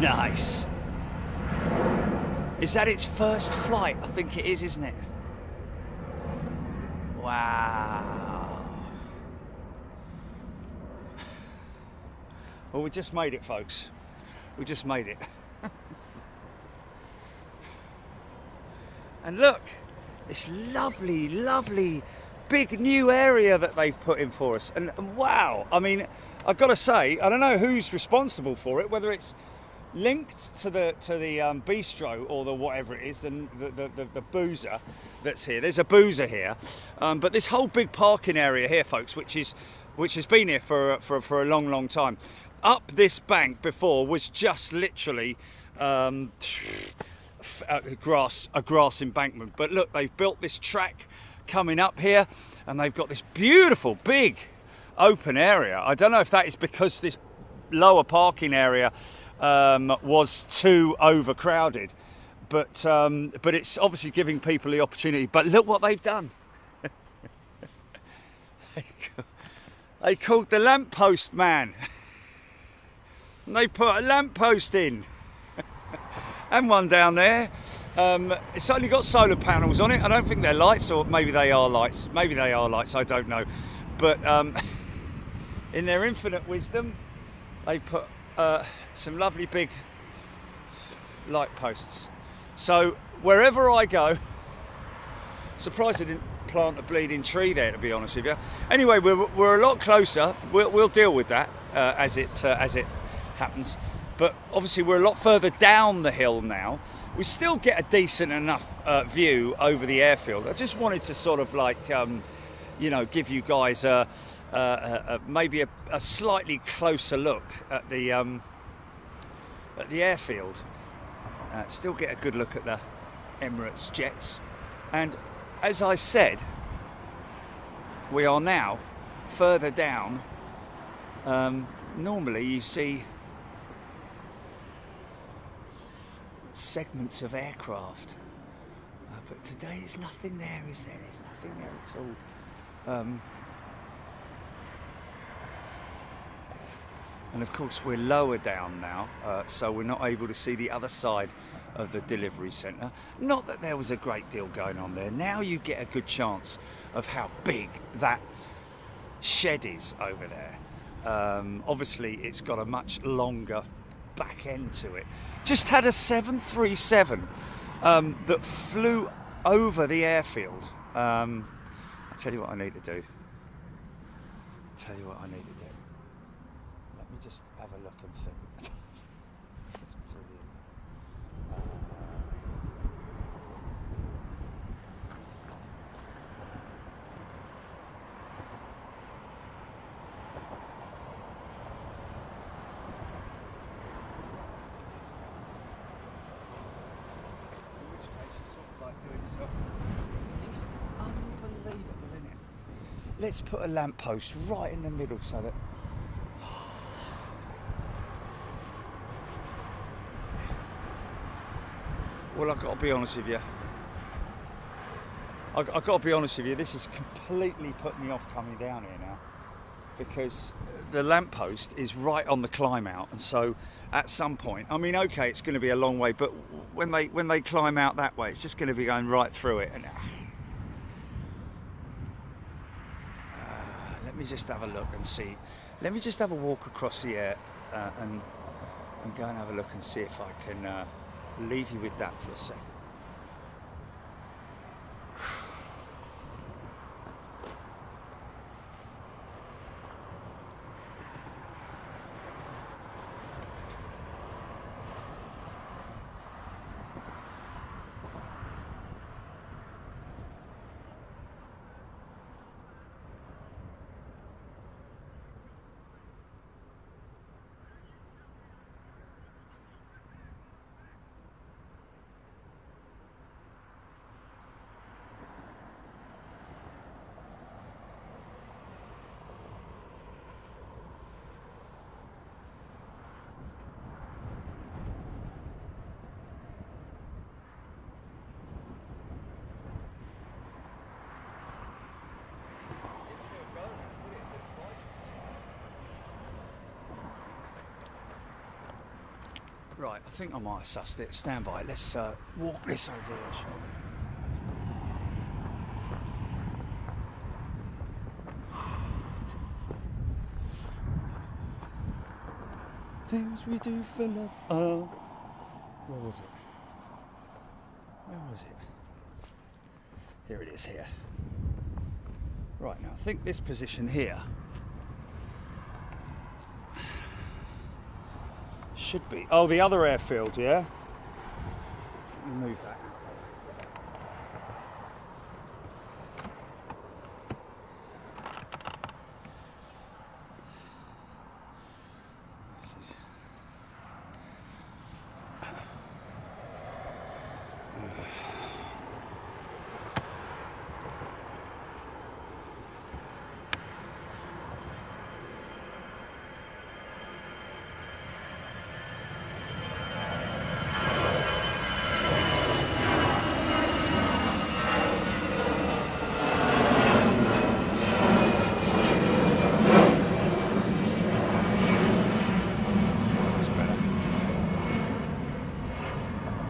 Nice. Is that its first flight? I think it is, isn't it? Wow. Well, we just made it, folks. We just made it. And look, this lovely, lovely, big new area that they've put in for us. And wow, I mean, I've got to say, I don't know who's responsible for it, whether it's linked to the bistro or the whatever it is, the boozer that's here. There's a boozer here, but this whole big parking area here, folks, which has been here for a long time. Up this bank before was just literally a grass embankment, but look, they've built this track coming up here, and they've got this beautiful big open area. I don't know if that is because this lower parking area was too overcrowded, but it's obviously giving people the opportunity. But look what they've done. They called the lamppost man. And they put a lamppost in. And one down there. It's only got solar panels on it. I don't think they're lights, or maybe they are lights. Maybe they are lights, I don't know. But in their infinite wisdom, they put some lovely big light posts. So wherever I go, surprised I didn't plant a bleeding tree there, to be honest with you. Anyway, we're a lot closer. We'll deal with that as it happens. But obviously we're a lot further down the hill now. We still get a decent enough view over the airfield. I just wanted to sort of like, you know, give you guys maybe a slightly closer look at the airfield. Still get a good look at the Emirates jets. And as I said, we are now further down. Normally you see segments of aircraft, but today there's nothing there, is there? There's nothing there at all. And of course we're lower down now, so we're not able to see the other side of the delivery centre. Not that there was a great deal going on there. Now you get a good chance of how big that shed is over there. Obviously it's got a much longer back end to it. Just had a 737 that flew over the airfield. I'll tell you what I need to do. Let me just have a look and think. That's brilliant. In which case you sort of like doing yourself. Just unbelievable, isn't it? Let's put a lamppost right in the middle so that. Well, I've got to be honest with you. I've got to be honest with you. This has completely put me off coming down here now, because the lamppost is right on the climb out, and so at some point, I mean, okay, it's going to be a long way, but when they climb out that way, it's just going to be going right through it. And let me just have a look and see. Let me just have a walk across the air and go and have a look and see if I can leave you with that for a second. Right, I think I might have sussed it. Stand by. Let's walk this over here, shall we? Things we do for love. Oh, where was it? Where was it? Here it is here. Right, now I think this position here should be, oh, the other airfield, yeah? Let me move that.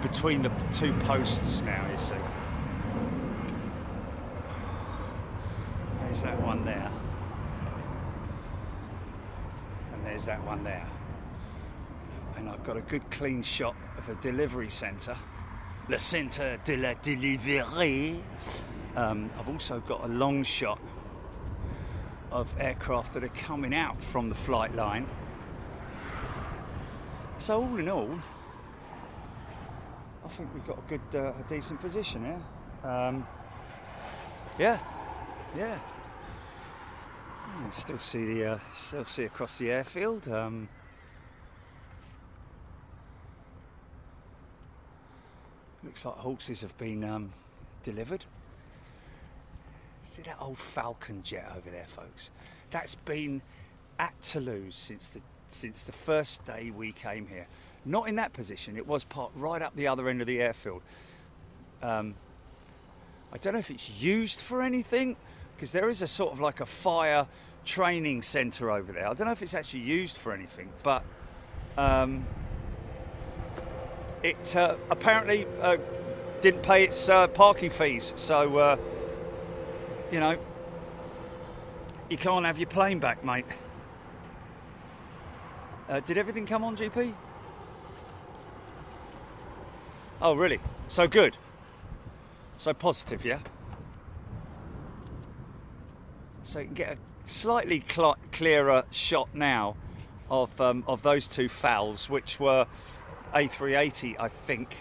Between the two posts now, you see. There's that one there. And there's that one there. And I've got a good clean shot of the delivery centre. Le centre de la deliverie. I've also got a long shot of aircraft that are coming out from the flight line. So all in all, I think we've got a good, a decent position here. Yeah. Still see across the airfield. Looks like horses have been delivered. See that old Falcon jet over there, folks? That's been at Toulouse since the first day we came here. Not in that position, it was parked right up the other end of the airfield. I don't know if it's used for anything, because there is a sort of like a fire training centre over there. I don't know if it's actually used for anything, but it apparently didn't pay its parking fees, so you know, you can't have your plane back, mate. Did everything come on, GP? Oh, really? So good. So positive, yeah? So you can get a slightly clearer shot now of those two FALs, which were A380, I think,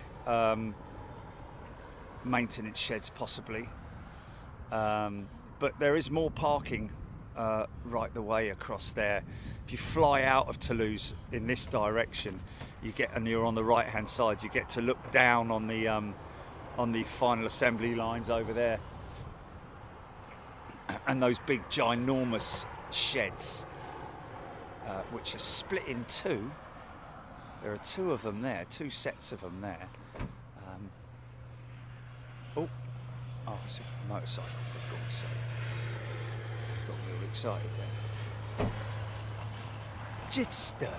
maintenance sheds possibly. But there is more parking right the way across there. If you fly out of Toulouse in this direction, you get, and you're on the right hand side, you get to look down on the final assembly lines over there, and those big ginormous sheds which are split in two. There are two of them there, two sets of them there. Oh, it's a motorcycle, for God's sake. Got real excited there. Jitster.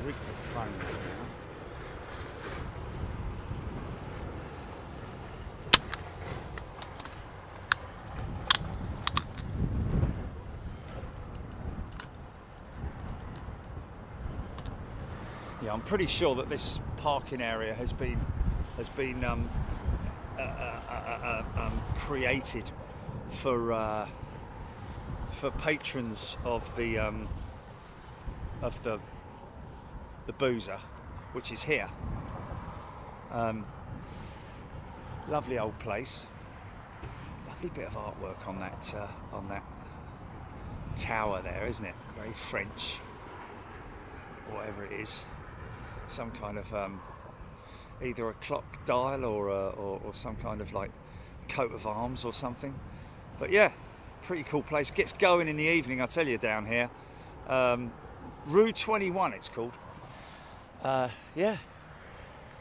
Rig the phone now. Yeah, I'm pretty sure that this parking area has been created for patrons of the Boozer, which is here. Lovely old place. Lovely bit of artwork on that tower there, isn't it? Very French, whatever it is. Some kind of either a clock dial or some kind of like coat of arms or something. But yeah, pretty cool place. Gets going in the evening, I tell you, down here. Rue 21, it's called. Yeah,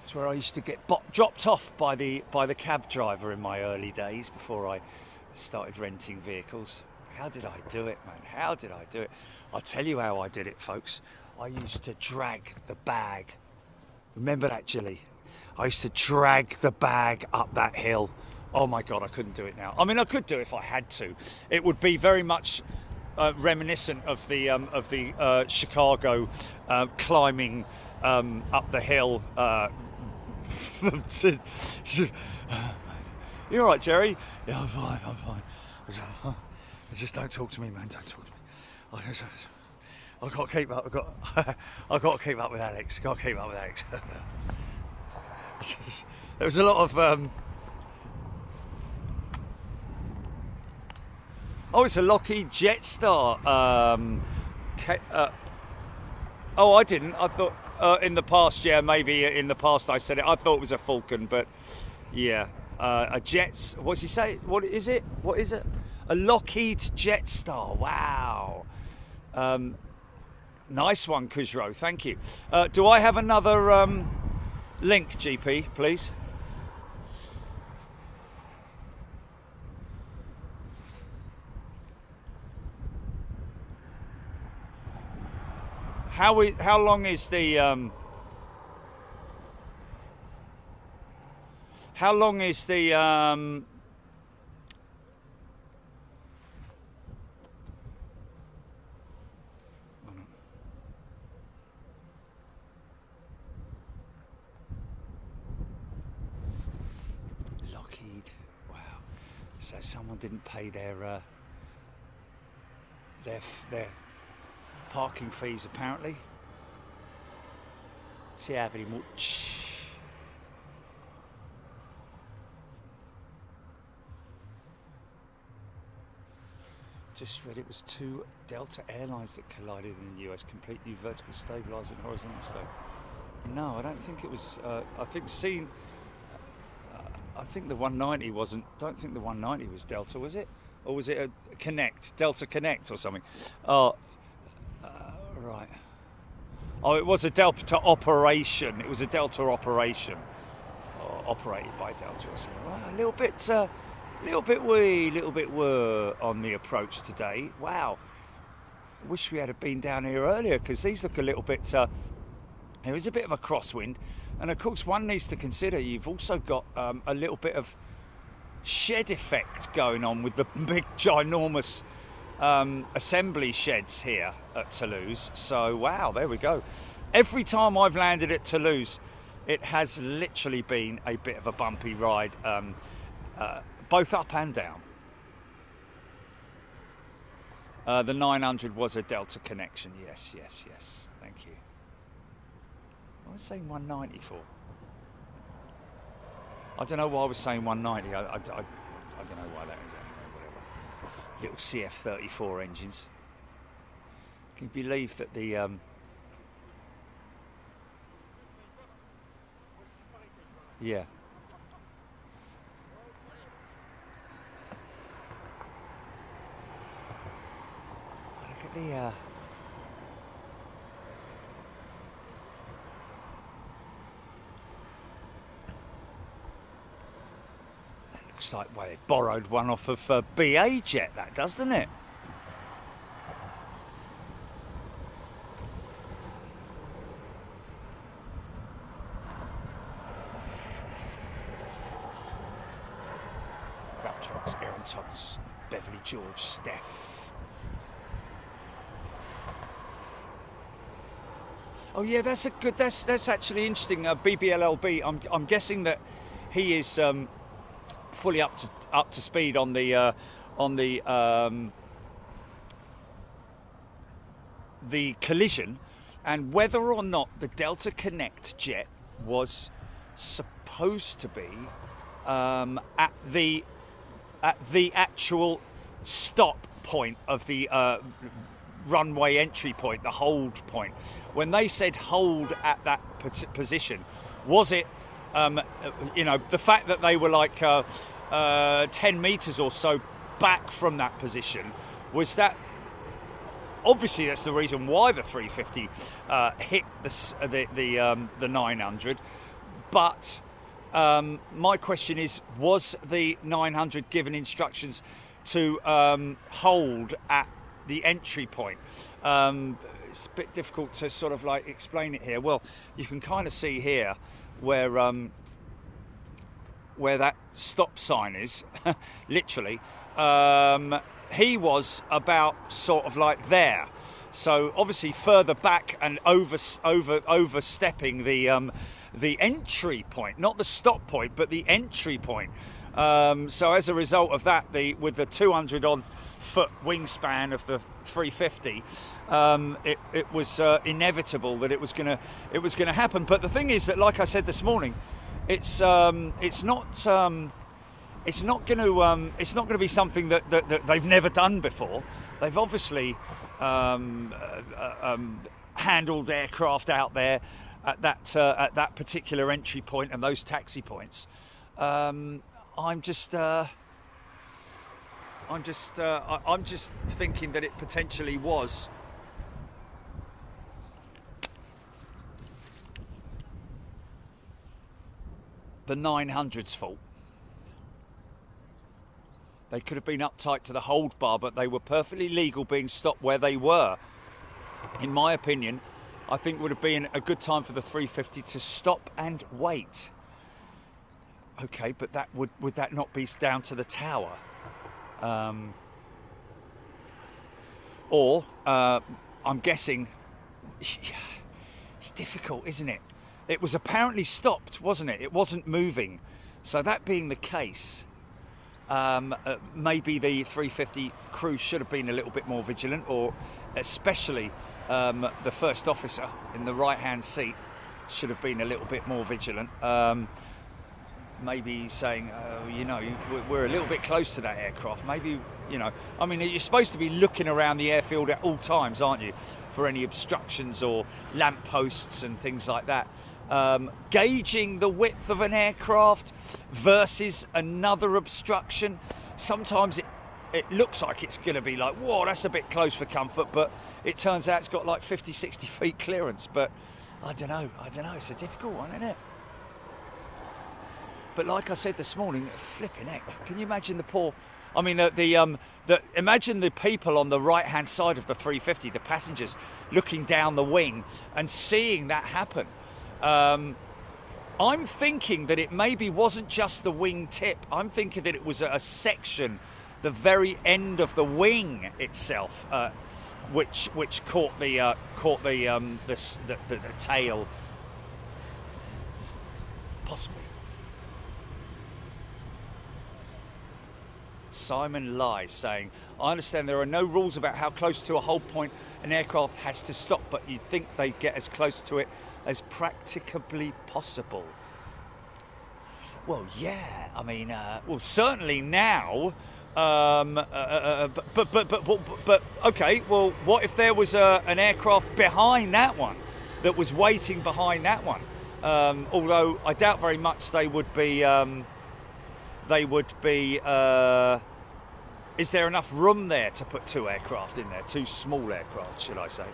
it's where I used to get dropped off by the cab driver in my early days before I started renting vehicles. How did I do it, man? How did I do it? I'll tell you how I did it, folks. I used to drag the bag. Remember that, Jilly? I used to drag the bag up that hill. Oh my God, I couldn't do it now. I mean, I could do it if I had to. It would be very much reminiscent of the Chicago climbing up the hill. You all right, Jerry? Yeah, I'm fine. I'm fine. Just don't talk to me, man. Don't talk to me. I've got to keep up. I've got to keep up with Alex. Got to keep up with Alex. There was a lot of. Oh, it's a Lockheed Jetstar. Oh, I didn't. I thought in the past, yeah, maybe in the past I said it. I thought it was a Falcon, but yeah, a Jets. What's he say? What is it? What is it? A Lockheed Jetstar. Wow. Nice one, Kujro. Thank you. Do I have another link, GP, please? How long is the how long is the Lockheed? Wow. So someone didn't pay their parking fees, apparently. See how very much. Just read it was 2 Delta airlines that collided in the US. Complete new vertical stabilizer and horizontal slope. No, I don't think it was. I think the 190 wasn't. Don't think the 190 was Delta, was it? Or was it a Connect, Delta Connect or something? Oh. Right. Oh, it was a Delta operation. It was a Delta operation, operated by Delta or something. Wow, a little bit were on the approach today. Wow. I wish we had been down here earlier because these look a little bit. There is a bit of a crosswind, and of course one needs to consider you've also got a little bit of shed effect going on with the big ginormous assembly sheds here at Toulouse. So wow, there we go. Every time I've landed at Toulouse, it has literally been a bit of a bumpy ride, both up and down. The 900 was a Delta connection. Yes. Thank you. What was I saying 190 for? I don't know why I was saying 190. I don't know why that is. Little CF34 engines. Can you believe that the yeah. Look at the that looks like, well, they borrowed one off of BA Jet, that, doesn't it? Raptors, Aaron Thomas, Beverly George, Steph. Oh yeah, that's a good. That's actually interesting. BBLLB. I'm guessing that he is fully up to speed on the collision, and whether or not the Delta Connect jet was supposed to be at the actual stop point of the runway entry point, the hold point. When they said hold at that position, was it you know, the fact that they were like 10 meters or so back from that position, was that obviously that's the reason why the 350 hit the 900, but my question is, was the 900 given instructions to hold at the entry point? it's a bit difficult to sort of like explain it here. Well, you can kind of see here where that stop sign is, literally. He was about sort of like there. So obviously further back and overstepping the entry point, not the stop point, but the entry point. So as a result of that, with the 200 odd foot wingspan of the 350, it was inevitable that it was gonna happen. But the thing is that, like I said this morning, it's not going to be something that they've never done before. They've obviously handled aircraft out there at that particular entry point and those taxi points. I'm just thinking that it potentially was the 900's fault. They could have been uptight to the hold bar, but they were perfectly legal being stopped where they were. In my opinion, I think it would have been a good time for the 350 to stop and wait. Okay, but that would that not be down to the tower? Or I'm guessing, it's difficult, isn't it? It was apparently stopped, wasn't it? It wasn't moving. So that being the case, maybe the 350 crew should have been a little bit more vigilant, or especially the first officer in the right-hand seat should have been a little bit more vigilant. Maybe saying, you know, we're a little bit close to that aircraft. Maybe, you know, I mean, you're supposed to be looking around the airfield at all times, aren't you, for any obstructions or lampposts and things like that. Gauging the width of an aircraft versus another obstruction. Sometimes it looks like it's going to be like, whoa, that's a bit close for comfort, but it turns out it's got like 50, 60 feet clearance. But I don't know, it's a difficult one, isn't it? But like I said this morning, flipping heck, can you imagine the poor, I mean, imagine the people on the right-hand side of the 350, the passengers, looking down the wing and seeing that happen. I'm thinking that it maybe wasn't just the wing tip. I'm thinking that it was a section, the very end of the wing itself, which caught the tail, possibly. Simon Lai saying, I understand there are no rules about how close to a hold point an aircraft has to stop, but you'd think they'd get as close to it as practicably possible. Well, yeah, I mean, well, certainly now, but okay, well, what if there was an aircraft behind that one that was waiting behind that one? Although I doubt very much they would be, is there enough room there to put two aircraft in there? Two small aircraft, should I say?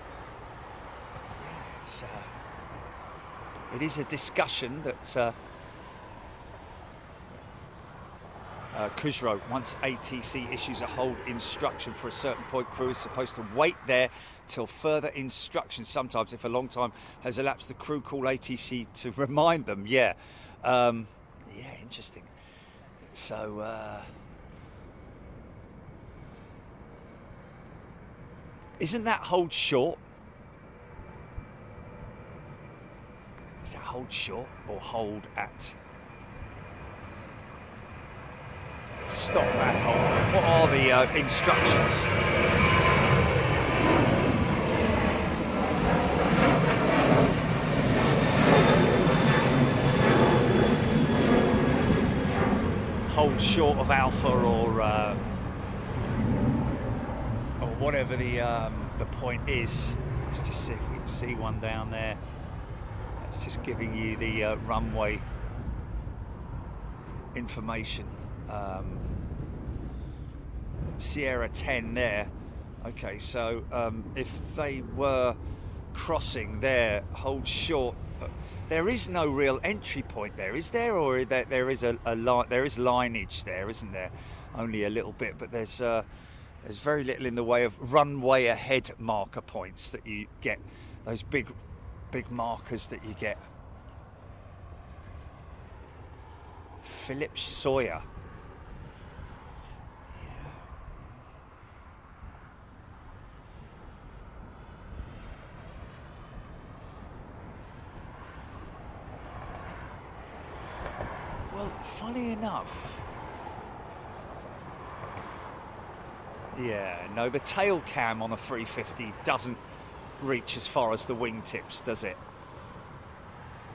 Yes, it is a discussion that Kujro, once ATC issues a hold instruction for a certain point, crew is supposed to wait there till further instructions. Sometimes, if a long time has elapsed, the crew call ATC to remind them. Yeah, yeah, interesting. So, isn't that hold short? Is that hold short or hold at? Stop at hold. What are the instructions? Hold short of alpha, or whatever the point is. Let's just see if we can see one down there. It's just giving you the runway information. Sierra 10 there. Okay, so if they were crossing there, hold short. There is no real entry point there, is there? Or there is lineage there, isn't there? Only a little bit, but there's There's very little in the way of runway ahead marker points that you get, those big markers that you get. Philip Sawyer. Well, funny enough, yeah, no, the tail cam on a 350 doesn't reach as far as the wingtips, does it?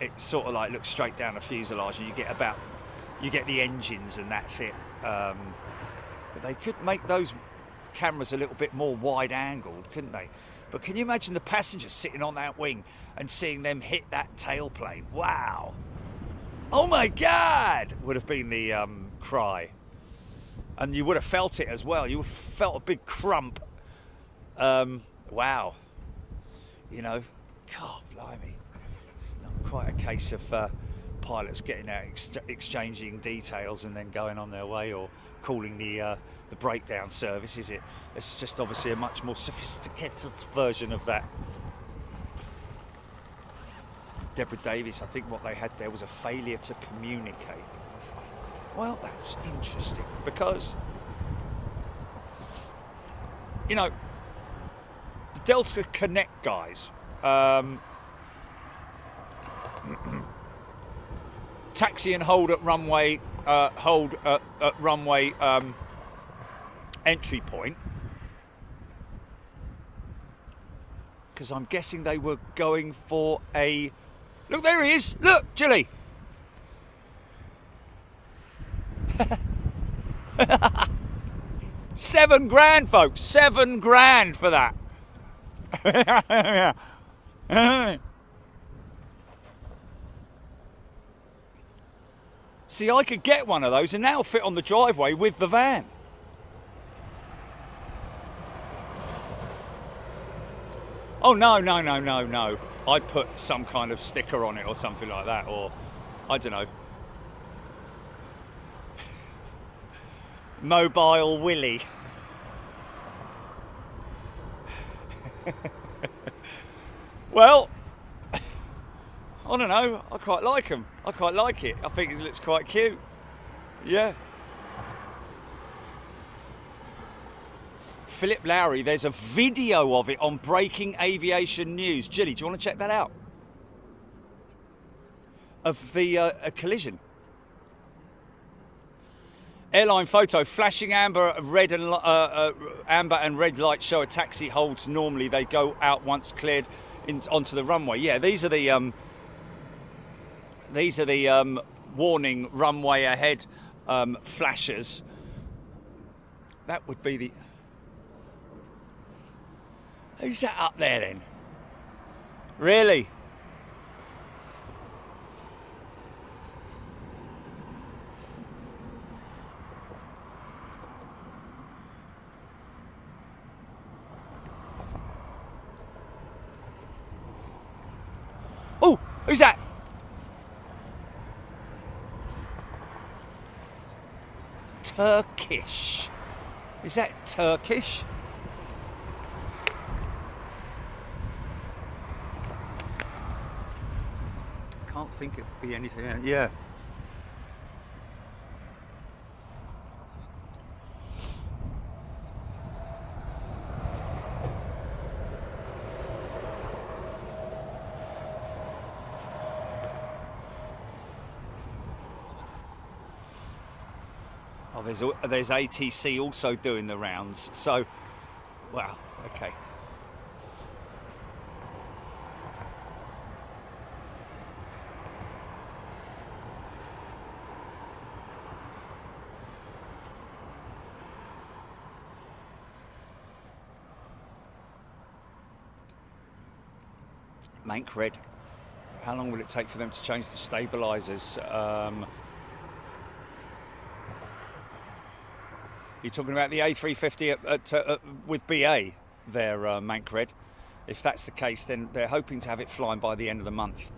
It sort of like looks straight down the fuselage, and you get the engines, and that's it. But they could make those cameras a little bit more wide-angled, couldn't they? But can you imagine the passengers sitting on that wing and seeing them hit that tailplane? Wow! Oh my God! Would have been the cry. And you would have felt it as well. You would have felt a big crump. Wow. You know, God, blimey. It's not quite a case of pilots getting out, exchanging details and then going on their way, or calling the breakdown service, is it? It's just obviously a much more sophisticated version of that. Deborah Davis, I think what they had there was a failure to communicate. Well, that's interesting, because, you know, the Delta Connect guys, taxi and hold at runway, at runway entry point, because I'm guessing they were going for a, look, there he is, look, Jilly. $7,000, folks, $7,000 for that. See, I could get one of those and that'll fit on the driveway with the van. Oh, no, no, no, no, no. I'd put some kind of sticker on it or something like that, or I don't know. Mobile Willie. Well, I don't know, I quite like them. I quite like it. I think it looks quite cute. Yeah. Philip Lowry, there's a video of it on Breaking Aviation News. Jilly, do you want to check that out? Of the a collision. Airline photo, flashing amber, red and amber and red lights show a taxi holds normally. They go out once cleared onto the runway. Yeah, these are the warning runway ahead flashers. That would be the. Who's that up there then? Really? Oh, who's that? Turkish. Is that Turkish? Can't think it'd be anything else. Yeah. Oh, there's ATC also doing the rounds. So, wow, okay. Mank Red. How long will it take for them to change the stabilizers? You're talking about the A350 with BA there, Mank Red. If that's the case, then they're hoping to have it flying by the end of the month.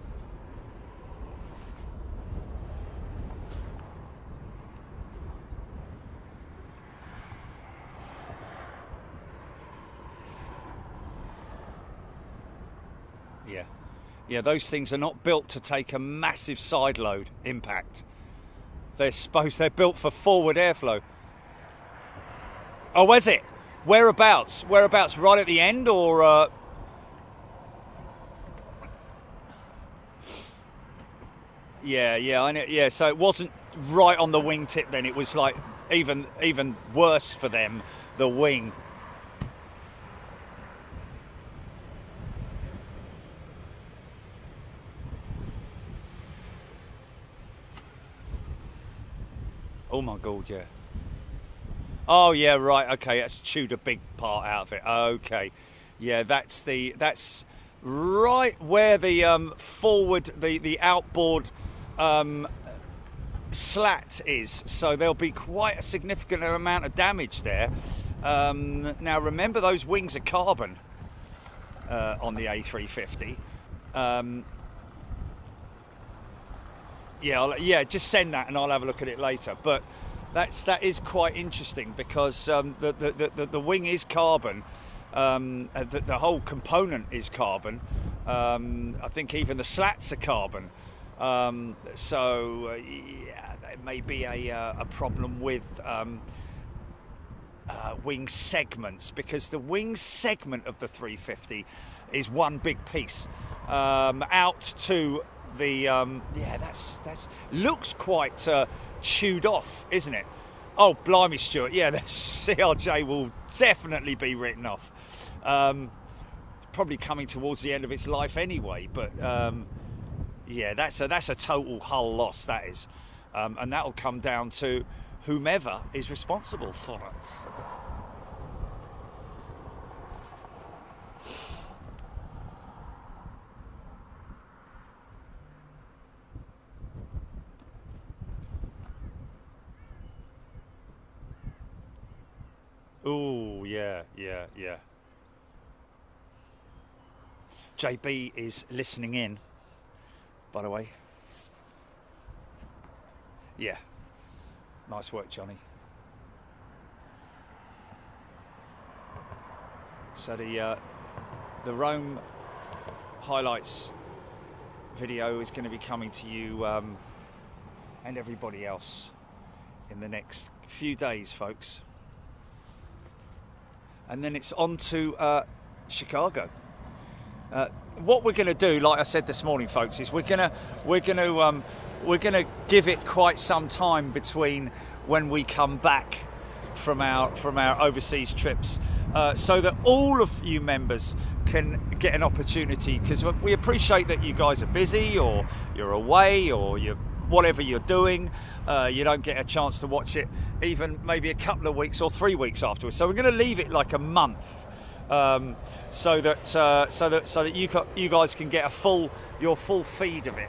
Yeah. Yeah, those things are not built to take a massive side load impact. They're built for forward airflow. Oh, where's it? Whereabouts? Whereabouts? Right at the end, or? Yeah, I know. Yeah, so it wasn't right on the wingtip. Then it was like even worse for them, the wing. Oh my God, yeah. Oh yeah, right. Okay, that's chewed a big part out of it. Okay, yeah, that's right where the forward, the outboard slat is. So there'll be quite a significant amount of damage there. Now remember, those wings are carbon on the A350. Yeah, just send that and I'll have a look at it later. But that is quite interesting because the wing is carbon. The whole component is carbon. I think even the slats are carbon. So there may be a problem with wing segments, because the wing segment of the 350 is one big piece out to the that's looks quite chewed off, isn't it? Oh blimey, Stuart, yeah, the CRJ will definitely be written off. Probably coming towards the end of its life anyway, but yeah, that's a total hull loss, that is, and that'll come down to whomever is responsible for it. Oh, yeah. JB is listening in, by the way. Yeah. Nice work, Johnny. So the Rome highlights video is going to be coming to you and everybody else in the next few days, folks. And then it's on to Chicago. What we're going to do, like I said this morning, folks, is we're going to give it quite some time between when we come back from our overseas trips, so that all of you members can get an opportunity, because we appreciate that you guys are busy, or you're away, or you're whatever you're doing, you don't get a chance to watch it even maybe a couple of weeks or 3 weeks afterwards. So we're going to leave it like a month, so that you guys can get your full feed of it.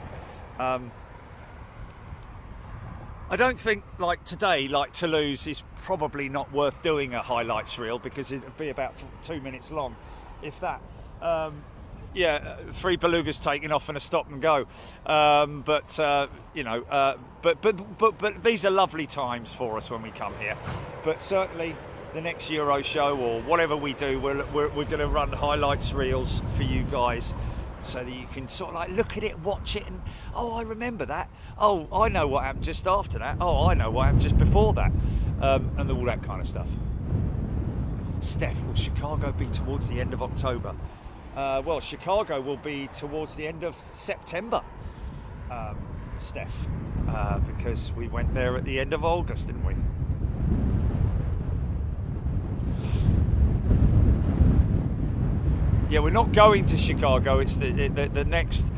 I don't think, like today, like Toulouse, is probably not worth doing a highlights reel, because it'd be about 2 minutes long, if that. Yeah, 3 Belugas taking off and a stop and go, you know, but these are lovely times for us when we come here. But certainly the next Euro show, or whatever we do, we're going to run highlights reels for you guys, so that you can sort of like look at it, watch it, and oh, I remember that. Oh, I know what happened just after that. Oh, I know what happened just before that, and all that kind of stuff. Steph, will Chicago be towards the end of October? Well, Chicago will be towards the end of September, Steph, because we went there at the end of August, didn't we? Yeah, we're not going to Chicago. It's the next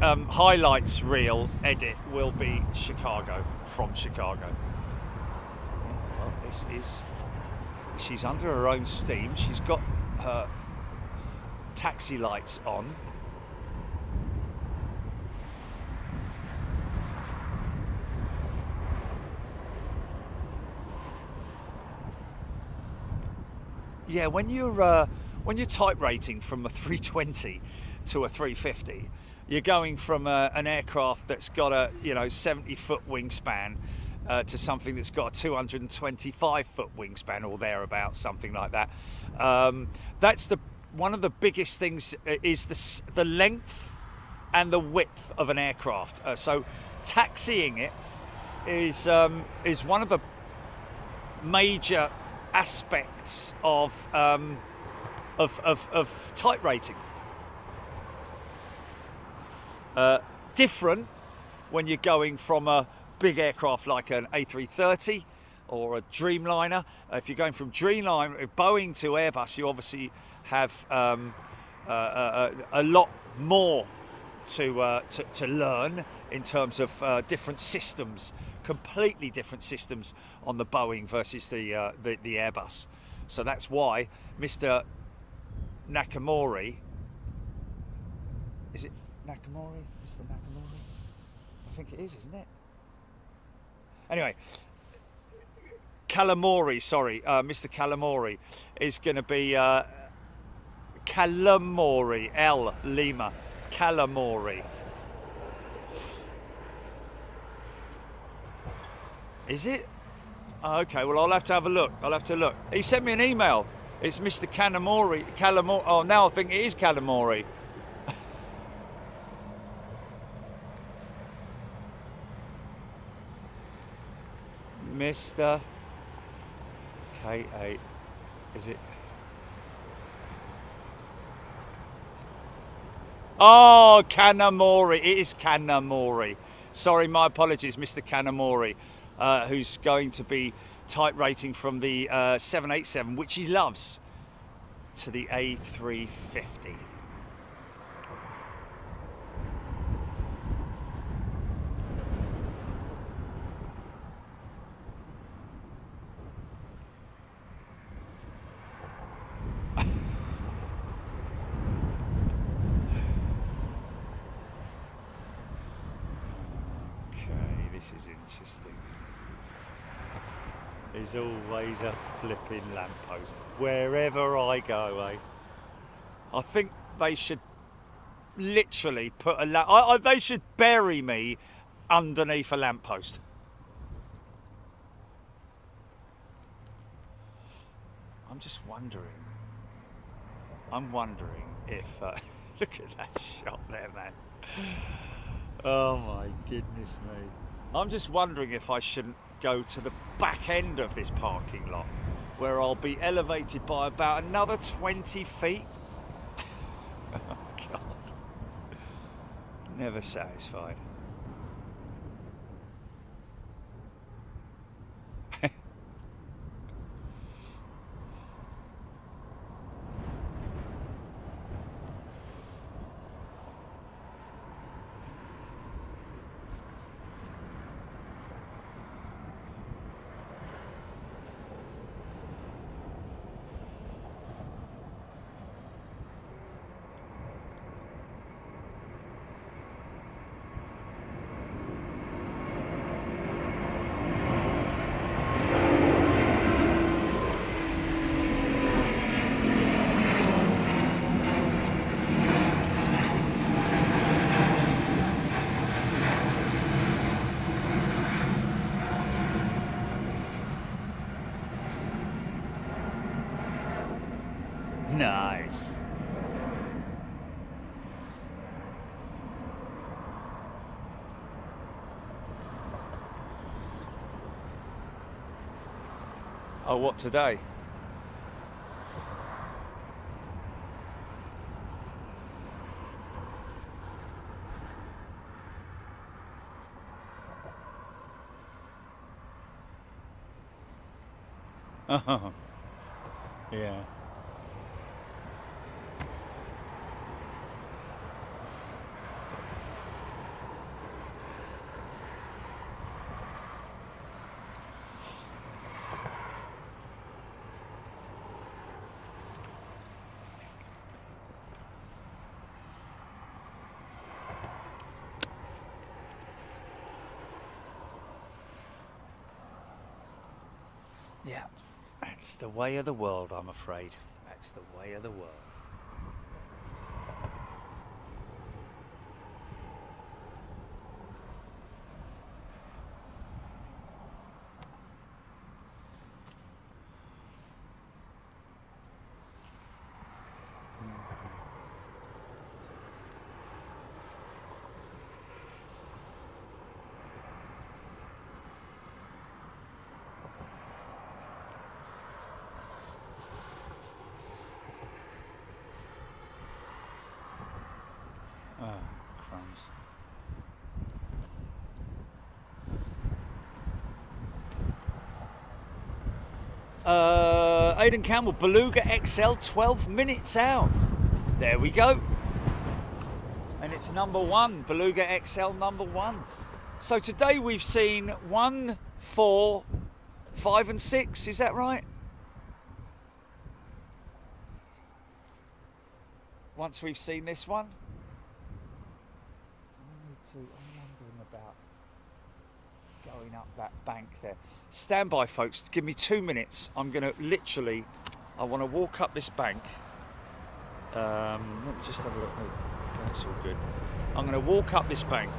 highlights reel edit will be Chicago, from Chicago. Yeah, well, she's under her own steam. She's got her taxi lights on. Yeah, when you're type rating from a 320 to a 350, you're going from an aircraft that's got a 70-foot wingspan to something that's got a 225-foot wingspan or thereabouts, something like that. That's one of the biggest things is the length and the width of an aircraft. So taxiing it is one of the major aspects of type rating. Different when you're going from a big aircraft like an A330 or a Dreamliner. If you're going from Dreamliner, Boeing to Airbus, you obviously have a lot more to learn in terms of different systems, completely different systems on the Boeing versus the Airbus. So that's why Mr. Nakamori, is it Nakamori? Mr. Nakamori? I think it is, isn't it? Anyway, Calamari, sorry, Mr. Calamari is going to be Calamari, L Lima, Calamari. Is it? Oh, okay, well, I'll have to have a look. I'll have to look. He sent me an email. It's Mr. Calamari. Oh, now I think it is Calamari. Mr. K8, is it? Oh, Kanamori. It is Kanamori. Sorry, my apologies, Mr. Kanamori, who's going to be type rating from the 787, which he loves, to the A350. This is interesting. There's always a flipping lamppost wherever I go, eh? I think they should literally put a they should bury me underneath a lamppost. I'm just wondering. I'm wondering if look at that shot there, man. Oh my goodness me. I'm just wondering if I shouldn't go to the back end of this parking lot where I'll be elevated by about another 20 feet. Oh God. Never satisfied. Nice. Oh, what today? Oh, yeah. Yeah, that's the way of the world, I'm afraid. That's the way of the world. times. Aidan Campbell, Beluga XL 12 minutes out. There we go. And it's number 1, Beluga XL number 1. So today we've seen 1, 4, 5 and 6, is that right? Once we've seen this one. I'm wondering about going up that bank there. Stand by, folks, give me 2 minutes. I'm gonna literally, I wanna walk up this bank. Let me just have a look. Oh, that's all good. I'm gonna walk up this bank.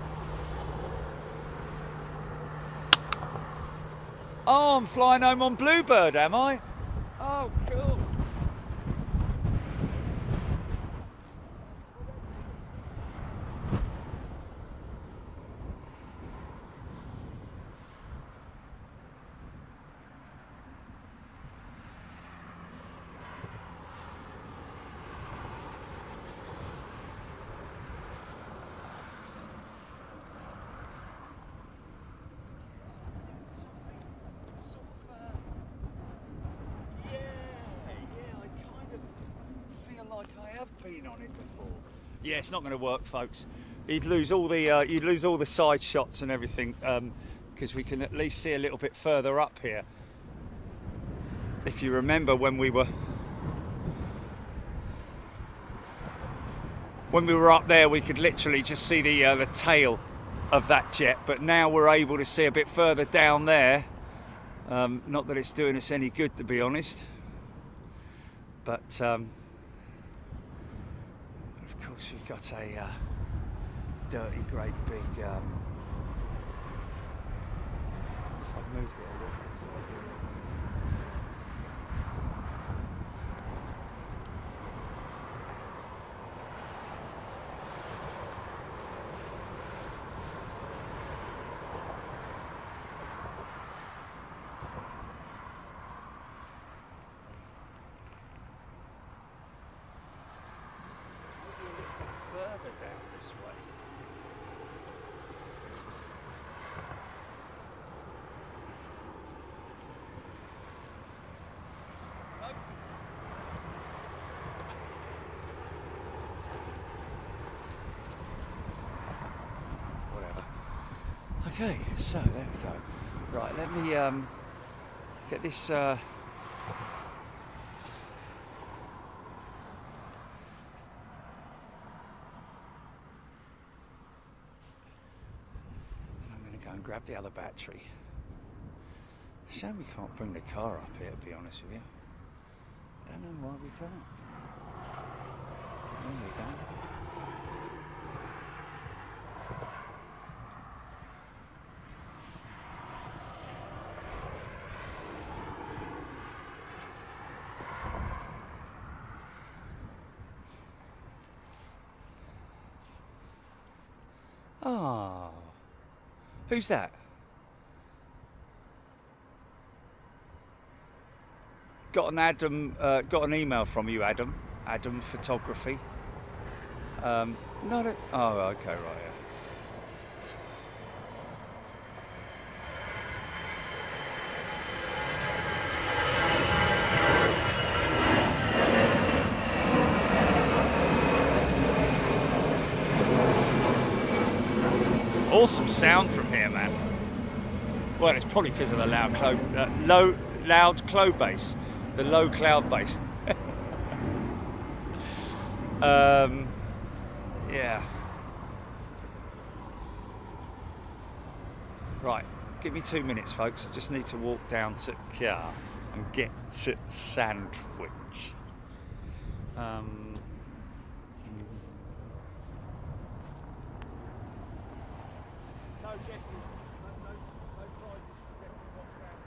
Oh, I'm flying home on Bluebird, am I? Oh, cool. On it before. Yeah, it's not going to work, folks. You'd lose all the side shots and everything, because we can at least see a little bit further up here. If you remember when we were up there, we could literally just see the tail of that jet, but now we're able to see a bit further down there. Not that it's doing us any good, to be honest, but we've got a dirty, great big. If I moved it a little bit. Down this way. Whatever. Okay, so there we go. Right, let me get this. And grab the other battery. Shame we can't bring the car up here, to be honest with you. Don't know why we can't. There we go. Ah. Who's that? Got an email from you, Adam. Adam Photography. Oh, okay, right. Yeah. Awesome sound from here, man. Well, it's probably because of the loud cloud base, the low cloud base. Yeah. Right, give me 2 minutes, folks. I just need to walk down to car and get to Sandwich. No guesses. No prizes for guessing what sound.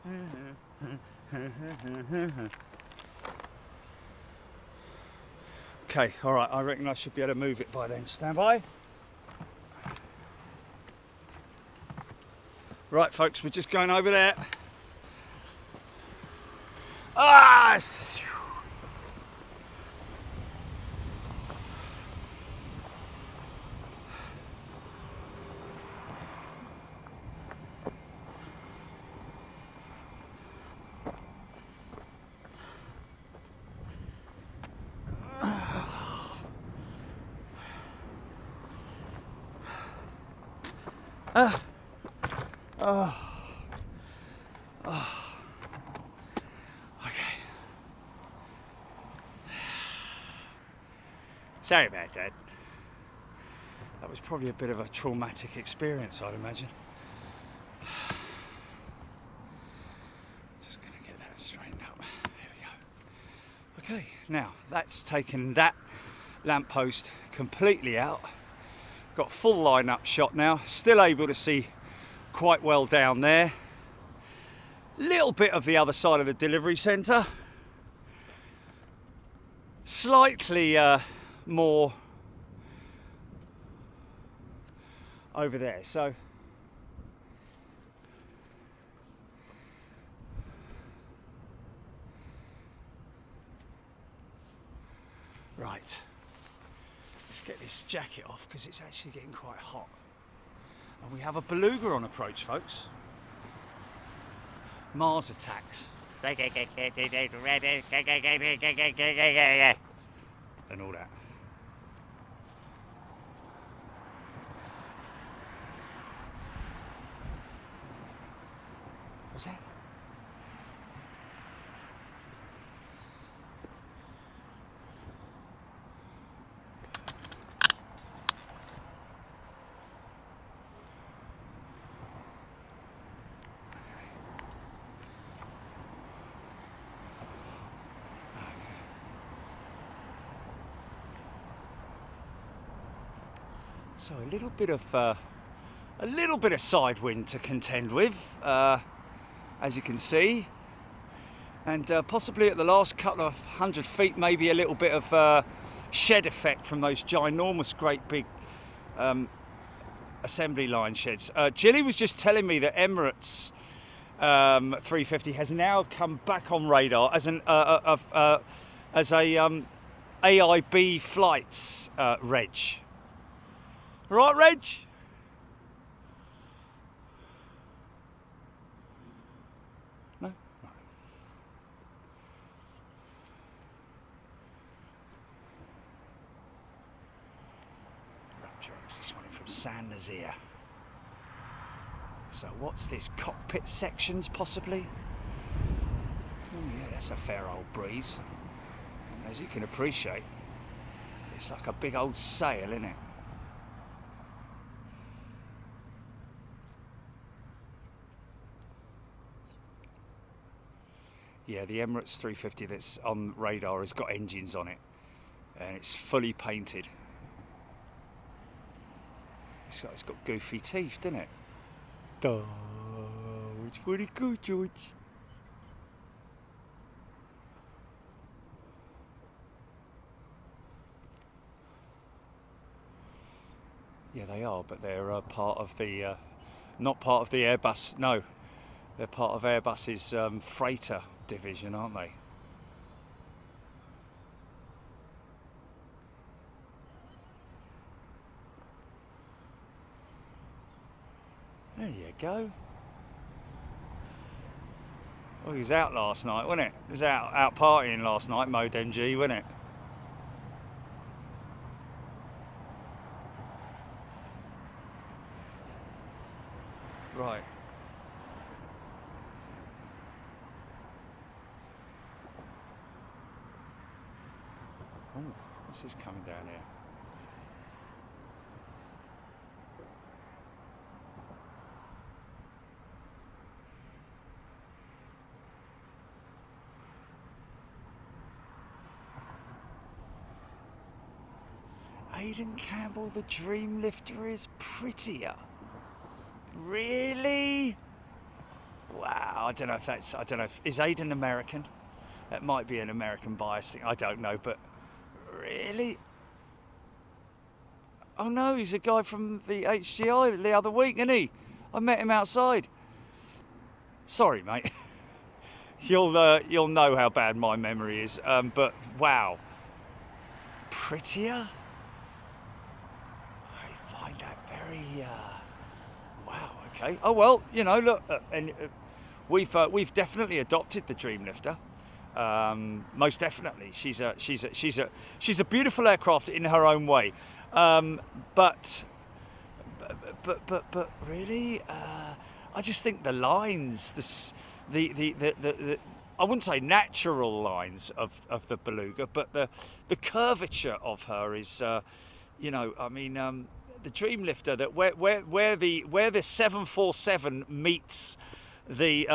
Move it! Okay, alright, I reckon I should be able to move it by then. Stand by. Right, folks, we're just going over there. Ah! Okay. Sorry about that. That was probably a bit of a traumatic experience, I'd imagine. Just gonna get that straightened up. There we go. Okay, now that's taken that lamppost completely out. Got full line-up shot now. Still able to see quite well down there. Little bit of the other side of the delivery centre. Slightly more over there. So right. Let's get this jacket off because it's actually getting quite hot. And we have a Beluga on approach, folks. Mars attacks. And all that. What's that? So a little bit of side wind to contend with, as you can see, and possibly at the last couple of 100 feet, maybe a little bit of shed effect from those ginormous, great big assembly line sheds. Jilly was just telling me that Emirates 350 has now come back on radar as an AIB flights reg. Right, Reg? No? Right. Raptrix, this one from San Nazir. So what's this? Cockpit sections, possibly? Oh yeah, that's a fair old breeze. And as you can appreciate, it's like a big old sail, isn't it? Yeah, the Emirates 350 that's on radar has got engines on it, and it's fully painted. It's got goofy teeth, doesn't it? Oh, it's very good, George. Yeah, they are, but they're part of the, not part of the Airbus. No, they're part of Airbus's freighter division, aren't they? There you go. Well, he was out last night, wasn't it? He was out partying last night, Mode MG, wasn't it? Right. Oh, what's this coming down here? Aidan Campbell, the Dreamlifter is prettier. Really? I don't know if that's, I don't know, is Aidan American? That might be an American bias thing, I don't know, but really? Oh no, he's a guy from the HGI the other week, isn't he? I met him outside. Sorry, mate. You'll know how bad my memory is, but wow. Prettier? I find that very, wow, okay. Oh well, you know, look, we've definitely adopted the Dreamlifter. Most definitely, she's a beautiful aircraft in her own way. But really, I just think the lines, the I wouldn't say natural lines of the Beluga, but the curvature of her is, you know, I mean, the Dreamlifter, that where the 747 meets the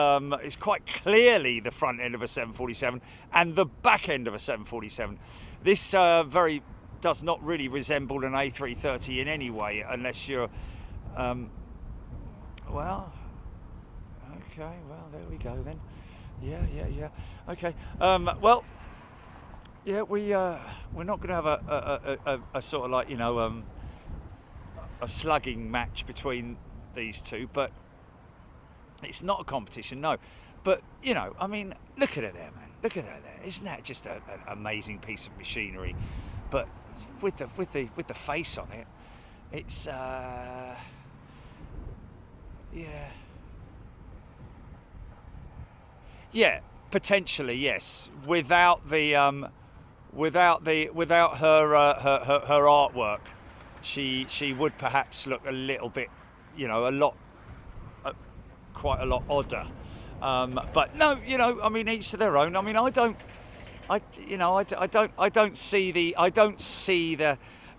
is quite clearly the front end of a 747 and the back end of a 747. This does not really resemble an A330 in any way, unless you're well, okay, well, there we go then. Yeah. Okay. Well, yeah, we're not going to have a sort of like, you know, a slugging match between these two, but it's not a competition, no. But you know, I mean, look at her there, man. Look at her there. Isn't that just an amazing piece of machinery? But with the face on it, it's yeah, potentially yes. Without her artwork, she would perhaps look a little bit, you know, quite a lot odder. But no, you know, I mean, each to their own. I mean, I don't see the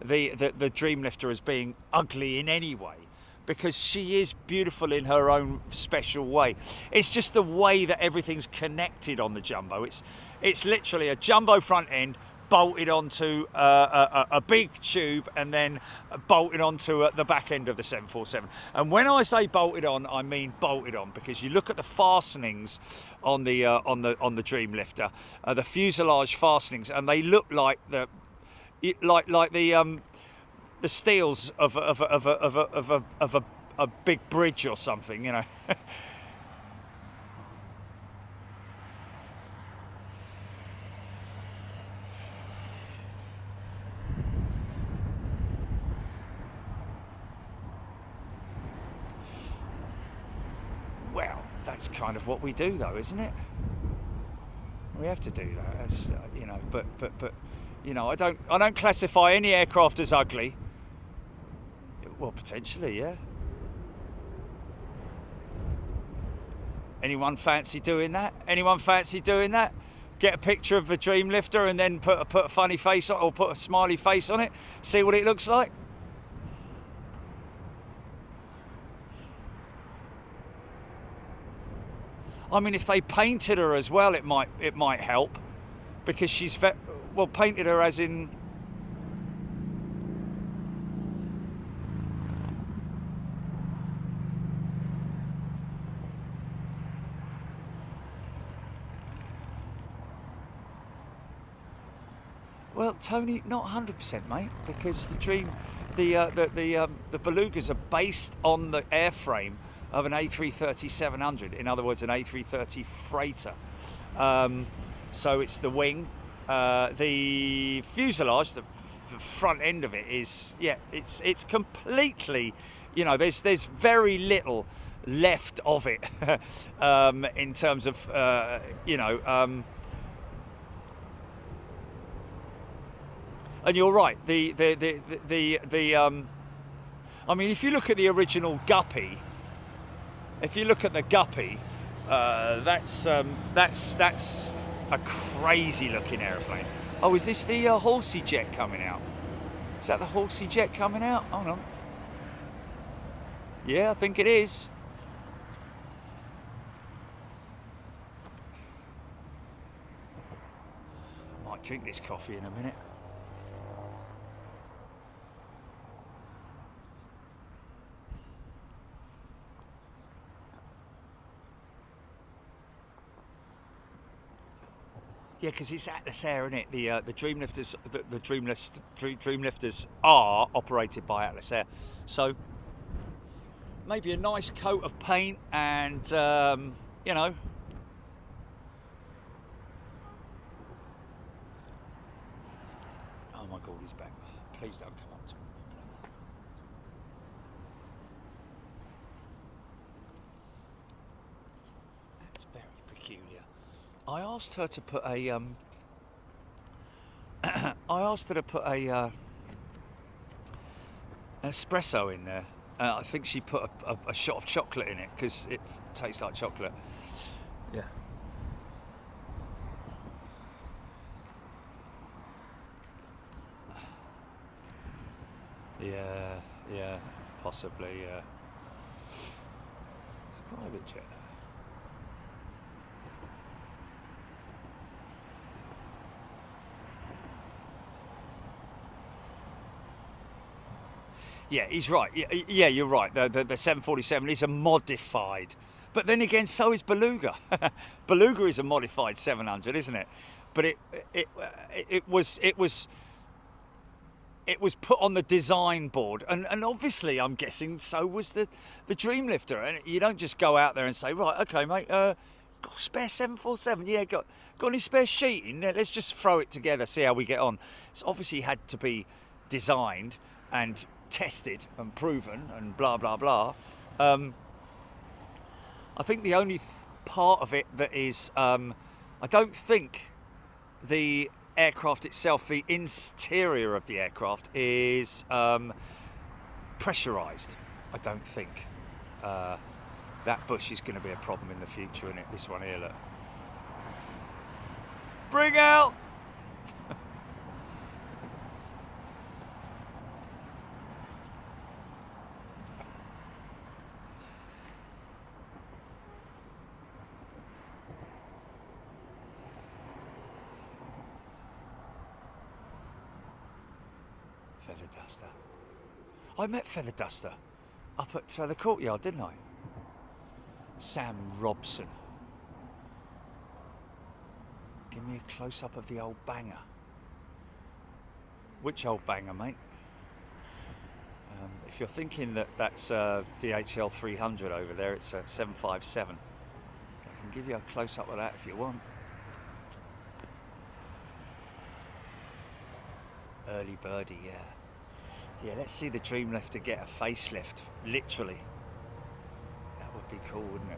Dreamlifter as being ugly in any way, because she is beautiful in her own special way. It's just the way that everything's connected on the Jumbo. It's literally a Jumbo front end bolted onto a big tube and then bolted onto the back end of the 747. And when I say bolted on, I mean bolted on, because you look at the fastenings on the Dreamlifter, the fuselage fastenings, and they look like the steels of a big bridge or something, you know. Well, that's kind of what we do, though, isn't it? We have to do that, as you know. But you know, I don't classify any aircraft as ugly. Well, potentially, yeah. Anyone fancy doing that? Anyone fancy doing that? Get a picture of the Dreamlifter and then put a funny face on, or put a smiley face on it. See what it looks like. I mean, if they painted her as well, it might help, because she's well, painted her as in. Well, Tony, not 100%, mate, because the Belugas are based on the airframe of an A330-700, in other words, an A330 freighter. So it's the wing, the fuselage, the front end of it is, yeah, it's completely, you know, there's very little left of it in terms of, you know. And you're right. I mean, if you look at the original Guppy, that's a crazy looking aeroplane. Oh, is this the Horsey jet coming out? Is that the Horsey jet coming out? Hold on. Yeah, I think it is. I might drink this coffee in a minute. Yeah, because it's Atlas Air, isn't it? The Dreamlifters, the Dreamlifters are operated by Atlas Air. So maybe a nice coat of paint and you know. Oh my God, he's back. Please don't come up to me. That's very peculiar. I asked her to put a an espresso in there. I think she put a shot of chocolate in it because it tastes like chocolate. Yeah. Yeah, possibly, yeah. It's a private jet. Yeah, he's right. Yeah, you're right. The 747 is a modified, but then again, so is Beluga. Beluga is a modified 700, isn't it? But it was put on the design board, and obviously, I'm guessing so was the Dreamlifter. And you don't just go out there and say, right, okay, mate, got a spare 747? Yeah, got any spare sheeting? Yeah, let's just throw it together, see how we get on. It's obviously had to be designed and tested and proven and blah blah blah. I think the only part of it that is I don't think the aircraft itself, the interior of the aircraft is pressurized. I don't think that bush is going to be a problem in the future, isn't it? This one here, look. Bring out. Feather Duster. I met Feather Duster up at the courtyard, didn't I? Sam Robson. Give me a close-up of the old banger. Which old banger, mate? If you're thinking that that's DHL 300 over there, it's a 757. I can give you a close-up of that if you want. Early birdie, yeah. Yeah, let's see the Dreamlifter get a facelift, literally. That would be cool, wouldn't it?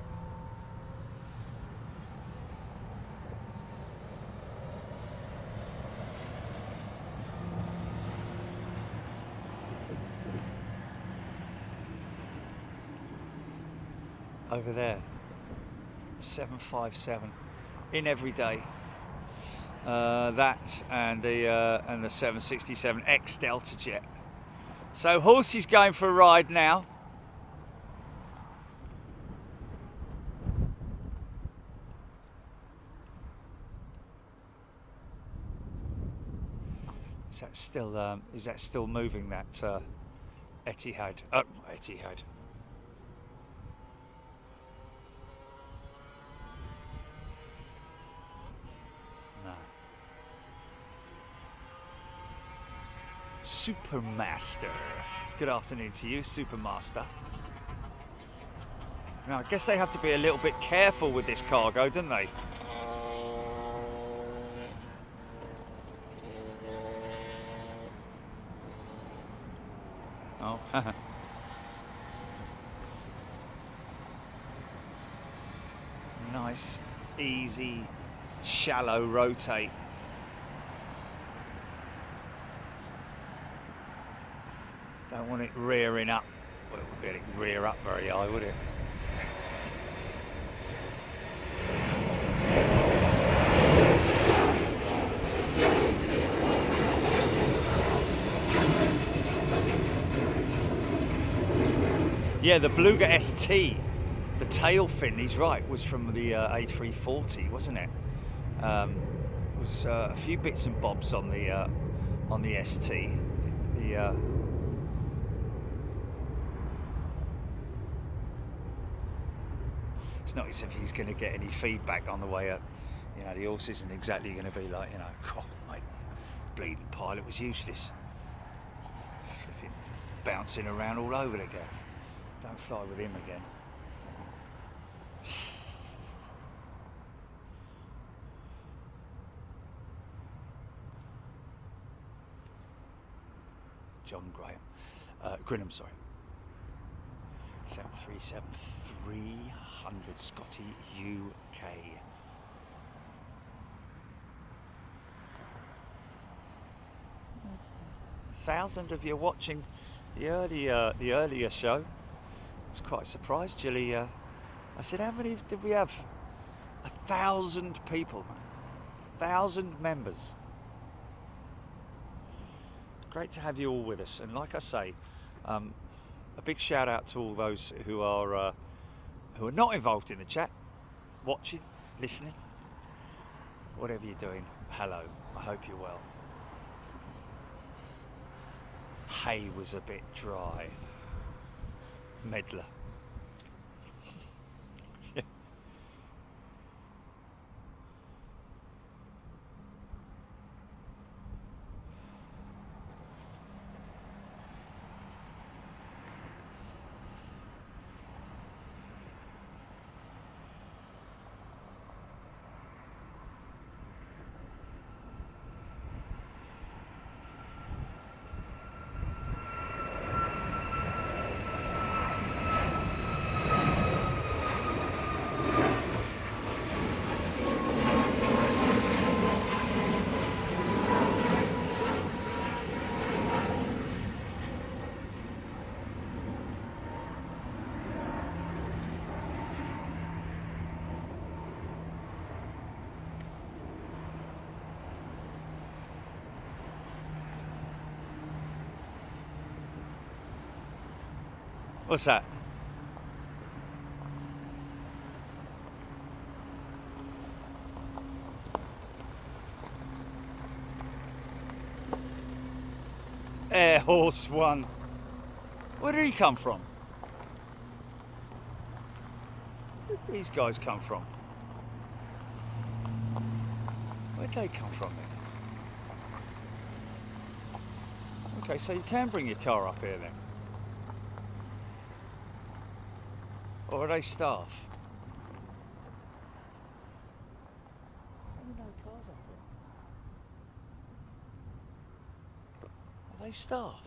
Over there, 757 in every day. That and the 767X Delta Jet. So Horsey's going for a ride now. Is that still moving, that Etihad? Etihad. Supermaster. Good afternoon to you, Supermaster. Now, I guess they have to be a little bit careful with this cargo, don't they? Oh. Nice, easy, shallow rotate. Don't want it rearing up. Well, it wouldn't let it rear up very high, would it? Yeah, the Beluga ST, the tail fin, he's right, was from the A340, wasn't it? It was a few bits and bobs on the ST. It's not as if he's going to get any feedback on the way up. You know, the horse isn't exactly going to be like, you know, God, mate, bleeding pilot was useless. Flipping, bouncing around all over the gaff. Don't fly with him again. John Graham. Grinham, sorry. 737 300 Scotty UK. Thousand of you watching the earlier show. I was quite surprised, Gilly. I said, how many did we have? 1,000 people, 1,000 members. Great to have you all with us, and like I say, a big shout out to all those who are not involved in the chat, watching, listening, whatever you're doing. Hello, I hope you're well. Hay was a bit dry. Meddler. What's that? Air Horse One. Where did he come from? Where did these guys come from? Where'd they come from then? Okay, so you can bring your car up here then. Or are they staff? There are no cars up here. Are they staff?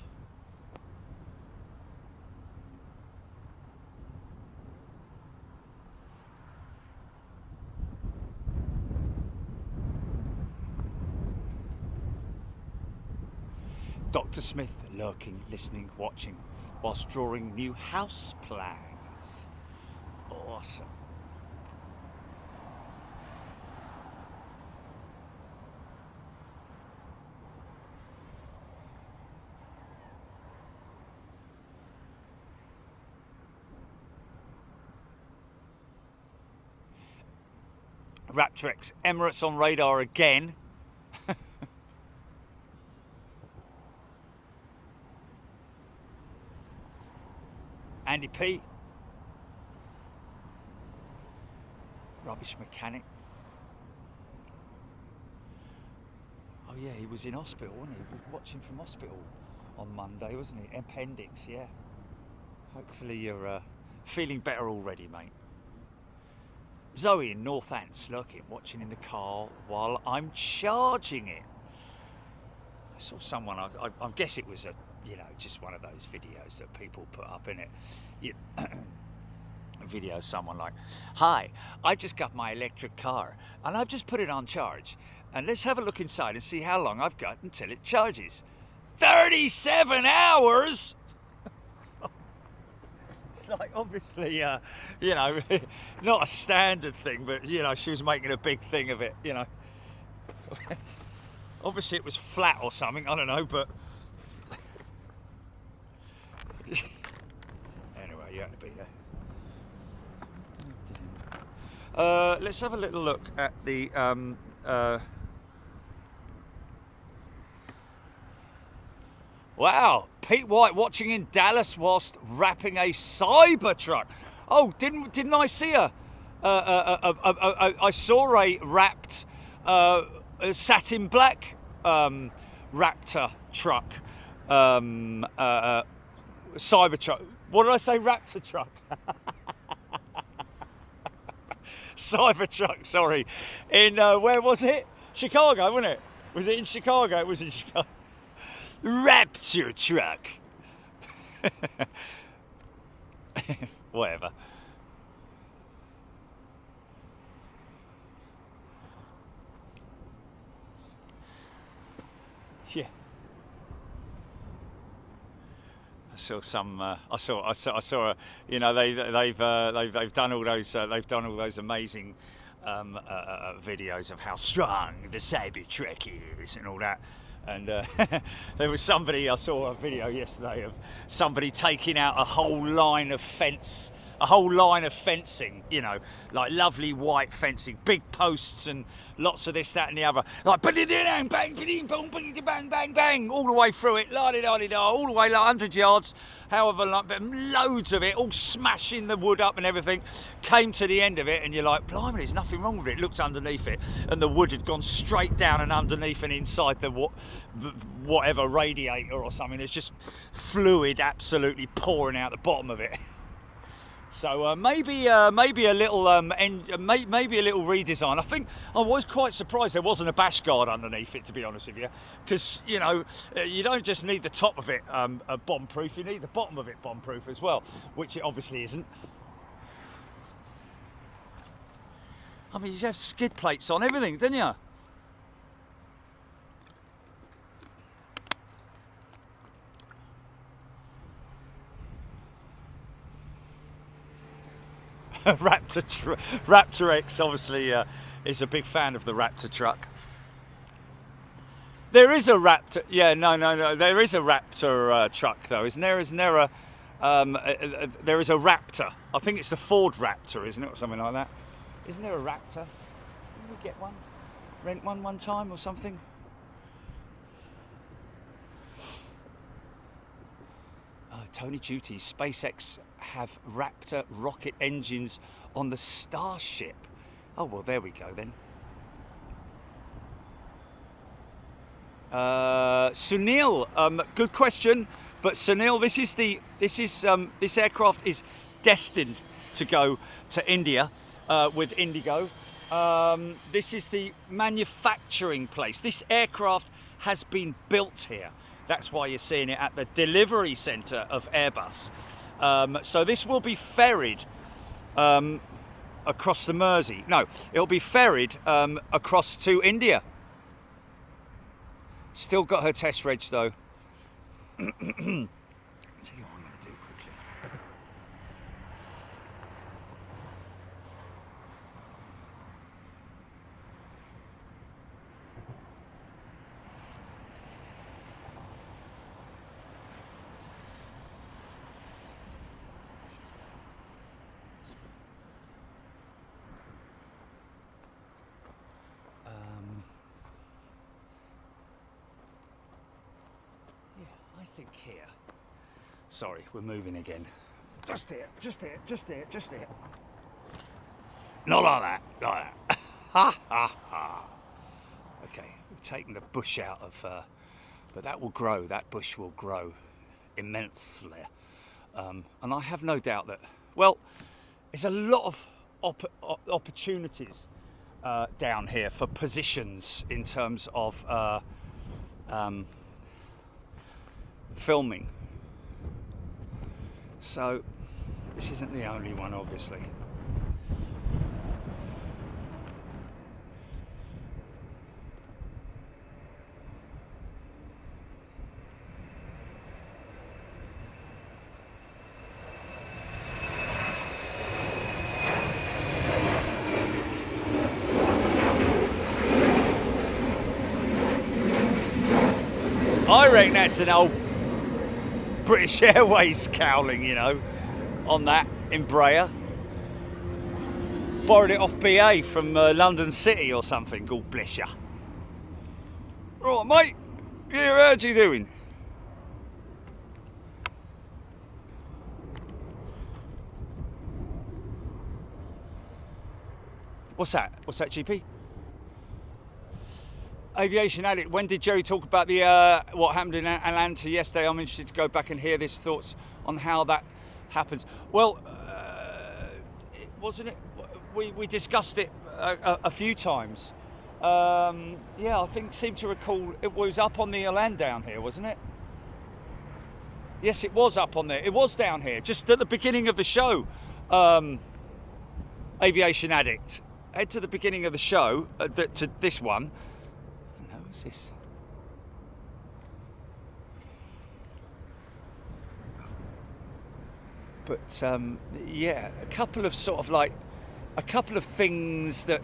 Dr. Smith lurking, listening, watching, whilst drawing new house plans. Awesome. Raptrex, Emirates on radar again. Andy P. Rubbish mechanic. Oh yeah, he was in hospital, wasn't he? We were watching from hospital on Monday, wasn't he? Appendix, yeah. Hopefully you're feeling better already, mate. Zoe in North Ants, lurking, watching in the car while I'm charging it. I saw someone, I guess it was a, you know, just one of those videos that people put up in it. A video of someone like, hi, I've just got my electric car and I've just put it on charge. And let's have a look inside and see how long I've got until it charges. 37 hours! It's like, obviously, you know, not a standard thing, but, you know, she was making a big thing of it, you know. Obviously it was flat or something, I don't know, but... Anyway, you had to be there. Let's have a little look at the... Wow, Pete White watching in Dallas whilst wrapping a Cybertruck. Oh, didn't I see a I saw a wrapped satin black Raptor truck, Cybertruck. What did I say? Raptor truck. Cybertruck, sorry. In where was it? Chicago, wasn't it? Was it in Chicago? It was in Chicago. Raptor truck. Whatever. Yeah. I saw some. I saw. You know, they've done all those amazing videos of how strong the Cybertruck is and all that. And there was somebody, I saw a video yesterday of somebody taking out a whole line of fencing, you know, like lovely white fencing, big posts and lots of this, that and the other, like bang, bang, bang, bang, bang, all the way through it, la-di-da-di-da, all the way like 100 yards, however long, but loads of it, all smashing the wood up and everything. Came to the end of it and you're like, blimey, there's nothing wrong with it. Looked underneath it and the wood had gone straight down and underneath and inside the whatever radiator or something. There's just fluid absolutely pouring out the bottom of it. So maybe a little maybe a little redesign. I think I was quite surprised there wasn't a bash guard underneath it, to be honest with you, because you know you don't just need the top of it bomb proof, you need the bottom of it bomb proof as well, which it obviously isn't. I mean, you have skid plates on everything, didn't you? Raptor X obviously is a big fan of the Raptor truck. There is a Raptor, yeah, no. There is a Raptor truck though, isn't there? Isn't there there is a Raptor. I think it's the Ford Raptor, isn't it, or something like that? Isn't there a Raptor? Didn't we get one? Rent one time or something? Oh, Tony Duty, SpaceX have Raptor rocket engines on the Starship. Oh well, there we go then. Sunil, good question, but Sunil, this aircraft is destined to go to India with Indigo. This is the manufacturing place. This aircraft has been built here. That's why you're seeing it at the delivery centre of Airbus. So this will be ferried across the Mersey. No, it'll be ferried across to India. Still got her test reg though. I'll tell you what I'm going to do quickly. I think here. Sorry, we're moving again. Just here. Not like that, Ha ha ha. Okay, we've taken the bush out of, but that will grow. That bush will grow immensely, and I have no doubt that. Well, there's a lot of opportunities down here for positions in terms of filming. So this isn't the only one, obviously. I reckon that's an old British Airways cowling, you know, on that Embraer. Borrowed it off BA from London City or something. God bless ya. Right, mate. Yeah, how's you doing? What's that? What's that, GP? Aviation Addict. When did Jerry talk about the what happened in Atlanta yesterday? I'm interested to go back and hear his thoughts on how that happens. Well, wasn't it? We discussed it a few times. Yeah, I seem to recall it was up on the land down here, wasn't it? Yes, it was up on there. It was down here, just at the beginning of the show. Aviation Addict. Head to the beginning of the show, to this one. No, what's this? But yeah, a couple of things that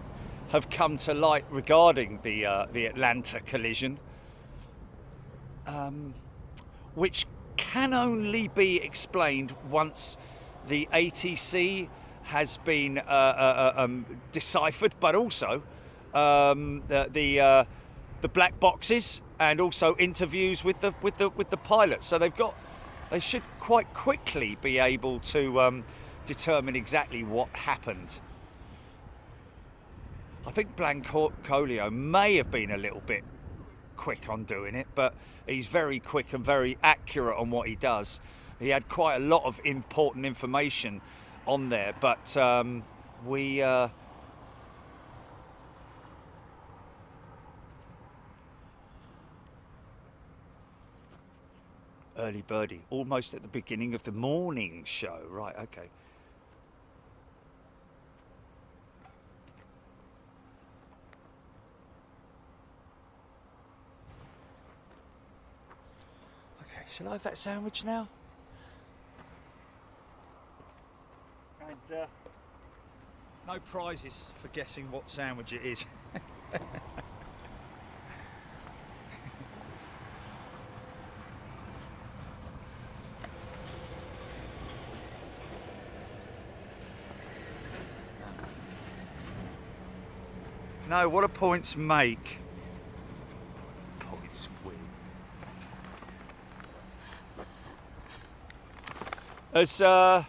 have come to light regarding the Atlanta collision, which can only be explained once the ATC has been deciphered, but also the black boxes and also interviews with the pilot. So they should quite quickly be able to determine exactly what happened. I think Blancolio may have been a little bit quick on doing it, but he's very quick and very accurate on what he does. He had quite a lot of important information on there, but early birdie, almost at the beginning of the morning show, right? Okay. Shall I have that sandwich now? And no prizes for guessing what sandwich it is. No, what do points make? Points win. As well,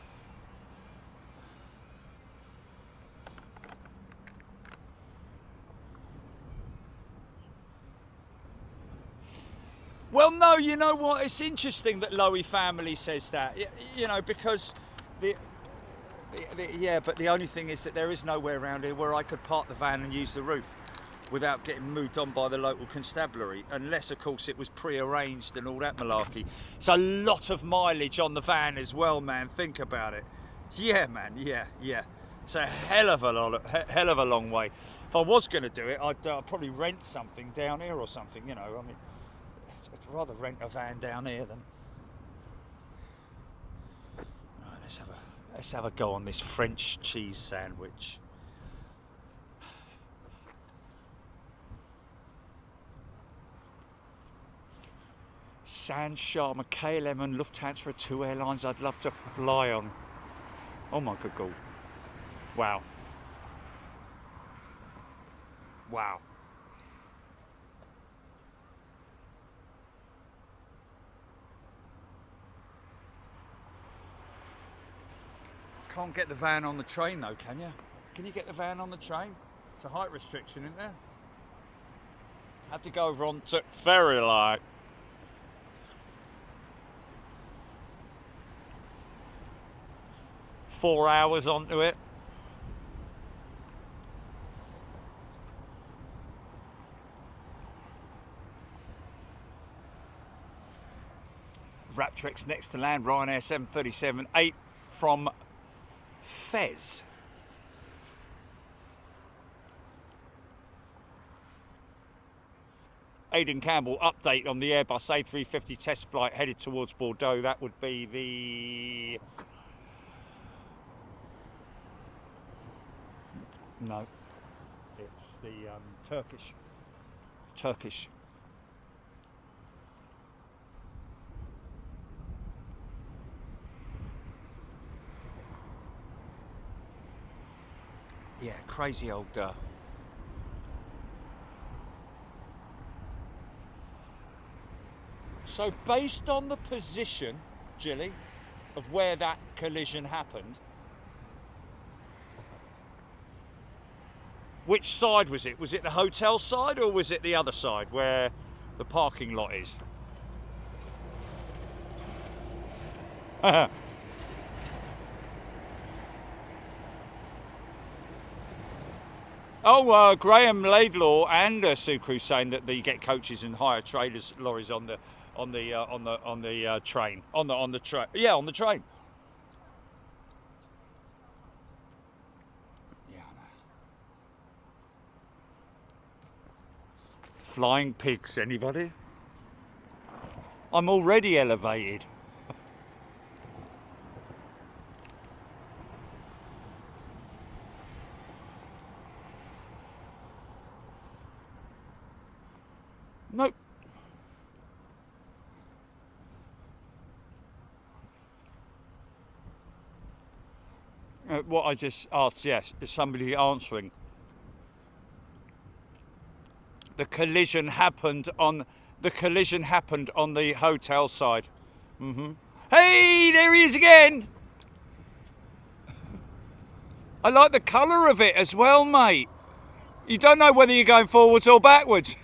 no, you know what? It's interesting that Lowy family says that. You know, because yeah, but the only thing is that there is nowhere around here where I could park the van and use the roof without getting moved on by the local constabulary, unless of course it was pre-arranged and all that malarkey. It's a lot of mileage on the van as well, man. Think about it. Yeah, man. Yeah. It's a hell of a long way. If I was going to do it, I'd probably rent something down here or something. You know, I mean, I'd rather rent a van down here than. Right, let's have a go on this French cheese sandwich. Sand Sharma, KLM and Lufthansa are two airlines I'd love to fly on. Oh my good God. Wow. Wow. Can't get the van on the train though, can you? Can you get the van on the train? It's a height restriction, isn't there? Have to go over onto ferry light. Four hours onto it. Raptrix next to land, Ryanair 737-8 from Fez. Aidan Campbell, update on the Airbus A350 test flight headed towards Bordeaux. That would be the... No, it's the Turkish. Yeah, crazy old. So based on the position, Jilly, of where that collision happened, Which side was it? Was it the hotel side or was it the other side where the parking lot is? Oh, Graham Laidlaw and Sue Cruz saying that you get coaches and hire trailers lorries on the train. On the train. Yeah, on the train. Yeah, I know. Flying pigs, anybody? I'm already elevated. Nope. What I just asked, yes, is somebody answering. The collision happened on the hotel side. Hey, there he is again. I like the colour of it as well, mate. You don't know whether you're going forwards or backwards.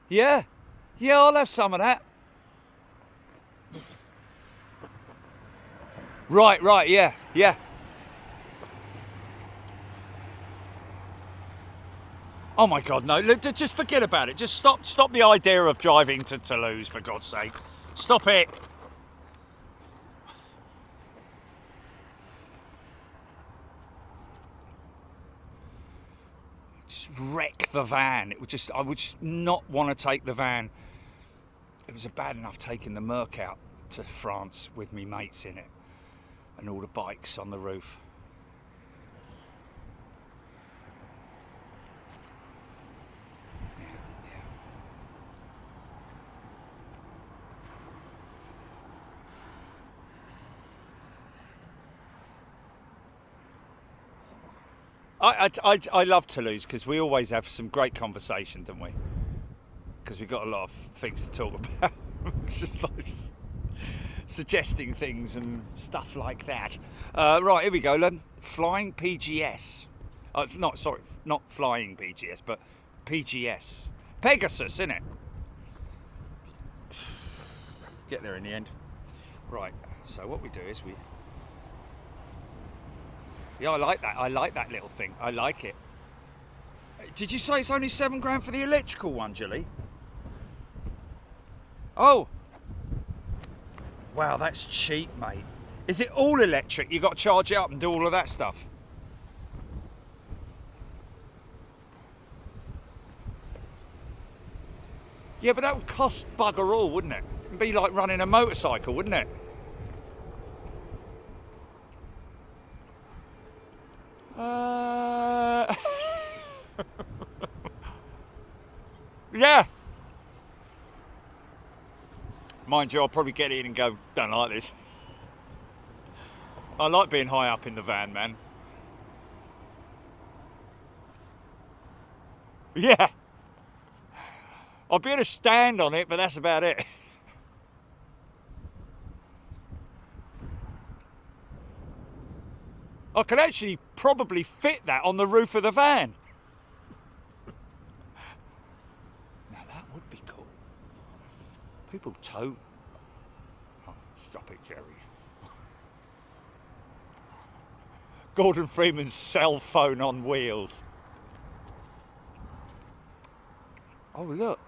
Yeah, I'll have some of that. Right, yeah. Oh my God, no! Look, just forget about it. Just stop the idea of driving to Toulouse, for God's sake. Stop it. Wreck the van. I would just not want to take the van. It was bad enough taking the Merc out to France with me mates in it and all the bikes on the roof. I love Toulouse because we always have some great conversation, don't we? Because we've got a lot of things to talk about. just suggesting things and stuff like that. Right, here we go then. Flying PGS. Not flying PGS, but PGS. Pegasus, innit? Get there in the end. Right, so what we do is yeah, I like that. I like that little thing. I like it. Did you say it's only £7 for the electrical one, Julie? Oh. Wow, that's cheap, mate. Is it all electric? You got to charge it up and do all of that stuff? Yeah, but that would cost bugger all, wouldn't it? It'd be like running a motorcycle, wouldn't it? Yeah. Mind you, I'll probably get in and go, don't like this. I like being high up in the van, man. Yeah. I'll be able to stand on it, but that's about it. I could actually probably fit that on the roof of the van. Now that would be cool. People tow. Oh, stop it, Jerry. Gordon Freeman's cell phone on wheels. Oh, look.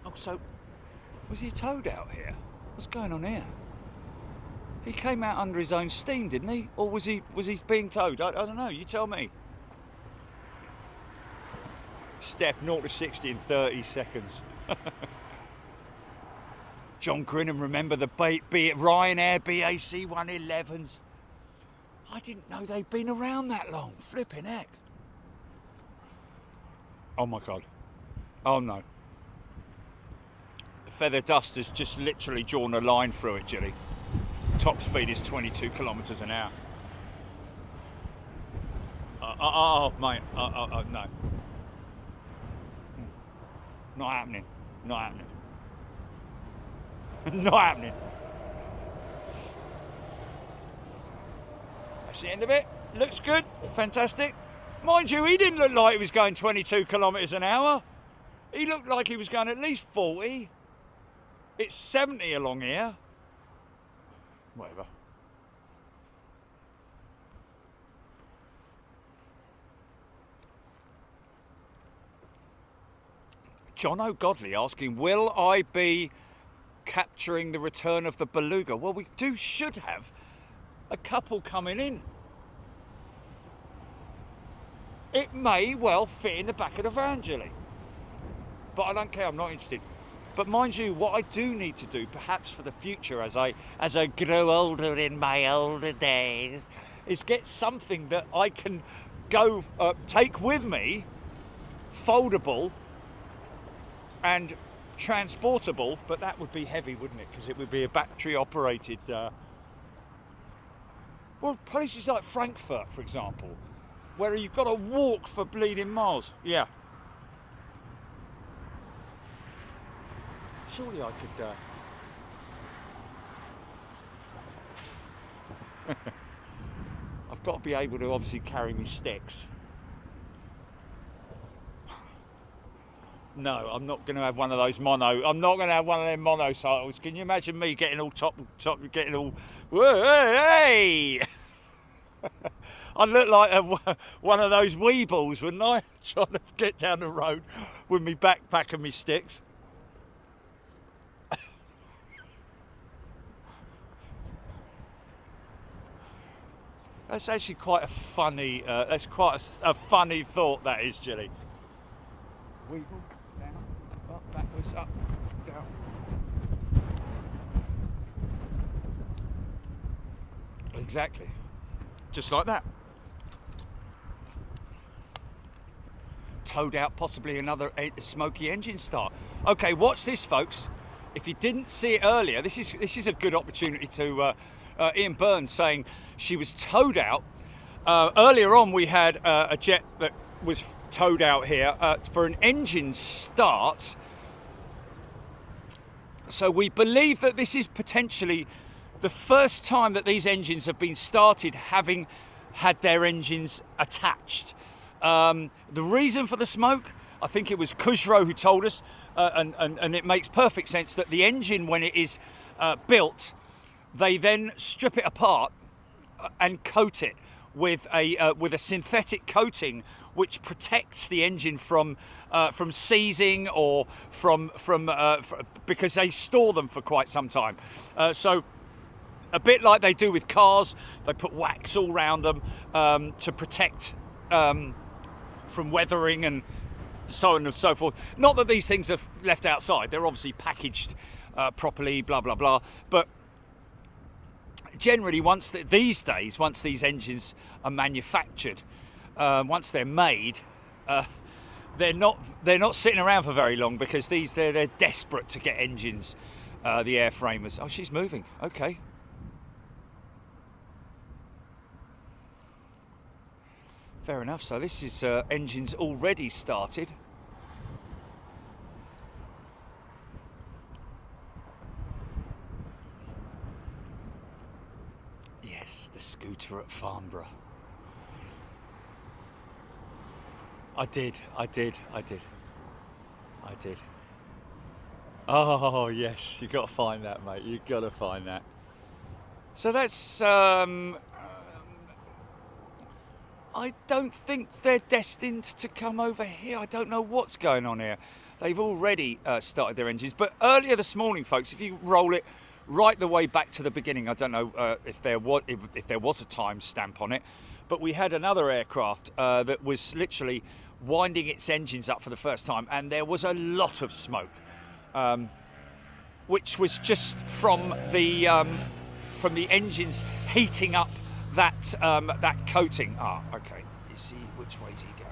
Oh, so was he towed out here? What's going on here? He came out under his own steam, didn't he? Or was he being towed? I don't know. You tell me. Steph, 0 to 60 in 30 seconds. John Grinham, remember the Ryanair BAC 111s? I didn't know they'd been around that long. Flipping heck. Oh my God. Oh no. The feather duster's just literally drawn a line through it, Jilly. Top speed is 22 kilometres an hour. Mate. No. Not happening. Not happening. Not happening. That's the end of it. Looks good. Fantastic. Mind you, he didn't look like he was going 22 kilometres an hour. He looked like he was going at least 40. It's 70 along here. Whatever. John O'Godley asking, will I be capturing the return of the Beluga? Well, we should have a couple coming in. It may well fit in the back of the van, Julie. But I don't care, I'm not interested. But mind you, what I do need to do, perhaps for the future, as I grow older in my older days, is get something that I can go take with me, foldable and transportable. But that would be heavy, wouldn't it? Because it would be a battery-operated. Well, places like Frankfurt, for example, where you've got to walk for bleeding miles. Yeah. Surely I could... I've got to be able to obviously carry me sticks. No, I'm not going to have one of those mono. I'm not going to have one of them monocycles. Can you imagine me getting all top, getting all... Whoa, hey! I'd look like one of those weebles, wouldn't I? Trying to get down the road with me backpack and me sticks. That's actually quite a funny. That's quite a funny thought. That is, Jilly. Weeble down, up, backwards, up, down. Exactly, just like that. Towed out, possibly another smoky engine start. Okay, watch this, folks. If you didn't see it earlier, this is a good opportunity to. Ian Burns saying she was towed out. Earlier on, we had a jet that was towed out here for an engine start. So we believe that this is potentially the first time that these engines have been started having had their engines attached. The reason for the smoke, I think it was Kujro who told us, and it makes perfect sense that the engine, when it is built, they then strip it apart and coat it with a synthetic coating which protects the engine from seizing or from because they store them for quite some time. So a bit like they do with cars, they put wax all around them to protect from weathering and so on and so forth. Not that these things are left outside; they're obviously packaged properly, blah blah blah. But generally, these days, once these engines are manufactured, once they're made, they're not sitting around for very long because they're desperate to get engines. The airframers. Oh, she's moving. Okay. Fair enough. So this is engines already started. Yes, the scooter at Farnborough. I did. Oh, yes, you've got to find that, mate. You've got to find that. So that's... I don't think they're destined to come over here. I don't know what's going on here. They've already started their engines. But earlier this morning, folks, if you roll it right the way back to the beginning, I don't know if there was a time stamp on it, but we had another aircraft that was literally winding its engines up for the first time, and there was a lot of smoke, which was just from the engines heating up that coating. Ah, okay. You see, which way is he going here?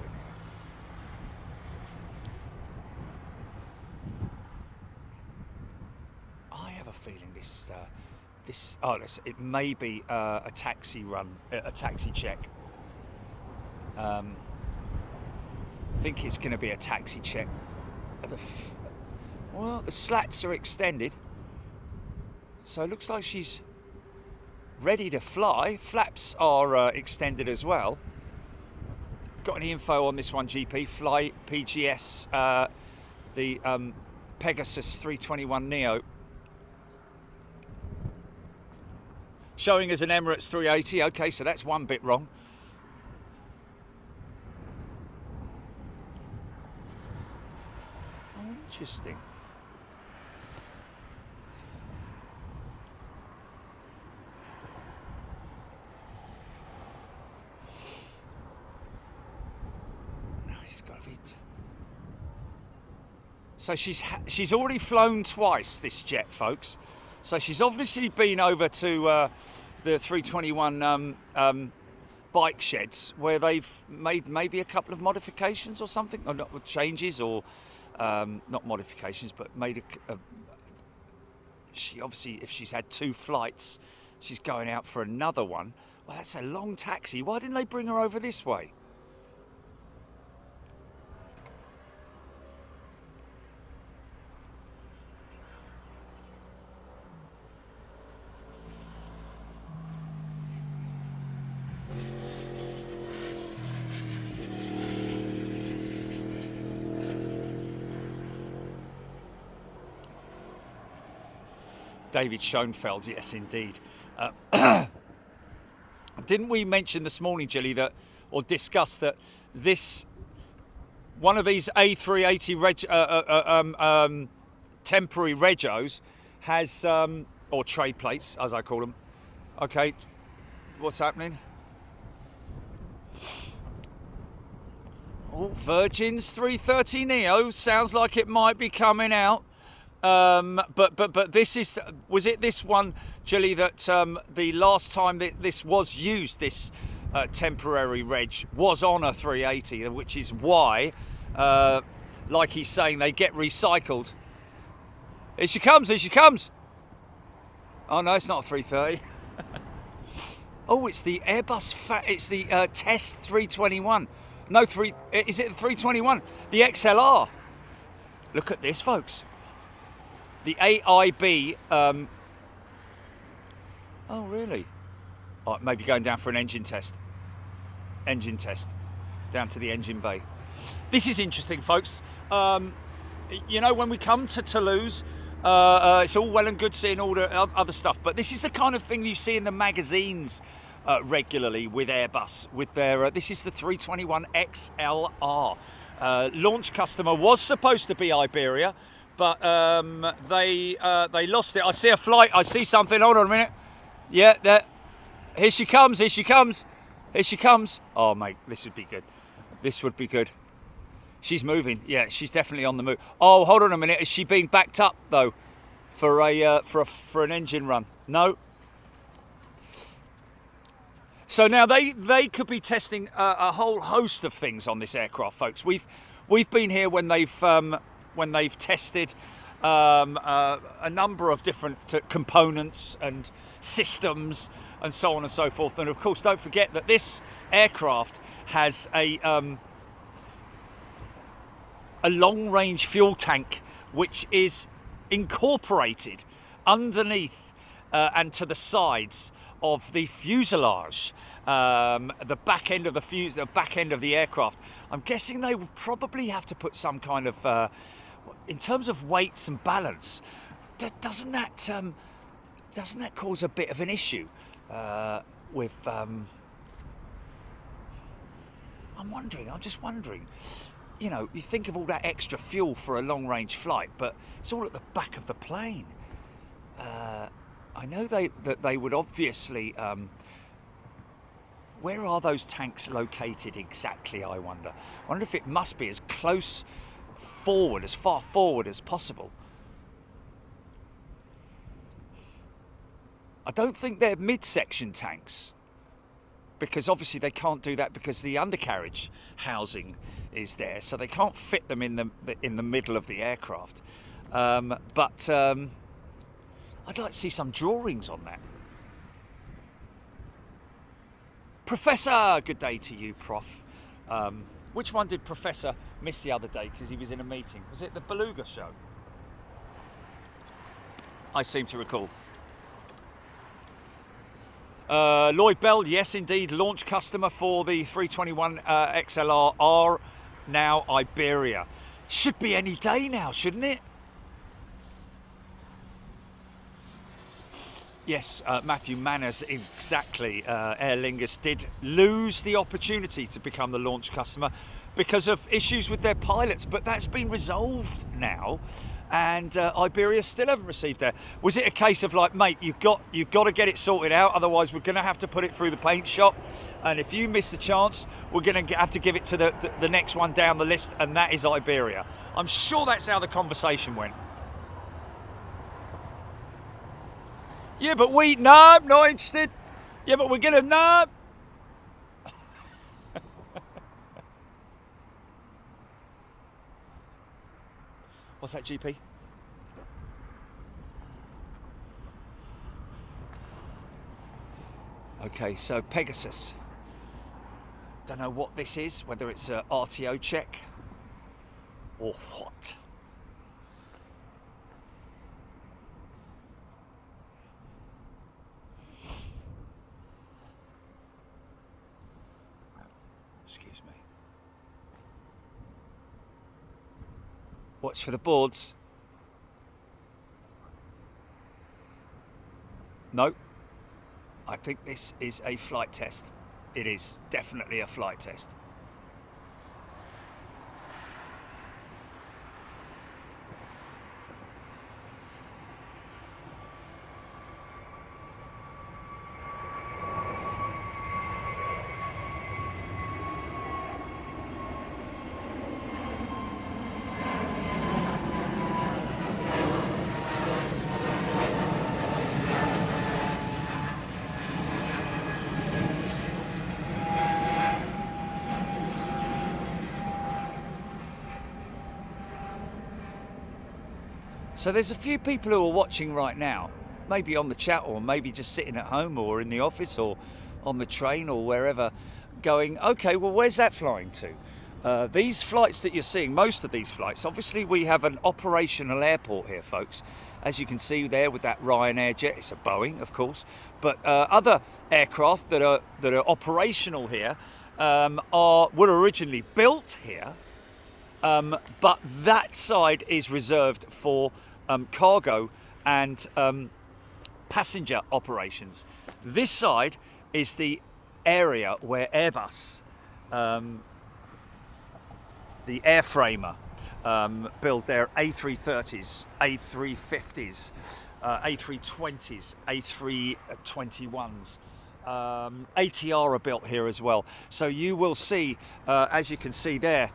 I have a feeling it may be a taxi run, a taxi check. I think it's going to be a taxi check. Well, the slats are extended. So it looks like she's ready to fly. Flaps are extended as well. Got any info on this one, GP? Flight PGS, the Pegasus 321 Neo. Showing as an Emirates 380. Okay, so that's one bit wrong. Oh, interesting. So she's already flown twice, this jet, folks. So she's obviously been over to the 321 bike sheds where they've made maybe a couple of modifications or something, or not changes, or not modifications, but made she obviously, if she's had 2 flights, she's going out for another one. Well, that's a long taxi. Why didn't they bring her over this way? David Schoenfeld, yes, indeed. Didn't we mention this morning, Gilly, that, or discuss that this one of these A380 temporary regos has, or tray plates, as I call them. Okay, what's happening? Oh, Virgin's 330 Neo sounds like it might be coming out. But this is, was it this one, Gilly, that the last time that this was used, this temporary reg, was on a 380, which is why, like he's saying, they get recycled. Here she comes, here she comes. Oh no, it's not a 330. Oh, it's the Airbus, it's the Test 321. No, is it the 321? The XLR. Look at this, folks. The AIB, oh really? Oh, maybe going down for an engine test. Engine test, down to the engine bay. This is interesting, folks. You know, when we come to Toulouse, it's all well and good seeing all the other stuff, but this is the kind of thing you see in the magazines regularly with Airbus, with their, this is the 321 XLR. Launch customer was supposed to be Iberia, but they lost it. I see a flight. I see something. Hold on a minute. Yeah, there. Here she comes. Here she comes. Here she comes. Oh, mate, this would be good. This would be good. She's moving. Yeah, she's definitely on the move. Oh, hold on a minute. Is she being backed up though for an engine run? No. So now they could be testing a whole host of things on this aircraft, folks. We've been here when they've tested a number of different components and systems and so on and so forth. And of course, don't forget that this aircraft has a long-range fuel tank which is incorporated underneath and to the sides of the fuselage, the back end of the back end of the aircraft. I'm guessing they would probably have to put some kind of in terms of weights and balance, doesn't that cause a bit of an issue with? I'm just wondering. You know, you think of all that extra fuel for a long-range flight, but it's all at the back of the plane. I know that they would obviously. Where are those tanks located exactly? I wonder if it must be as close forward, as far forward as possible. I don't think they're midsection tanks, because obviously they can't do that because the undercarriage housing is there, so they can't fit them in the middle of the aircraft. But I'd like to see some drawings on that. Professor, good day to you, Prof. Which one did Professor miss the other day because he was in a meeting? Was it the Beluga show? I seem to recall. Lloyd Bell, yes indeed, launch customer for the 321 XLR are now Iberia. Should be any day now, shouldn't it? Yes, Matthew Manners, exactly. Aer Lingus did lose the opportunity to become the launch customer because of issues with their pilots, but that's been resolved now, and Iberia still haven't received that. Was it a case of like, mate, you've got to get it sorted out, otherwise we're going to have to put it through the paint shop, and if you miss the chance, we're going to have to give it to the next one down the list, and that is Iberia. I'm sure that's how the conversation went. Yeah, but no, not interested. Yeah, but we're gonna, no. What's that, GP? Okay, so Pegasus. Don't know what this is, whether it's a RTO check or what. Excuse me. Watch for the boards. No. I think this is a flight test. It is definitely a flight test. So there's a few people who are watching right now, maybe on the chat or maybe just sitting at home or in the office or on the train or wherever, going, okay, well, where's that flying to? These flights that you're seeing, most of these flights, obviously we have an operational airport here, folks. As you can see there with that Ryanair jet, it's a Boeing, of course, but other aircraft that are operational here were originally built here, but that side is reserved for cargo and passenger operations. This side is the area where Airbus, the airframer, build their A330s, A350s, A320s, A321s. ATR are built here as well. So you will see, as you can see there,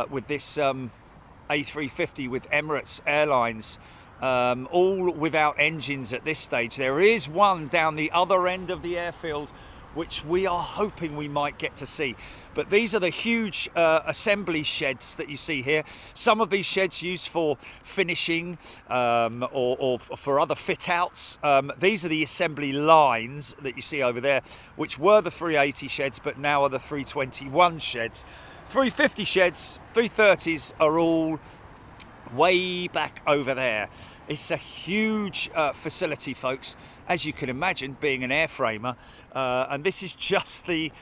with this A350 with Emirates Airlines, all without engines at this stage. There is one down the other end of the airfield which we are hoping we might get to see. But these are the huge assembly sheds that you see here. Some of these sheds used for finishing or for other fit outs. These are the assembly lines that you see over there, which were the 380 sheds, but now are the 321 sheds. 350 sheds, 330s are all way back over there. It's a huge facility, folks, as you can imagine, being an airframer. And this is just the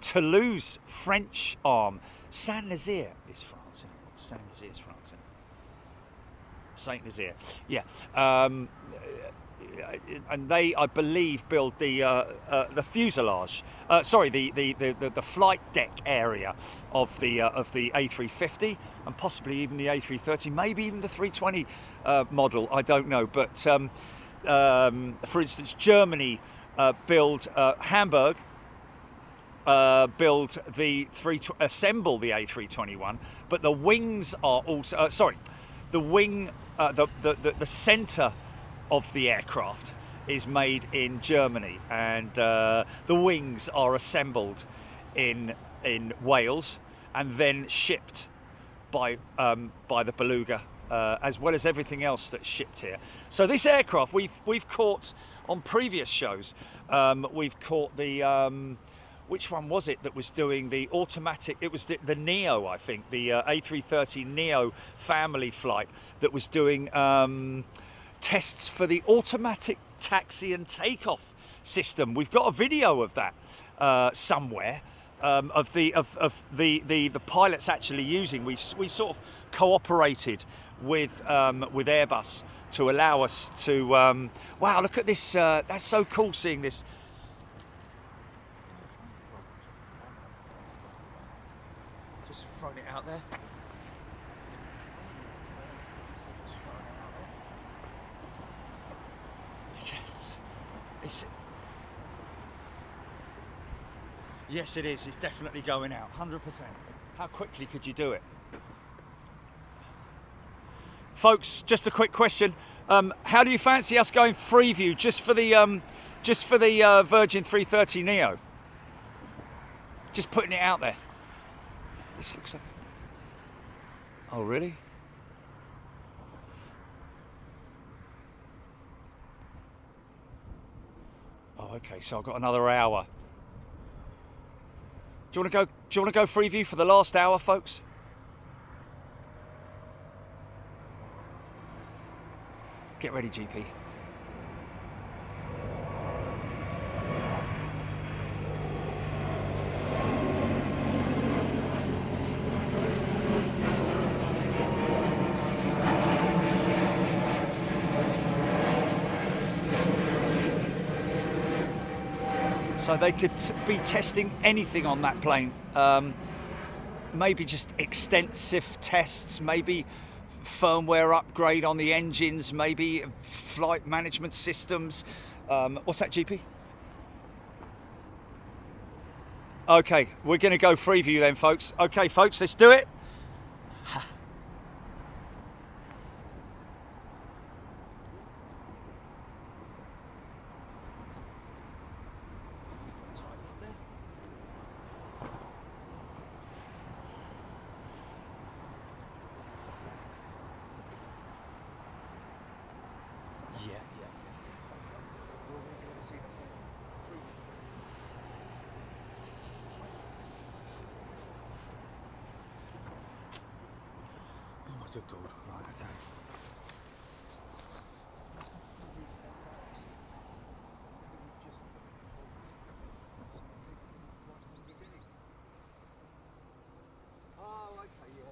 Toulouse French arm. Saint-Nazaire is France. Saint-Nazaire is France. Saint-Nazaire, yeah. And they, I believe, build the fuselage. Sorry, the flight deck area of the A350 and possibly even the A330, maybe even the 320 model. I don't know, but for instance, Germany build Hamburg. Assemble the A321, but the wings are also the wing, the centre of the aircraft is made in Germany, and the wings are assembled in Wales and then shipped by the Beluga, as well as everything else that's shipped here. So this aircraft we've caught on previous shows. We've caught the which one was it that was doing the automatic? It was the Neo, I think, the A330 Neo family flight that was doing tests for the automatic taxi and takeoff system. We've got a video of that somewhere, of the pilots actually using. We sort of cooperated with Airbus to allow us to. Wow, look at this! That's so cool seeing this. Just throwing it out there. Yes, it is. It's definitely going out, 100%. How quickly could you do it? Folks, just a quick question. How do you fancy us going free view just for the Virgin 330 Neo? Just putting it out there. This looks like... Oh, really? Oh, okay. So I've got another hour. Do you want to go free view for the last hour, folks? Get ready, GP. So they could be testing anything on that plane. Maybe just extensive tests, maybe firmware upgrade on the engines, maybe flight management systems. What's that, GP? Okay, we're going to go free view then, folks. Okay, folks, let's do it. Good God. Right, okay. Oh, okay, yeah.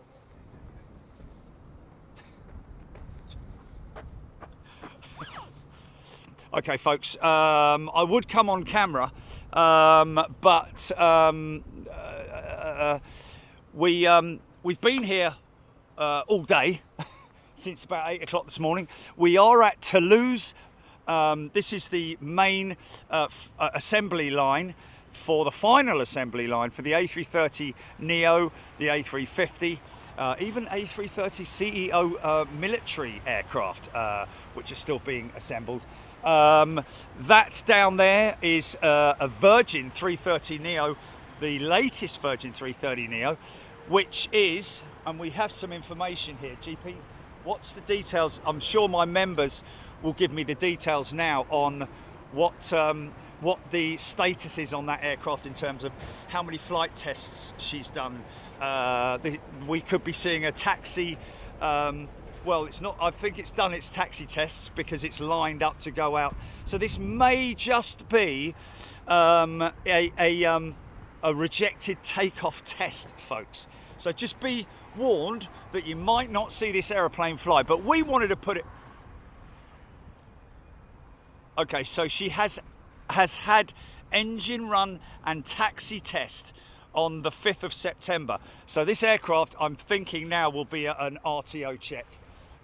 Okay, folks, I would come on camera, but we've been here all day since about 8 o'clock this morning. We are at Toulouse. This is the main assembly line for the final assembly line for the A330 Neo, the A350, even A330 CEO military aircraft, which are still being assembled. That down there is a Virgin 330 Neo, the latest Virgin 330 Neo, which is, and we have some information here. GP, what's the details? I'm sure my members will give me the details now on what the status is on that aircraft in terms of how many flight tests she's done. We could be seeing a taxi. Well, it's not. I think it's done its taxi tests because it's lined up to go out. So this may just be a rejected takeoff test, folks. So just be warned that you might not see this aeroplane fly, but we wanted to put it. Okay, so she has had engine run and taxi test on the 5th of September. So this aircraft, I'm thinking now, will be an RTO check.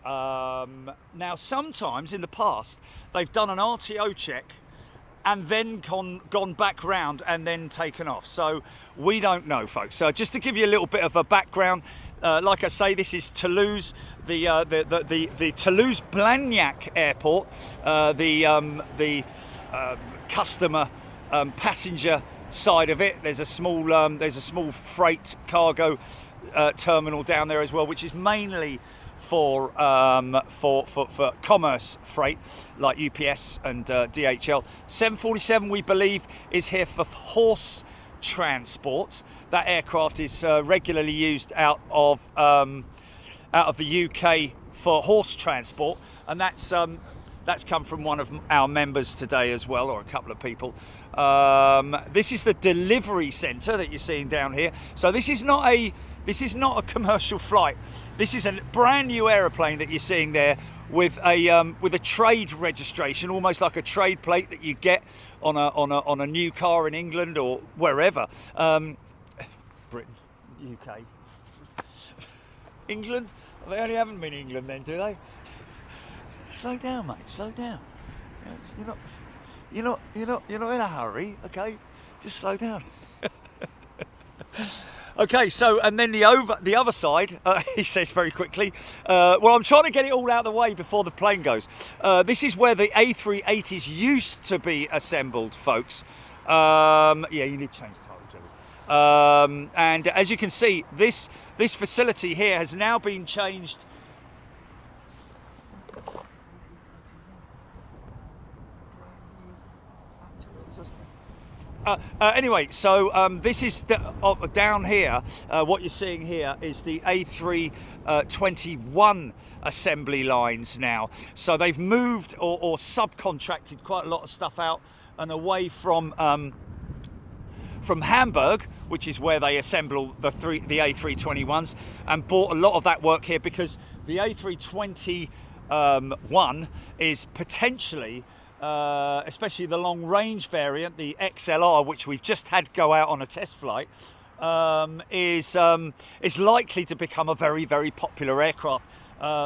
Now, sometimes in the past, they've done an RTO check and then gone back round and then taken off. So we don't know, folks. So just to give you a little bit of a background, like I say, this is Toulouse, the Toulouse Blagnac Airport, the customer passenger side of it. There's a small freight cargo terminal down there as well, which is mainly for commerce freight like UPS and DHL. 747, we believe, is here for horse transport. That aircraft is regularly used out of the UK for horse transport, and that's That's come from one of our members today as well, or a couple of people. This is the delivery centre that you're seeing down here. So this is not a commercial flight. This is a brand new aeroplane that you're seeing there with a trade registration, almost like a trade plate that you get on a new car in England or wherever. Britain, UK, England. They only haven't been England then, do they? Slow down, mate. Slow down. You're not in a hurry, okay? Just slow down. Okay, so and then the other side, he says very quickly. Well, I'm trying to get it all out of the way before the plane goes. This is where the A380s used to be assembled, folks. Yeah, you need to change the title, Jerry. And as you can see, this facility here has now been changed. Anyway, so this is down here. What you're seeing here is the A321 assembly lines now. So they've moved or subcontracted quite a lot of stuff out and away from Hamburg, which is where they assemble the A321s, and bought a lot of that work here because the A321 is potentially, especially the long range variant, the XLR, which we've just had go out on a test flight, is likely to become a very, very popular aircraft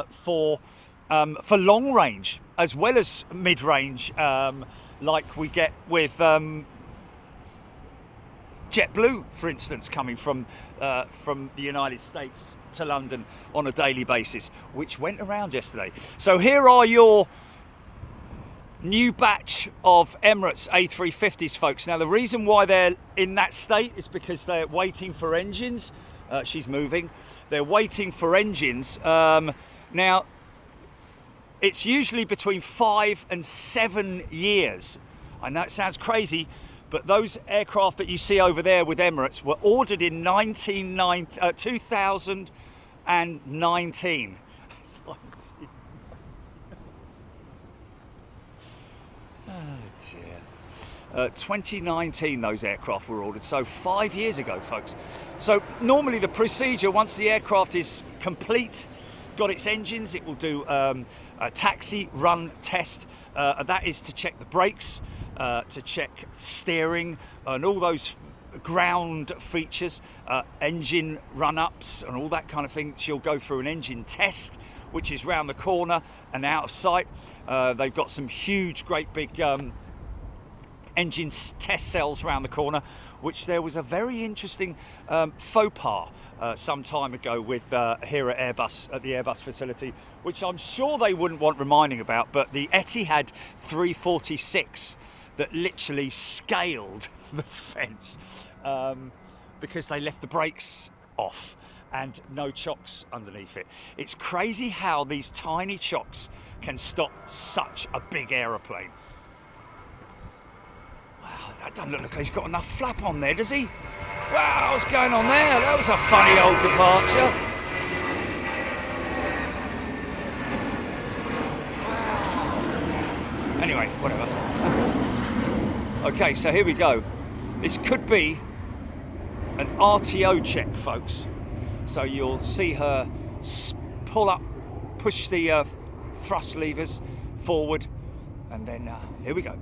for long range as well as mid range, like we get with JetBlue, for instance, coming from the United States to London on a daily basis, which went around yesterday. So here are your new batch of Emirates A350s, folks. Now, the reason why they're in that state is because they're waiting for engines. She's moving. They're waiting for engines. Now, it's usually between 5 and 7 years. I know it sounds crazy, but those aircraft that you see over there with Emirates were ordered in 2019. Oh dear. 2019 those aircraft were ordered, so 5 years ago, folks. So normally the procedure, once the aircraft is complete, got its engines, it will do a taxi run test. That is to check the brakes, to check steering and all those ground features, engine run-ups and all that kind of thing. She'll go through an engine test, which is round the corner and out of sight. They've got some huge, great big engine test cells round the corner, which there was a very interesting faux pas some time ago with here at Airbus, at the Airbus facility, which I'm sure they wouldn't want reminding about, but the Etihad 346 that literally scaled the fence because they left the brakes off and no chocks underneath it. It's crazy how these tiny chocks can stop such a big aeroplane. Wow, that doesn't look like he's got enough flap on there, does he? Wow, what's going on there? That was a funny old departure. Wow. Anyway, whatever. Okay, so here we go. This could be an RTO check, folks. So you'll see her pull up, push the thrust levers forward, and then here we go.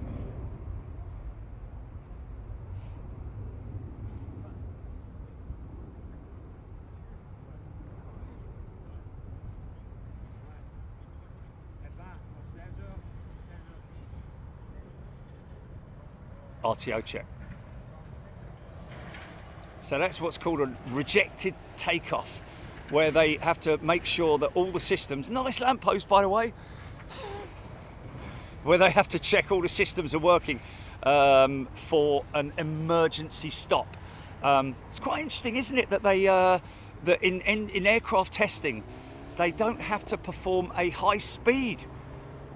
RTO check. So that's what's called a rejected takeoff, where they have to make sure that all the systems, nice lamppost by the way, where they have to check all the systems are working for an emergency stop. It's quite interesting, isn't it, that they that in aircraft testing they don't have to perform a high speed.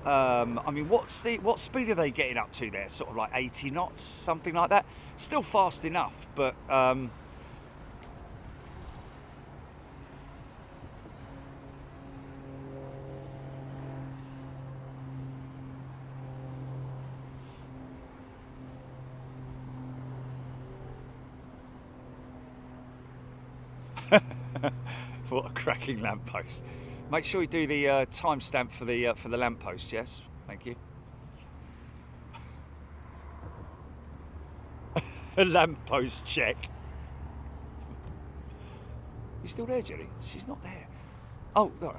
I mean, what speed are they getting up to there? Sort of like 80 knots, something like that. Still fast enough, but What a cracking lamppost. Make sure you do the timestamp for the lamppost, yes? Thank you. A lamppost check. You still there, Jelly? She's not there. Oh, all right.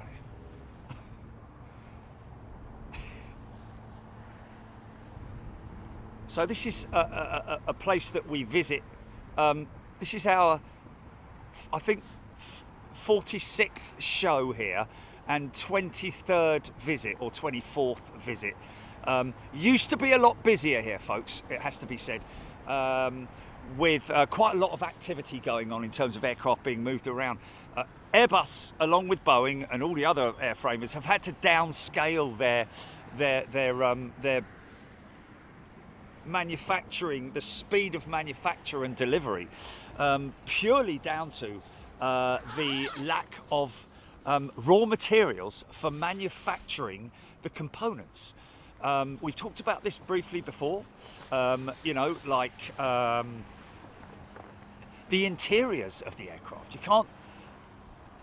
So this is a place that we visit. This is our, I think, 46th show here and 23rd visit or 24th visit. Used to be a lot busier here, folks, it has to be said, with quite a lot of activity going on in terms of aircraft being moved around. Airbus, along with Boeing and all the other airframers, have had to downscale their manufacturing, the speed of manufacture and delivery, purely down to the lack of raw materials for manufacturing the components. We've talked about this briefly before, you know, like the interiors of the aircraft. You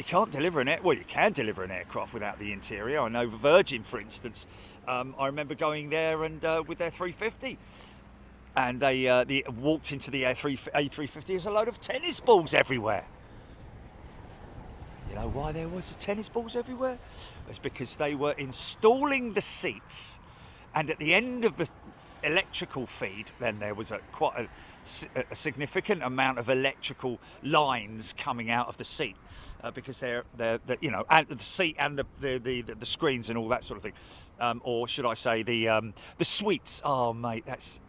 can't deliver an well, you can deliver an aircraft without the interior. I know Virgin, for instance, I remember going there and with their 350, and they walked into the A350. There's a load of tennis balls everywhere. You know why there was tennis balls everywhere? It's because they were installing the seats, and at the end of the electrical feed, then there was quite a significant amount of electrical lines coming out of the seat, because they're you know, and the seat and the screens and all that sort of thing, or should I say the suites. Oh mate, that's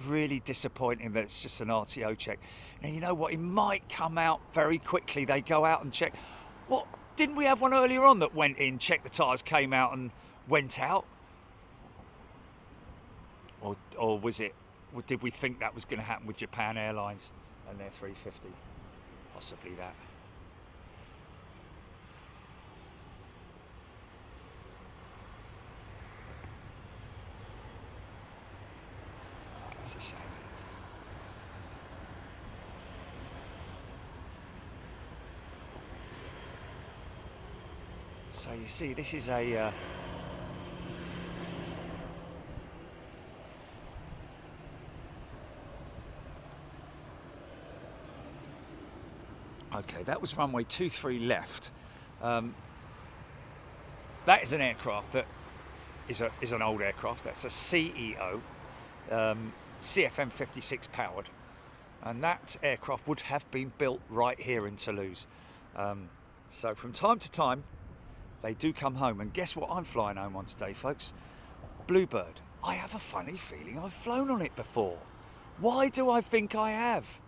really disappointing that it's just an RTO check. Now, you know what? It might come out very quickly. They go out and check. What? Didn't we have one earlier on that went in, checked the tyres, came out and went out? Or was it? Or did we think that was going to happen with Japan Airlines and their 350? Possibly that. It's a shame. So you see, this is a okay, that was runway 23 left. That is an aircraft that is an old aircraft. That's a CEO. CFM 56 powered, and that aircraft would have been built right here in Toulouse. So from time to time they do come home, and guess what I'm flying home on today, folks? Bluebird. I have a funny feeling I've flown on it before. Why do I think I have?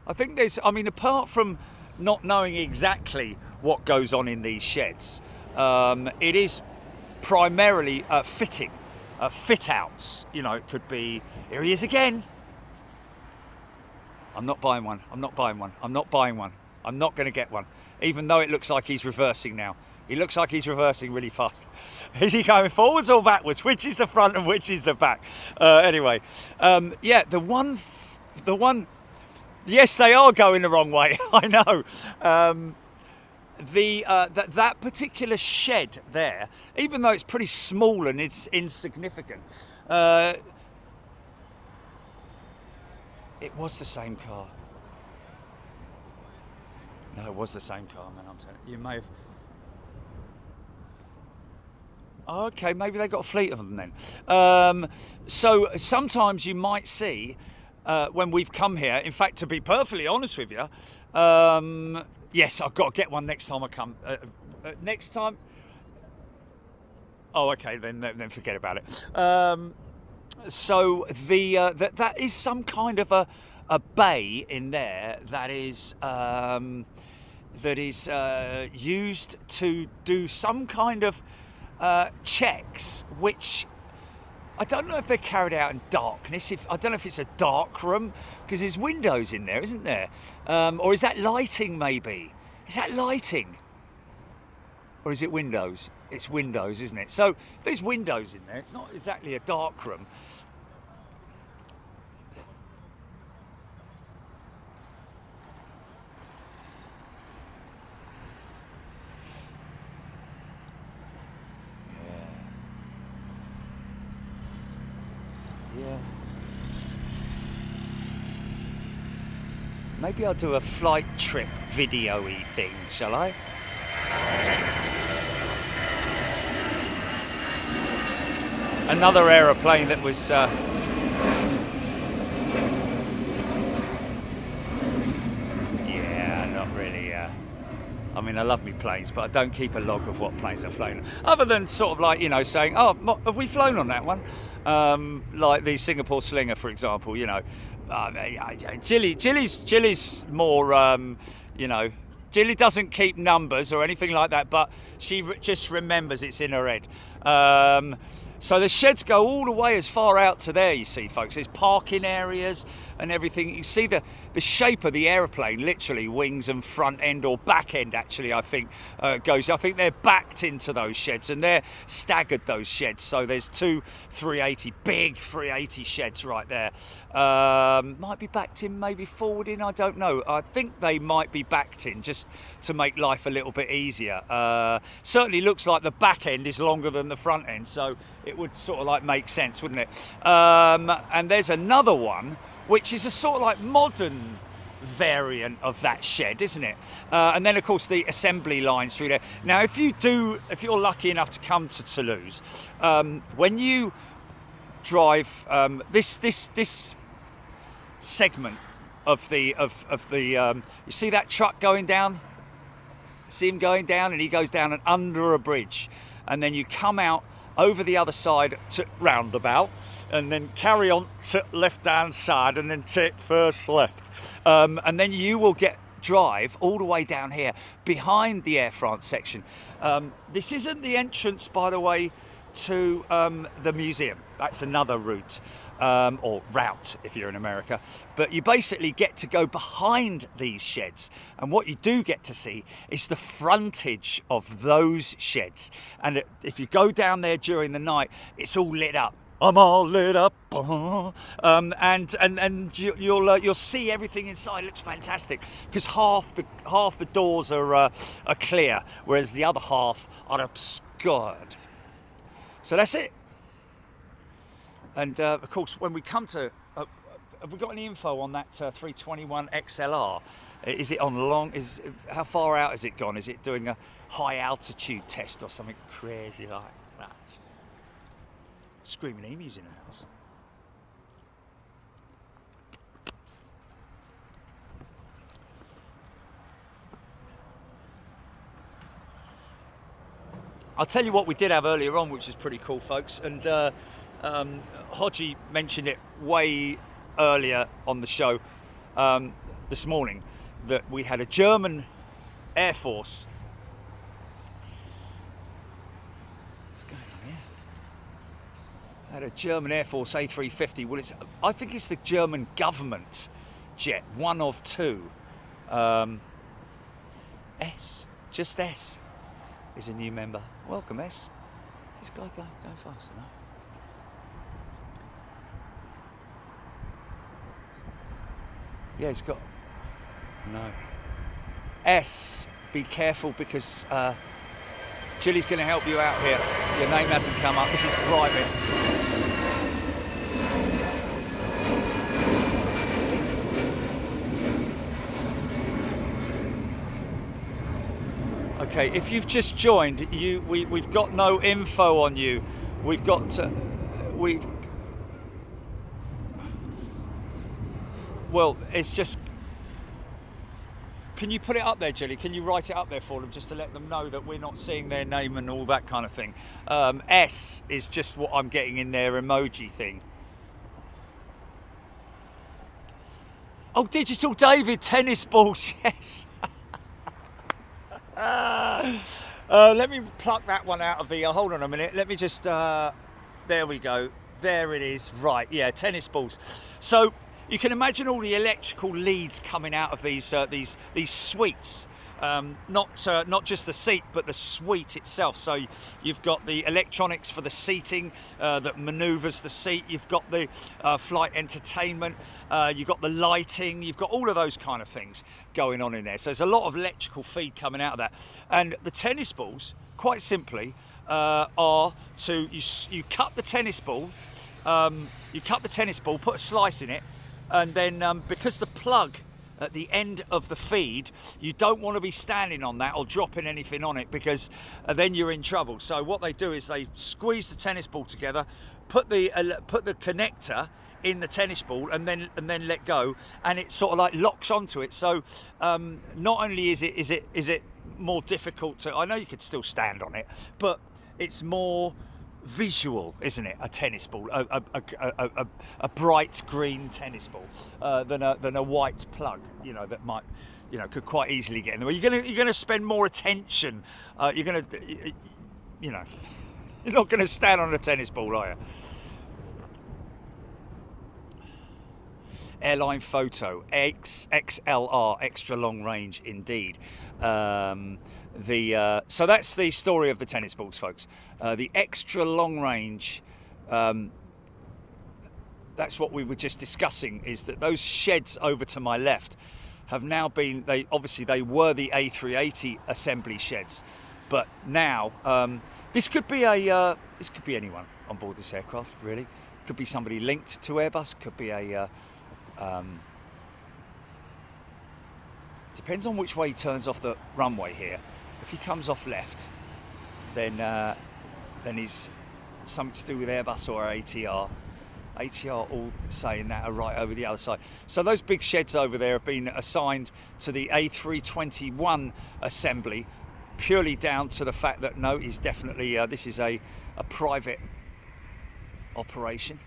I think there's, I mean, apart from not knowing exactly what goes on in these sheds, it is primarily fitting, fit outs. You know, it could be, here he is again. I'm not buying one. I'm not buying one. I'm not buying one. I'm not going to get one, even though it looks like he's reversing now. He looks like he's reversing really fast. Is he going forwards or backwards? Which is the front and which is the back? Anyway, yeah, the one, yes, they are going the wrong way. I know. That particular shed there, even though it's pretty small and it's insignificant, it was the same car. No, it was the same car, man. I'm telling you, you may have. Okay, maybe they got a fleet of them then. So sometimes you might see when we've come here. In fact, to be perfectly honest with you, yes, I've got to get one next time I come. Next time. Oh, okay, then forget about it. So that is some kind of a bay in there that is used to do some kind of checks, which I don't know if they're carried out in darkness. I don't know if it's a dark room, because there's windows in there, isn't there? Or is that lighting, maybe? Is that lighting? Or is it windows? It's windows, isn't it? So there's windows in there. It's not exactly a dark room. Maybe I'll do a flight trip video-y thing, shall I? Another aeroplane that was yeah, not really. I mean, I love me planes, but I don't keep a log of what planes I've flown, other than sort of like, you know, saying, oh, have we flown on that one? Like the Singapore Slinger, for example. You know, Jilly's more, you know, Jilly doesn't keep numbers or anything like that, but she just remembers it's in her head. So the sheds go all the way as far out to there, you see, folks. There's parking areas and everything. You see the shape of the aeroplane, literally wings and front end, or back end actually, I think, goes. I think they're backed into those sheds, and they're staggered, those sheds. So there's two 380, big 380 sheds right there. Might be backed in, maybe forward in, I don't know. I think they might be backed in just to make life a little bit easier. Certainly looks like the back end is longer than the front end, so it would sort of like make sense, wouldn't it? And there's another one which is a sort of like modern variant of that shed, isn't it? And then of course the assembly lines through there. Now if you're lucky enough to come to Toulouse, when you drive this segment of the you see that truck going down? See him going down, and he goes down and under a bridge, and then you come out over the other side to roundabout, and then carry on to left hand side, and then take first left, and then you will drive all the way down here behind the Air France section. This isn't the entrance, by the way, to the museum. That's another route, or route if you're in America, but you basically get to go behind these sheds, and what you do get to see is the frontage of those sheds. And if you go down there during the night, it's all lit up. I'm all lit up, and you'll see everything inside. It looks fantastic because half the doors are clear, whereas the other half are obscured. So that's it. And of course, when we come to, have we got any info on that 321 XLR? Is it on long? How far out has it gone? Is it doing a high altitude test or something crazy like that? Screaming emus in the house. I'll tell you what we did have earlier on, which is pretty cool, folks. And Hodgie mentioned it way earlier on the show this morning, that we had a German Air Force. What's going on here? Had a German Air Force A350. Well, I think it's the German government jet, one of two. Just S is a new member. Welcome, S. This guy going fast enough. Yeah, he's got no. S, be careful, because Chili's going to help you out here. Your name hasn't come up. This is private. Okay, if you've just joined, we've got no info on you. Well, it's just. Can you put it up there, Jilly? Can you write it up there for them, just to let them know that we're not seeing their name and all that kind of thing? S is just what I'm getting in their emoji thing. Oh, Digital David, tennis balls, yes. Let me pluck that one out of the. Hold on a minute. Let me just. There we go. There it is. Right. Yeah, tennis balls. So you can imagine all the electrical leads coming out of these suites. Not just the seat, but the suite itself. So you've got the electronics for the seating that manoeuvres the seat. You've got the flight entertainment. You've got the lighting. You've got all of those kind of things going on in there. So there's a lot of electrical feed coming out of that. And the tennis balls, quite simply, are to you cut the tennis ball. Put a slice in it, and then because the plug at the end of the feed, you don't want to be standing on that or dropping anything on it, because then you're in trouble. So what they do is they squeeze the tennis ball together, put the connector in the tennis ball, and then let go, and it sort of like locks onto it. So not only is it more difficult to, I know you could still stand on it, but it's more visual, isn't it? A tennis ball, a bright green tennis ball, than a white plug, you know, that might, you know, could quite easily get in the way. You're gonna spend more attention. You're gonna, you know, you're not gonna stand on a tennis ball, are you? Airline photo, XLR, extra long range indeed. So that's the story of the tennis balls, folks. The extra long range, that's what we were just discussing, is that those sheds over to my left have now been, they were the A380 assembly sheds, but now this could be anyone on board this aircraft, really. Could be somebody linked to Airbus, could be a depends on which way he turns off the runway here. If he comes off left, then he's something to do with Airbus or ATR. ATR all saying that are right over the other side. So those big sheds over there have been assigned to the A321 assembly, purely down to the fact that no, he's definitely this is a private operation.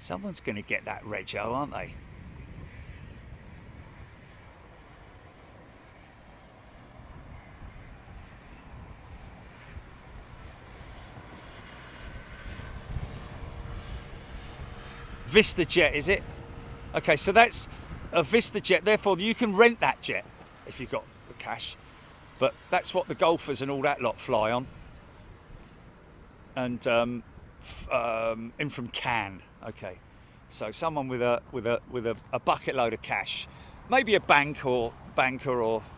Someone's going to get that rego, aren't they? Vista Jet, is it? Okay, so that's a Vista Jet. Therefore, you can rent that jet if you've got the cash. But that's what the golfers and all that lot fly on. And in from Cannes. Okay, so someone with a bucket load of cash, maybe a banker, or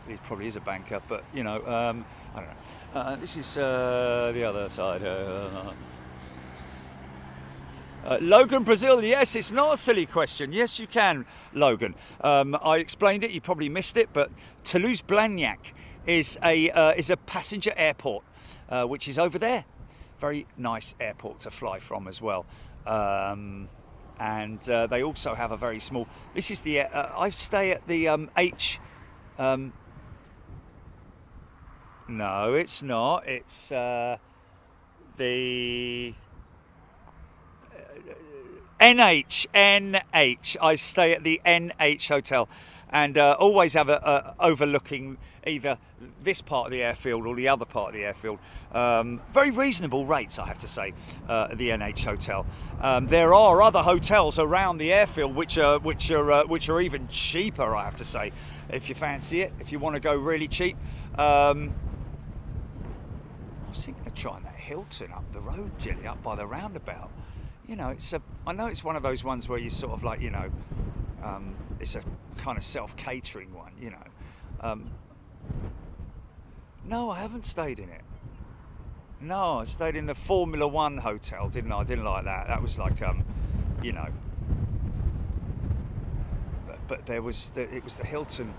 he probably is a banker, but you know, I don't know. This is the other side. Logan, Brazil. Yes, it's not a silly question. Yes, you can, Logan. I explained it. You probably missed it, but Toulouse Blagnac is a passenger airport, which is over there. Very nice airport to fly from as well. And they also have a very small. This is the. I stay at the H. No, it's not. It's the NH. I stay at the NH hotel, and always have a overlooking either this part of the airfield or the other part of the airfield. Very reasonable rates, I have to say, at the NH hotel. There are other hotels around the airfield which are even cheaper, I have to say, if you fancy it. If you want to go really cheap. I was thinking of trying that Hilton up the road, Jilly, up by the roundabout. You know, I know it's one of those ones where you sort of like, you know, it's a kind of self-catering one, you know. No, I haven't stayed in it. No, I stayed in the Formula One hotel, didn't I? I didn't like that. That was like, you know. But it was the Hilton.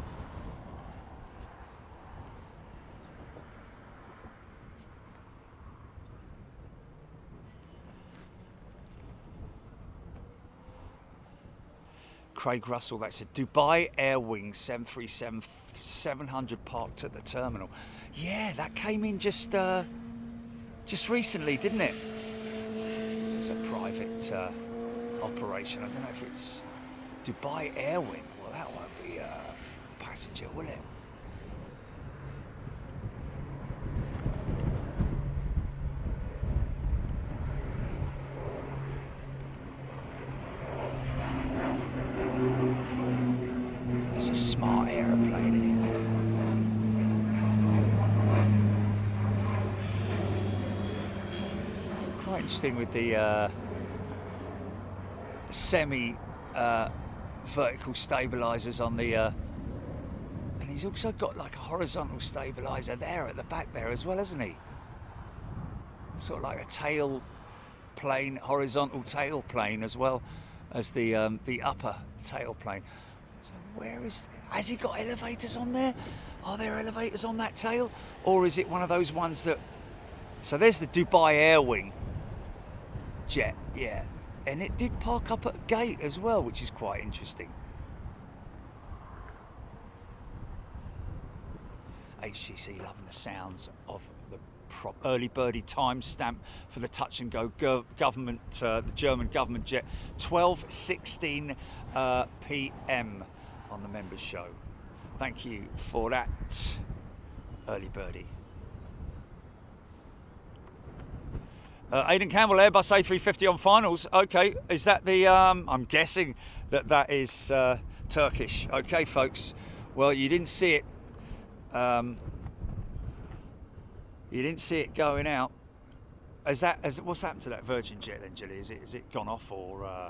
Craig Russell, that's a Dubai Air Wings 737-700 parked at the terminal. Yeah, that came in just recently, didn't it? It's a private operation. I don't know if it's Dubai Air Wing. Well, that won't be a passenger, will it? It's a smart aeroplane, isn't it? Quite interesting with the semi vertical stabilizers on the and he's also got like a horizontal stabilizer there at the back there as well, hasn't he? Sort of like a tail plane, horizontal tail plane, as well as the upper tail plane. So has he got elevators on there? Are there elevators on that tail? Or is it one of those ones that... So there's the Dubai Air Wing jet, yeah. And it did park up at a gate as well, which is quite interesting. HGC loving the sounds of the early birdie timestamp for the touch and go government, the German government jet, 12:16 p.m. on the members show. Thank you for that, early birdie. Aidan Campbell, Airbus A350 on finals. Okay, is that the? I'm guessing that is Turkish. Okay, folks. Well, you didn't see it. You didn't see it going out. What's happened to that Virgin jet then, Gilly? Is it gone off or? Okay.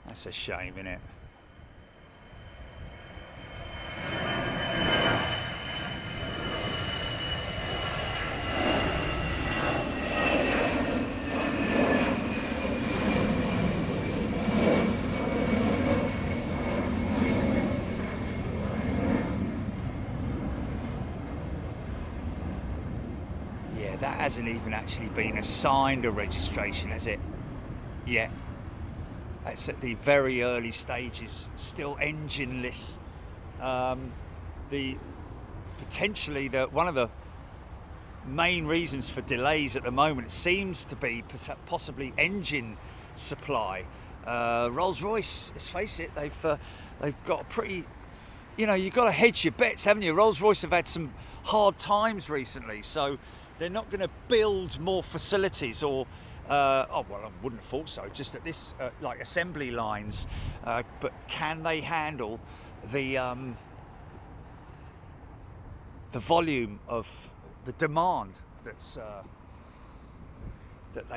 That's a shame, isn't it? That hasn't even actually been assigned a registration, has it? Yet. It's at the very early stages, still engineless. Potentially one of the main reasons for delays at the moment seems to be possibly engine supply. Rolls-Royce, let's face it, they've got a pretty, you've got to hedge your bets, haven't you? Rolls-Royce have had some hard times recently, so they're not going to build more facilities or, I wouldn't have thought so, just at this, like assembly lines, but can they handle the volume of the demand that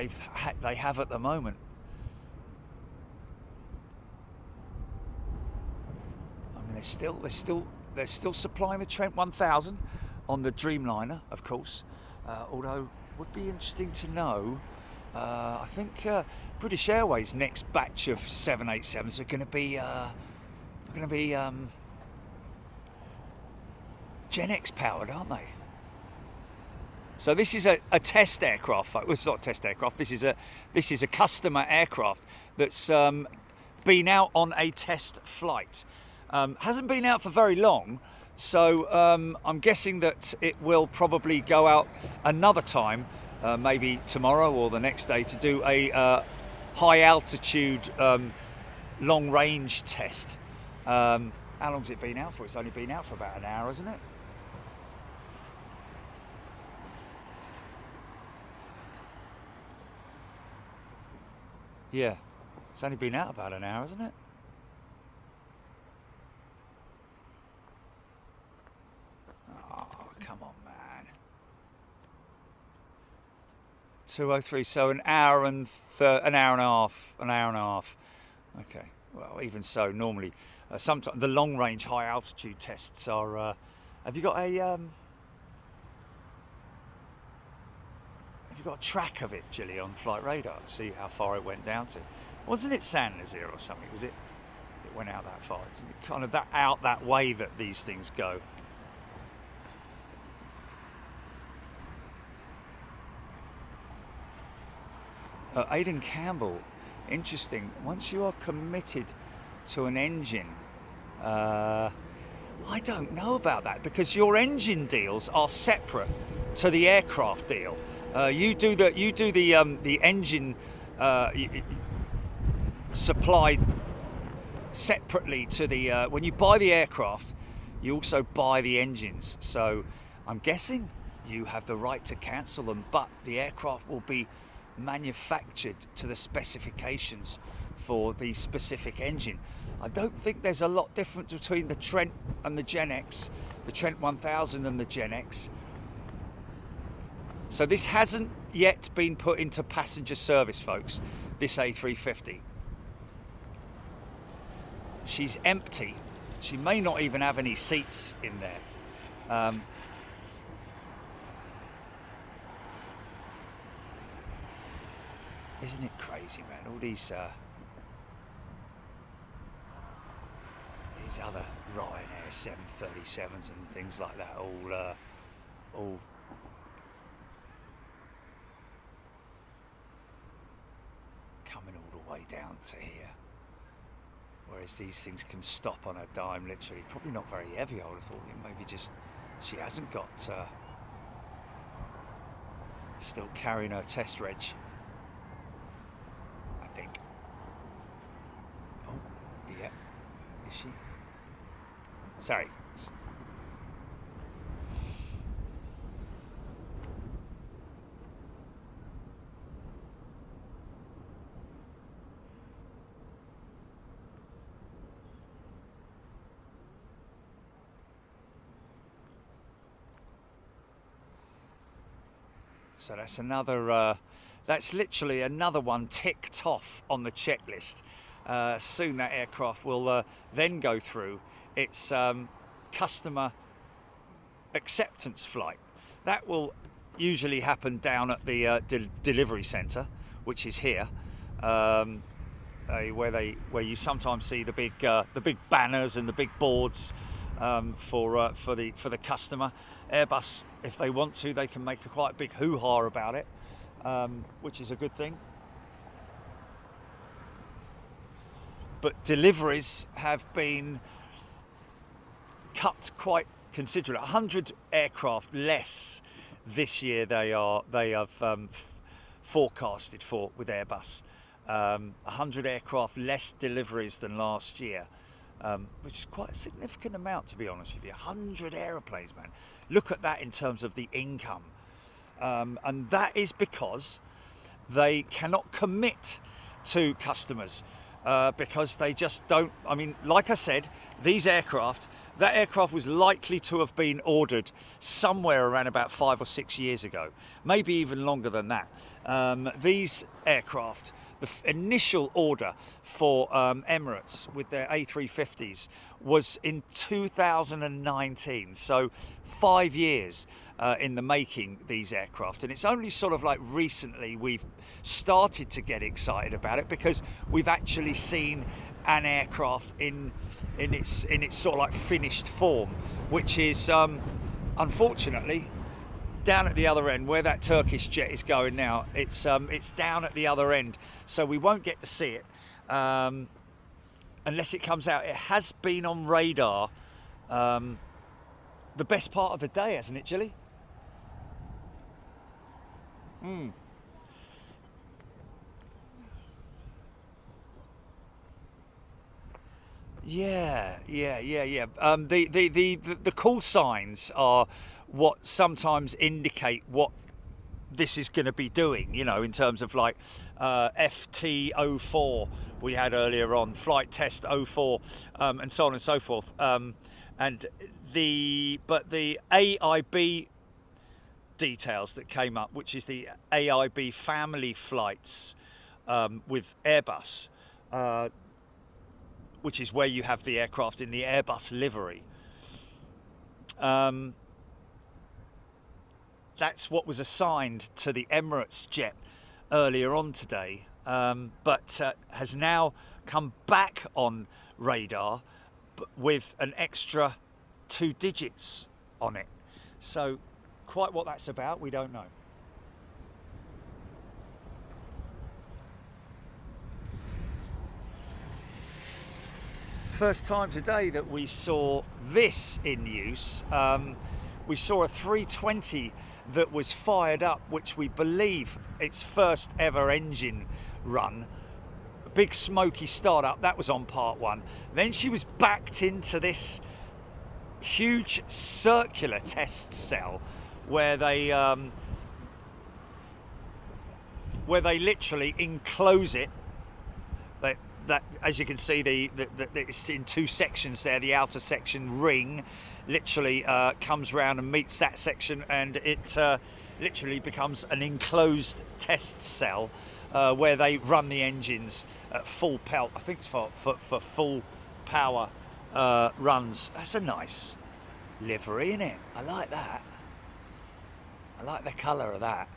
they have at the moment? I mean, they're still supplying the Trent 1000 on the Dreamliner, of course. Although would be interesting to know. I think British Airways' next batch of 787s are going to be Gen X powered, aren't they? So this is a test aircraft. Well, it's not a test aircraft. This is a customer aircraft that's been out on a test flight. Hasn't been out for very long. So I'm guessing that it will probably go out another time, maybe tomorrow or the next day, to do a high altitude long range test. How long's it been out for? It's only been out for about an hour, hasn't it? Yeah, it's only been out about an hour, hasn't it? Come on, man. 2:03, so an hour and an hour and a half. Okay, well, even so, normally, sometimes the long-range high-altitude tests are. Have you got a track of it, Gilly, on Flight Radar? See how far it went down to. Wasn't it San Nazir or something? Was it? It went out that far. It's kind of that way that these things go. Aidan Campbell, interesting. Once you are committed to an engine, I don't know about that, because your engine deals are separate to the aircraft deal. You do the engine supplied separately to the when you buy the aircraft, you also buy the engines. So I'm guessing you have the right to cancel them, but the aircraft will be manufactured to the specifications for the specific engine. I don't think there's a lot different between the Trent and the Gen X, the Trent 1000 and the Gen X. So this hasn't yet been put into passenger service, folks, this A350. She's empty. She may not even have any seats in there. Isn't it crazy, man? All these other Ryanair 737s and things like that, all coming all the way down to here. Whereas these things can stop on a dime, literally. Probably not very heavy, I would have thought. Maybe just she hasn't got still carrying her test reg, I think. Oh, yeah. Is she? Sorry, folks. So that's another, that's literally another one ticked off on the checklist. Soon that aircraft will then go through its customer acceptance flight. That will usually happen down at the delivery centre, which is here, where you sometimes see the big banners and the big boards for the customer. Airbus, if they want to, they can make a quite big hoo-ha about it, which is a good thing. But deliveries have been cut quite considerably. 100 aircraft less this year they have forecasted for with Airbus. 100 aircraft less deliveries than last year, which is quite a significant amount, to be honest with you. 100 aeroplanes, man. Look at that in terms of the income. And that is because they cannot commit to customers because they just don't. I mean, like I said, these aircraft, that aircraft was likely to have been ordered somewhere around about 5 or 6 years ago, maybe even longer than that. These aircraft, the initial order for Emirates with their A350s was in 2019, so 5 years in the making, these aircraft. And it's only sort of like recently we've started to get excited about it, because we've actually seen an aircraft in its sort of like finished form, which is unfortunately down at the other end where that Turkish jet is going now. It's down at the other end, so we won't get to see it unless it comes out. It has been on radar the best part of the day, hasn't it, Jilly? Yeah. The call signs are what sometimes indicate what this is going to be doing, you know, in terms of like FT04 we had earlier on, flight test 04, and so on and so forth. But the AIB details that came up, which is the AIB family flights with Airbus, which is where you have the aircraft in the Airbus livery. That's what was assigned to the Emirates jet earlier on today, but has now come back on radar with an extra 2 digits on it. So quite what that's about, we don't know. First time today that we saw this in use. We saw a 320 that was fired up, which we believe its first ever engine run. A big smoky startup, that was on part 1. Then she was backed into this huge circular test cell where they literally enclose it. That, as you can see, it's in 2 sections there. The outer section ring literally comes round and meets that section, and it literally becomes an enclosed test cell where they run the engines at full pelt. I think it's for full power runs. That's a nice livery, innit? I like that. I like the colour of that.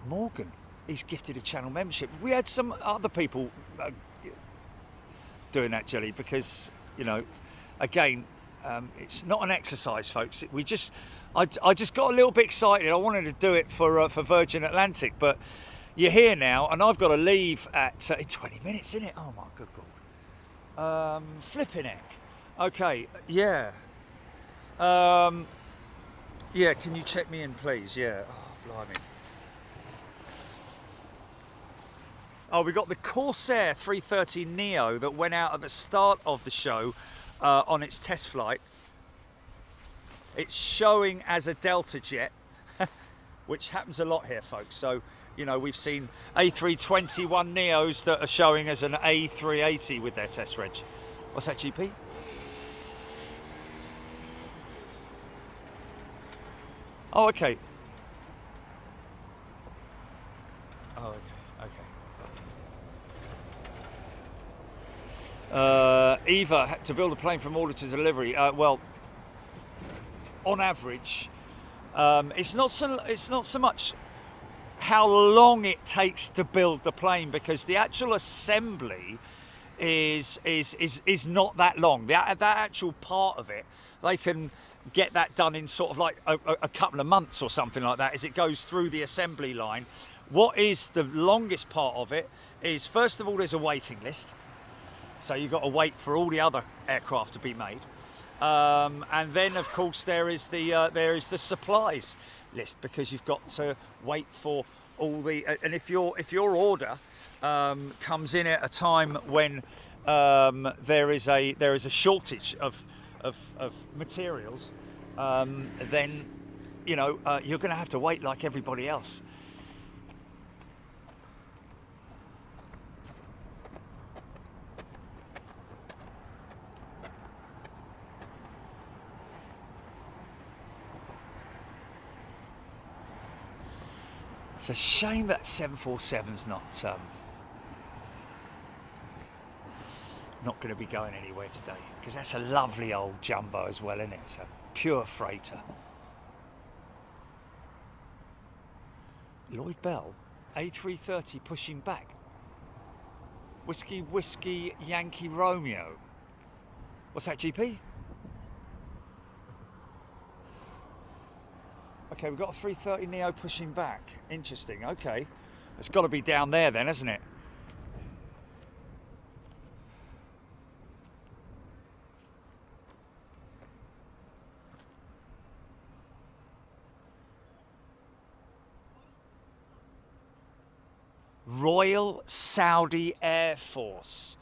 Morgan, he's gifted a channel membership. We had some other people doing that, Jelly, because, you know, again, it's not an exercise, folks. I just got a little bit excited. I wanted to do it for Virgin Atlantic, but you're here now, and I've got to leave at 20 minutes, innit? Oh my good God. Flipping heck. Okay, yeah. Yeah, can you check me in, please? Yeah. Oh, blimey. Oh, we got the Corsair 330 Neo that went out at the start of the show on its test flight. It's showing as a Delta jet, which happens a lot here, folks. So, you know, we've seen A321 Neos that are showing as an A380 with their test reg. What's that, GP? Oh, okay. Oh, okay. Eva, to build a plane from order to delivery. Well, on average, it's not so much how long it takes to build the plane, because the actual assembly is not that long. That actual part of it, they can get that done in sort of like a couple of months or something like that as it goes through the assembly line. What is the longest part of it is, first of all, there's a waiting list. So you've got to wait for all the other aircraft to be made, and then of course there is the supplies list, because you've got to wait for all the. And if your order comes in at a time when there is a shortage of materials, then you know you're going to have to wait like everybody else. It's a shame that 747's not going to be going anywhere today, because that's a lovely old jumbo as well, isn't it? It's a pure freighter. Lloyd Bell, A330 pushing back. Whiskey Yankee Romeo. What's that, GP? Okay, we've got a 330 Neo pushing back. Interesting, okay. It's got to be down there then, hasn't it? Royal Saudi Air Force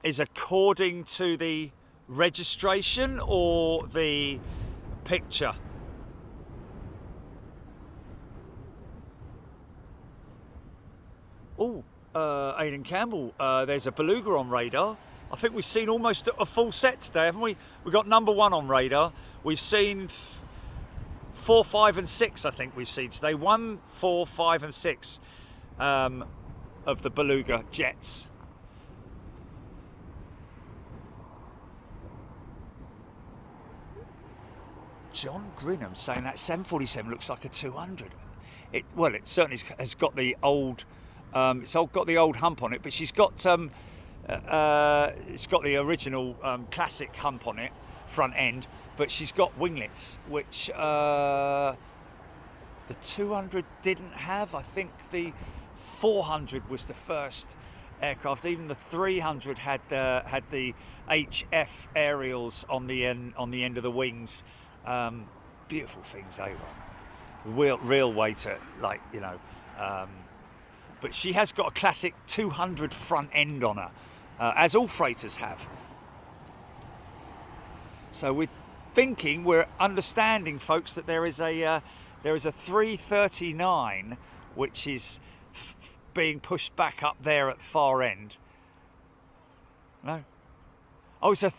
is according to the registration or the picture? Oh, Aidan Campbell, there's a Beluga on radar. I think we've seen almost a full set today, haven't we? We've got number 1 on radar. We've seen 4, 5 and 6, I think we've seen today. 1, 4, 5 and 6 of the Beluga jets. John Grinham saying that 747 looks like a 200. It certainly has got the old... it's got the old hump on it, but she's got it's got the original classic hump on it, front end, but she's got winglets, which the 200 didn't have. I think the 400 was the first aircraft. Even the 300 had the HF aerials on the end of the wings. Beautiful things they were. Real way to, like, you know. But she has got a classic 200 front end on her, as all freighters have. So we're understanding, folks, that there is a 339 which is being pushed back up there at the far end. No. Oh, it's an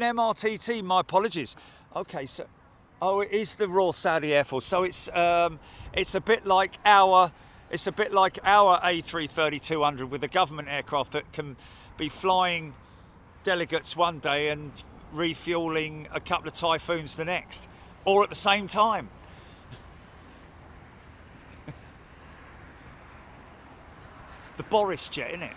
MRTT. My apologies. Okay, so it is the Royal Saudi Air Force. So it's a bit like our. It's a bit like our A330-200 with a government aircraft that can be flying delegates one day and refueling a couple of Typhoons the next, or at the same time. The Boris jet, isn't it?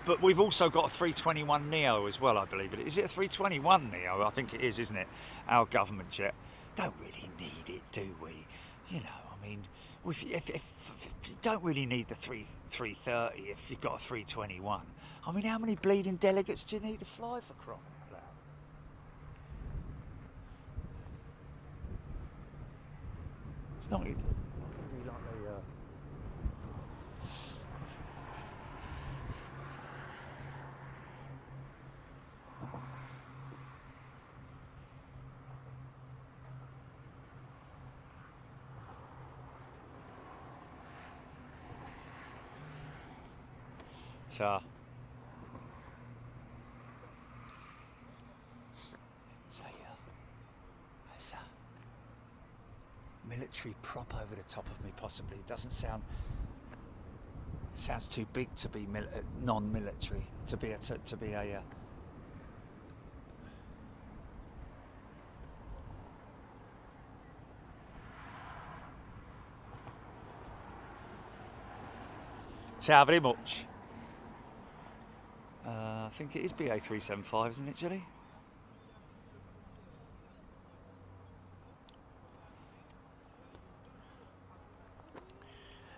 But we've also got a 321 Neo as well, I believe it is. Is it a 321 Neo? I think it is, isn't it? Our government jet. Don't really need it, do we? You know, I mean, if you don't really need the 330 if you've got a 321. I mean, how many bleeding delegates do you need to fly for crying out loud? It's not really like they... So there's a military prop over the top of me, possibly. It doesn't sound... It sounds too big to be non-military, to be a... Ciao very much. I think it is BA375, isn't it, Julie?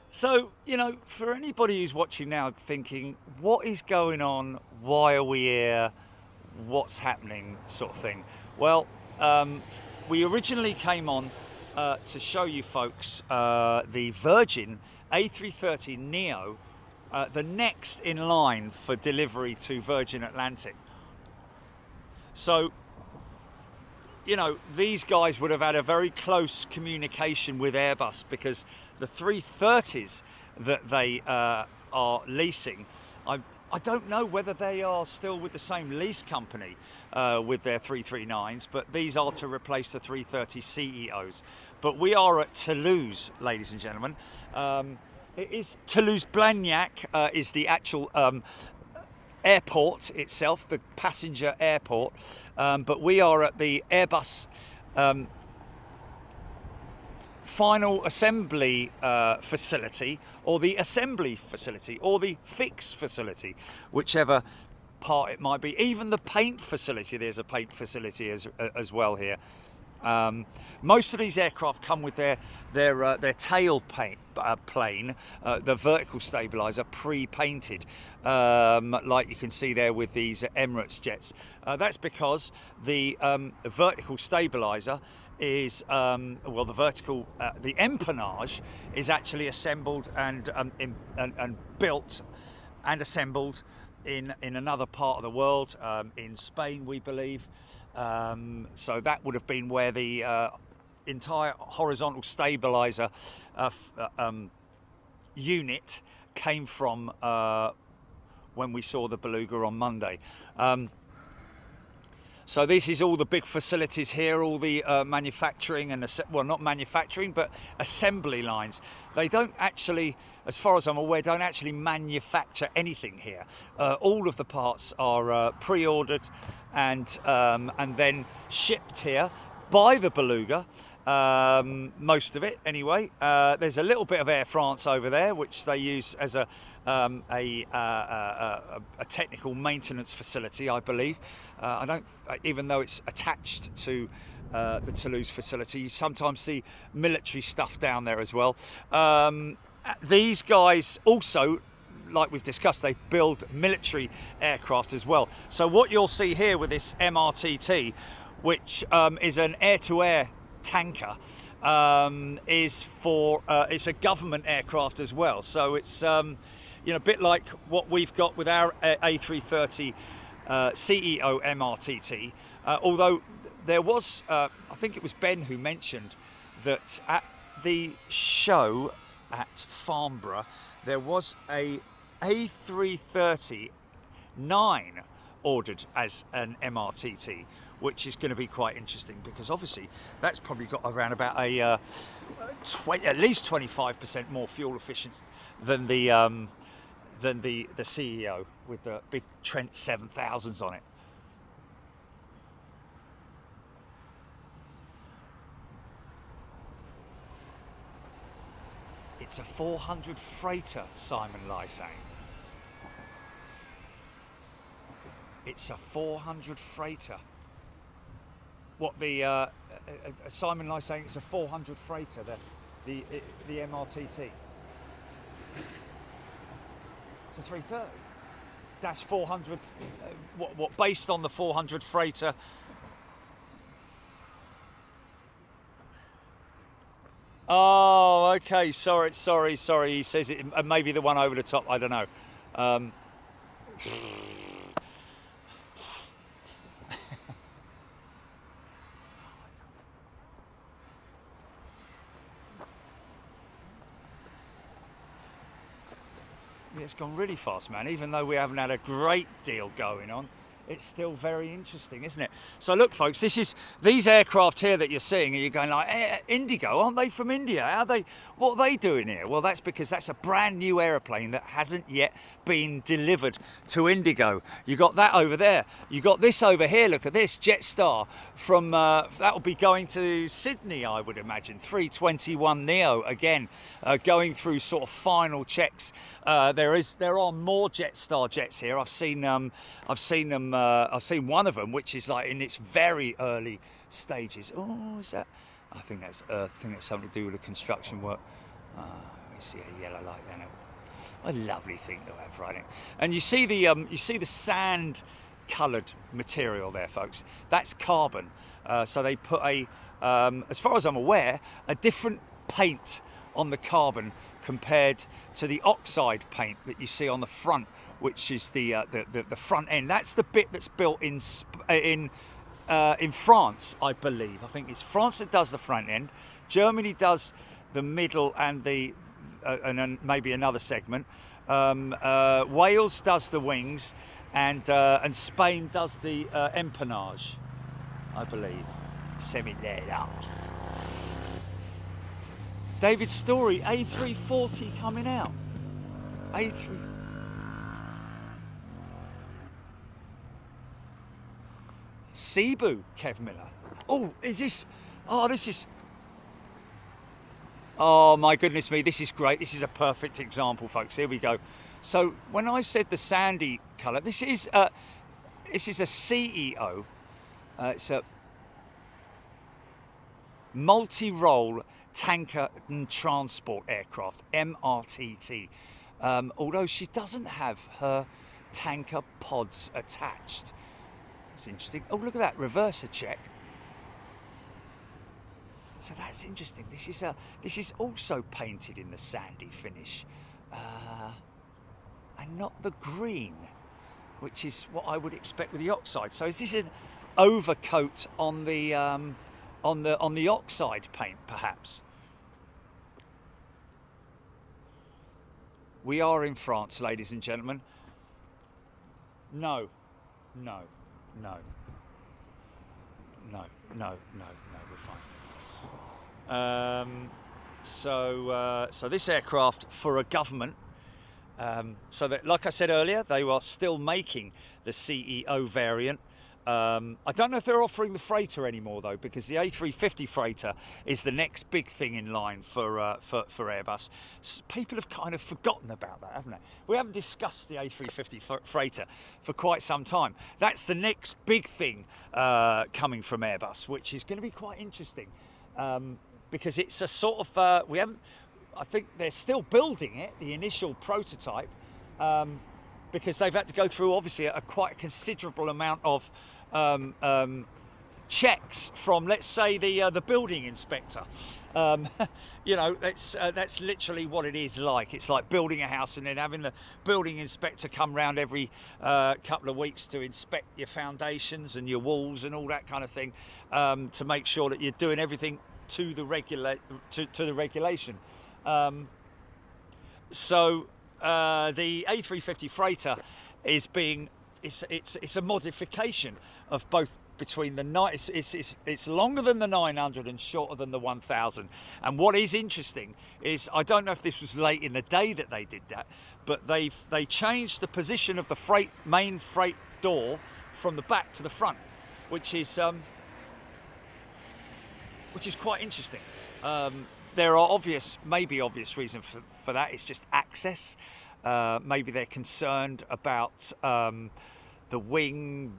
So, you know, for anybody who's watching now thinking, what is going on? Why are we here? What's happening? Sort of thing. Well, we originally came on to show you folks the Virgin A330 Neo, the next in line for delivery to Virgin Atlantic. So, you know, these guys would have had a very close communication with Airbus, because the 330s that they are leasing, I don't know whether they are still with the same lease company with their 339s, but these are to replace the 330 CEOs. But we are at Toulouse, ladies and gentlemen. It is Toulouse-Blagnac is the actual airport itself, the passenger airport, but we are at the Airbus final assembly facility, or the assembly facility, or the fix facility, whichever part it might be. Even the paint facility, there's a paint facility as well here. Most of these aircraft come with their tail plane, the vertical stabilizer, pre-painted, like you can see there with these Emirates jets. That's because the vertical stabilizer is well, the empennage is actually assembled and built and assembled in another part of the world, in Spain, we believe. So that would have been where the entire horizontal stabilizer unit came from when we saw the Beluga on Monday. So this is all the big facilities here, all the manufacturing and, well, not manufacturing, but assembly lines. They don't actually, as far as I'm aware, don't actually manufacture anything here. All of the parts are pre-ordered and then shipped here by the Beluga, most of it anyway. There's a little bit of Air France over there, which they use as a technical maintenance facility, I believe. Even though it's attached to the Toulouse facility, you sometimes see military stuff down there as well. These guys also, like we've discussed, they build military aircraft as well. So what you'll see here with this MRTT, which is an air-to-air tanker, is for it's a government aircraft as well. So it's you know, a bit like what we've got with our A330 CEO MRTT, although there was, I think it was Ben who mentioned that at the show at Farnborough, there was a A330-9 ordered as an MRTT, which is going to be quite interesting, because obviously that's probably got around about a at least 25% more fuel efficient than the CEO with the big Trent 7000s on it. It's a 400 freighter, Simon Lysang. It's a 400 freighter. What the Simon Lysang? It's a 400 freighter. The MRTT. It's a 330 dash 400. What based on the 400 freighter? Oh, okay. Sorry. He says it. Maybe the one over the top. I don't know. Yeah, it's gone really fast, man. Even though we haven't had a great deal going on, it's still very interesting, isn't it? So look, folks, these aircraft here that you're seeing, and you're going like, Indigo, aren't they from India? What are they doing here? Well, that's because that's a brand new aeroplane that hasn't yet been delivered to Indigo. You got that over there. You got this over here. Look at this, Jetstar from that will be going to Sydney, I would imagine. 321neo again, going through sort of final checks. There are more Jetstar jets here. I've seen them. I've seen one of them, which is like in its very early stages. Oh, is that? I think that's something to do with the construction work. We see a yellow light there now. A lovely thing to have, right? And you see the sand coloured material there, folks. That's carbon. So they put as far as I'm aware, a different paint on the carbon compared to the oxide paint that you see on the front, which is the front end. That's the bit that's built in France, I believe. I think it's France that does the front end. Germany does the middle and and then maybe another segment. Wales does the wings, and Spain does the empennage, I believe. Semi-layered. David Story, A340 coming out. A3. Cebu, Kev Miller. Oh, is this? Oh, this is. Oh my goodness me, this is great. This is a perfect example, folks. Here we go. So when I said the sandy colour, this is a CEO. It's a multi-role tanker and transport aircraft, MRTT. Although she doesn't have her tanker pods attached. It's interesting. Oh, look at that, reverser check. So that's interesting. This is also painted in the sandy finish, and not the green, which is what I would expect with the oxide. So is this an overcoat on the oxide paint, perhaps? We are in France, ladies and gentlemen. No, we're fine. So this aircraft for a government, so that, like I said earlier, they are still making the CEO variant. I don't know if they're offering the freighter anymore though, because the A350 freighter is the next big thing in line for Airbus. People have kind of forgotten about that, haven't they? We haven't discussed the A350 freighter for quite some time. That's the next big thing coming from Airbus, which is going to be quite interesting, because it's a sort of I think they're still building it, the initial prototype, because they've had to go through obviously a quite considerable amount of checks from, let's say, the building inspector. You know, that's literally what it is like. It's like building a house and then having the building inspector come round every couple of weeks to inspect your foundations and your walls and all that kind of thing, to make sure that you're doing everything to the regulation. So the A350 freighter is it's a modification of both between the it's longer than the 900 and shorter than the 1000. And what is interesting is, I don't know if this was late in the day that they did that, but they changed the position of the main freight door from the back to the front, which is quite interesting. there are maybe obvious reasons for that. It's just access. Maybe they're concerned about the wing,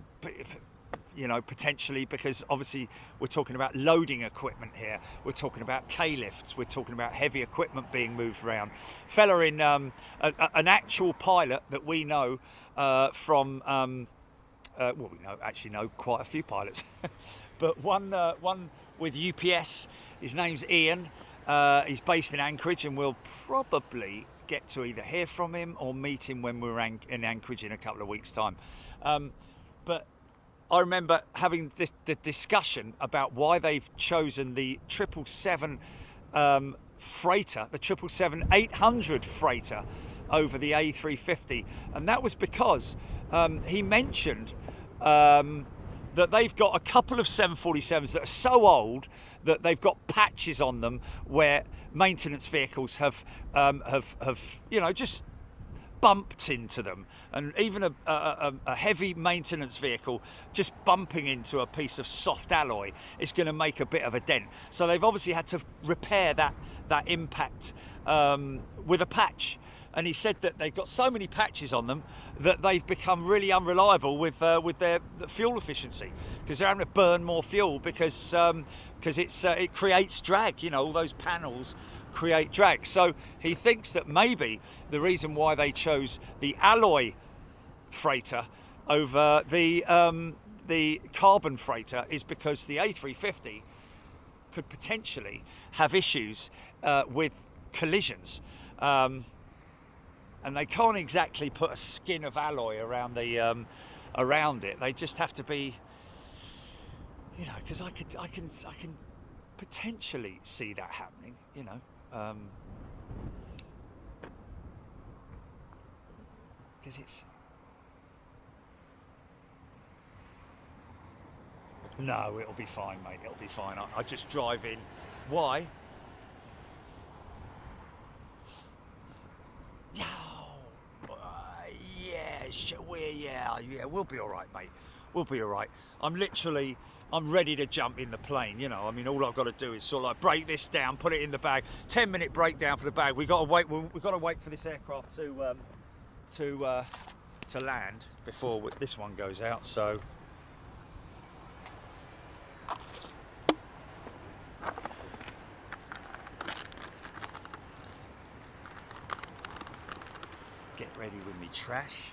you know, potentially, because obviously we're talking about loading equipment here. We're talking about K-lifts. We're talking about heavy equipment being moved around. Fella in an actual pilot that we know from, well, we actually know quite a few pilots, but one with UPS. His name's Ian. He's based in Anchorage, and we'll probably get to either hear from him or meet him when we're in Anchorage in a couple of weeks' time. But I remember having the discussion about why they've chosen the 777 freighter, the 777-800 freighter over the A350, and that was because he mentioned that they've got a couple of 747s that are so old that they've got patches on them where maintenance vehicles have you know, just bumped into them, and even a heavy maintenance vehicle just bumping into a piece of soft alloy is going to make a bit of a dent. So they've obviously had to repair that impact with a patch. And he said that they've got so many patches on them that they've become really unreliable with their fuel efficiency, because they're having to burn more fuel because it creates drag. You know, all those panels create drag. So he thinks that maybe the reason why they chose the alloy freighter over the carbon freighter is because the A350 could potentially have issues with collisions. And they can't exactly put a skin of alloy around the around it. They just have to be, you know, because I can potentially see that happening, you know. Because it's no, it'll be fine, mate. It'll be fine. I just drive in. Why? Yeah, we'll be all right, mate. We'll be all right. I'm ready to jump in the plane, you know. I mean, all I've got to do is sort of like break this down, put it in the bag. 10-minute breakdown for the bag. We've got to wait for this aircraft to land before this one goes out. So get ready with me trash.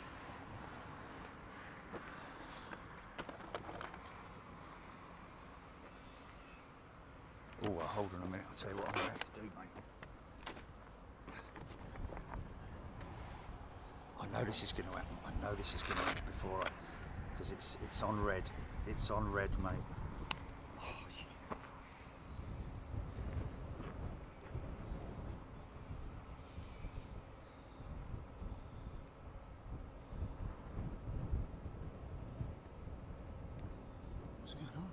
Oh, well, hold on a minute. I'll tell you what I'm going to have to do, mate. I know this is going to happen. I know this is going to happen before because it's on red. It's on red, mate. Oh, shit. What's going on?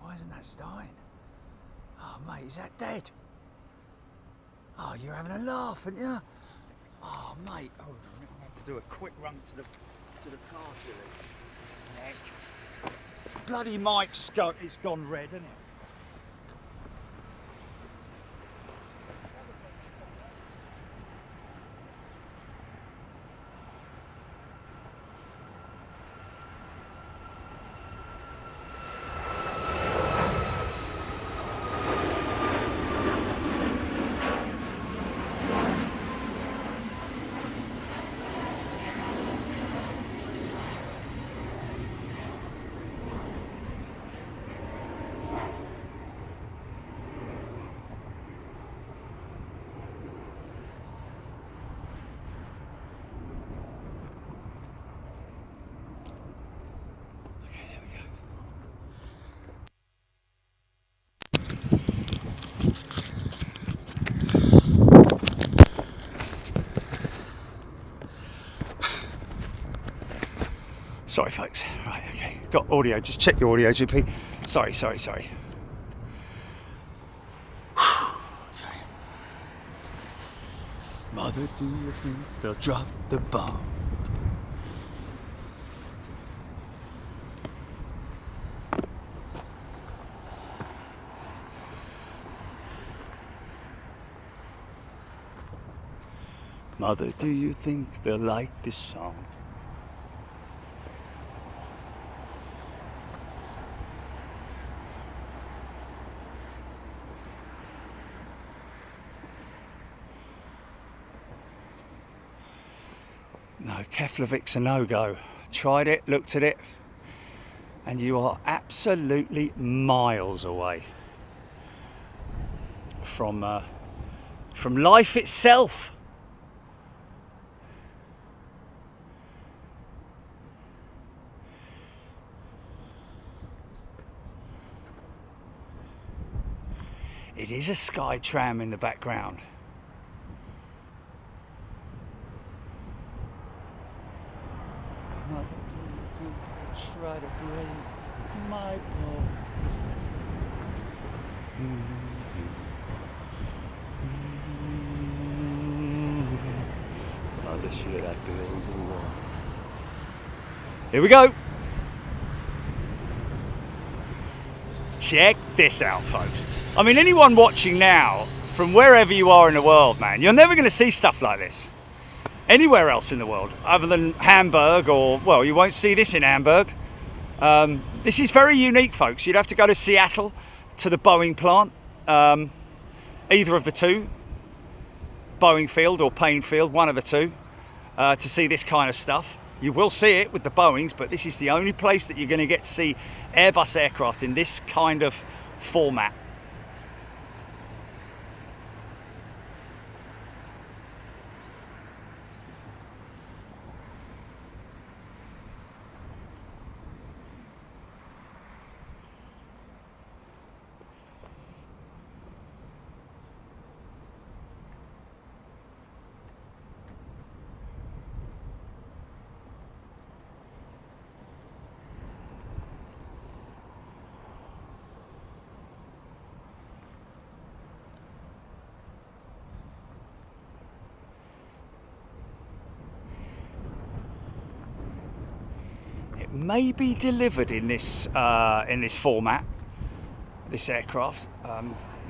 Why isn't that starting? Oh, mate, is that dead? Oh, you're having a laugh, aren't you? Oh, mate, hold on a minute. I'm going to have to do a quick run to the car, Julie. Heck. Bloody mic's gone red, isn't it? Sorry, folks. Right, okay. Got audio. Just check your audio, GP. Sorry. Okay. Mother, do you think they'll drop the bomb? Mother, do you think they'll like this song? No, Keflavik's a no-go. Tried it, looked at it, and you are absolutely miles away from life itself. It is a sky tram in the background. Mother, do you think they'll try to break my bones? Mother, should I build a wall? Here we go. Check this out, folks. I mean, anyone watching now, from wherever you are in the world, man, you're never going to see stuff like this anywhere else in the world, other than Hamburg, or, well, you won't see this in Hamburg. This is very unique, folks. You'd have to go to Seattle, to the Boeing plant, either of the two, Boeing Field or Payne Field, one of the two, to see this kind of stuff. You will see it with the Boeings, but this is the only place that you're going to get to see Airbus aircraft in this kind of format. May be delivered in this format, this aircraft,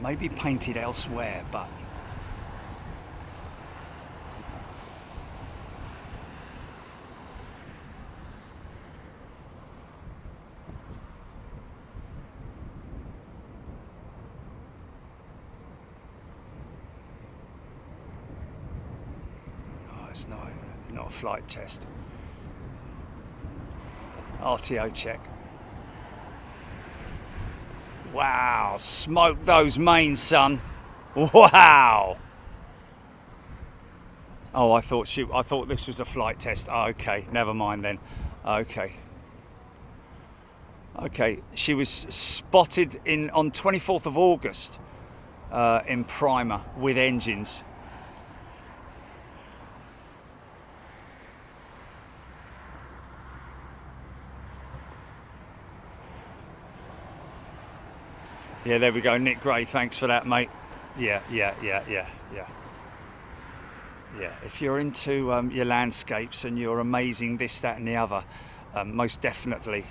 may be painted elsewhere, but oh, it's not a flight test. RTO check. Wow, smoke those mains, son. Wow. Oh, I thought this was a flight test. Oh, okay, never mind then. Okay. Okay, she was spotted on 24th of August in primer with engines. Yeah, there we go, Nick Gray, thanks for that, mate. Yeah. If you're into your landscapes and you're amazing this, that and the other, most definitely.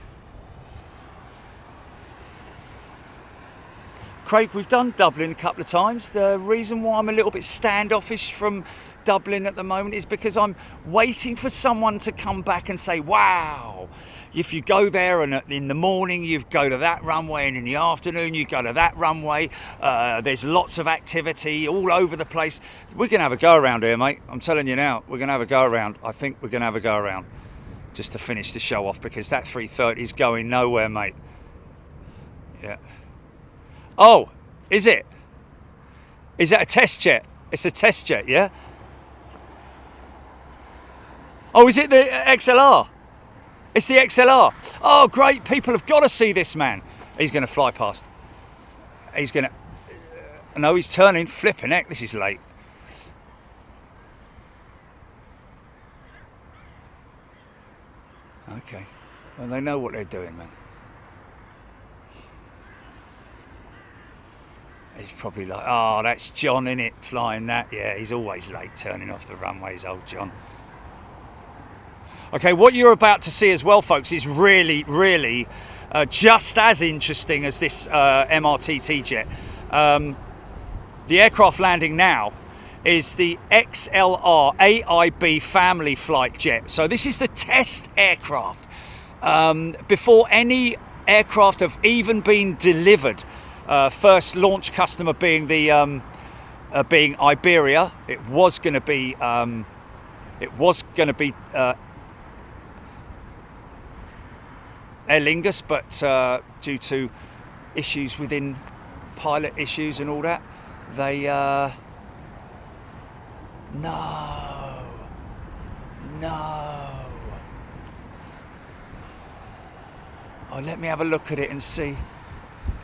Craig, we've done Dublin a couple of times. The reason why I'm a little bit standoffish from Dublin at the moment is because I'm waiting for someone to come back and say, wow, if you go there and in the morning you go to that runway and in the afternoon you go to that runway, there's lots of activity all over the place. We're going to have a go around here, mate. I'm telling you now, we're going to have a go around. I think we're going to have a go around just to finish the show off, because that 330 is going nowhere, mate. Yeah. Oh, is it? Is that a test jet? It's a test jet, yeah? Oh, is it the XLR? It's the XLR. Oh, great. People have got to see this, man. He's going to fly past. He's going to... No, he's turning. Flipping heck, this is late. Okay. Well, they know what they're doing, man. He's probably like, oh, that's John, innit, flying that. Yeah, he's always late turning off the runways, old John. Okay, what you're about to see as well, folks, is really, really just as interesting as this MRTT jet. The aircraft landing now is the XLR AIB family flight jet. So this is the test aircraft before any aircraft have even been delivered. First launch customer being the being Iberia. It was going to be Aer Lingus, but due to issues within pilot issues and all that, they no. Oh, let me have a look at it and see.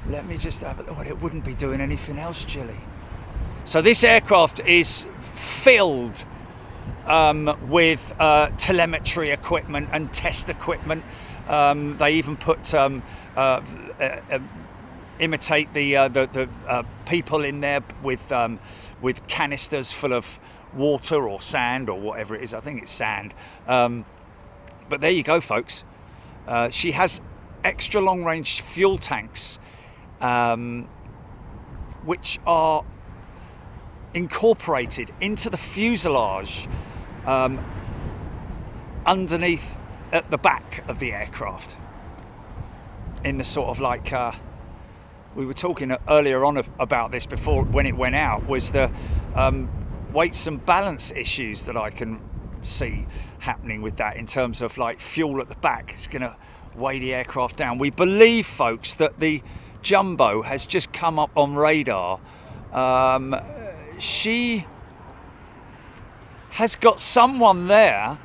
Let me just have a look. Well, it wouldn't be doing anything else, Jilly. So this aircraft is filled with telemetry equipment and test equipment. They even put imitate the people in there with canisters full of water or sand or whatever it is. I think it's sand. But there you go, folks. She has extra long range fuel tanks, which are incorporated into the fuselage underneath at the back of the aircraft, in the sort of like we were talking earlier on about this before when it went out, was the weights and balance issues that I can see happening with that, in terms of like fuel at the back. It's going to weigh the aircraft down. We believe, folks, that the Jumbo has just come up on radar. She has got someone there.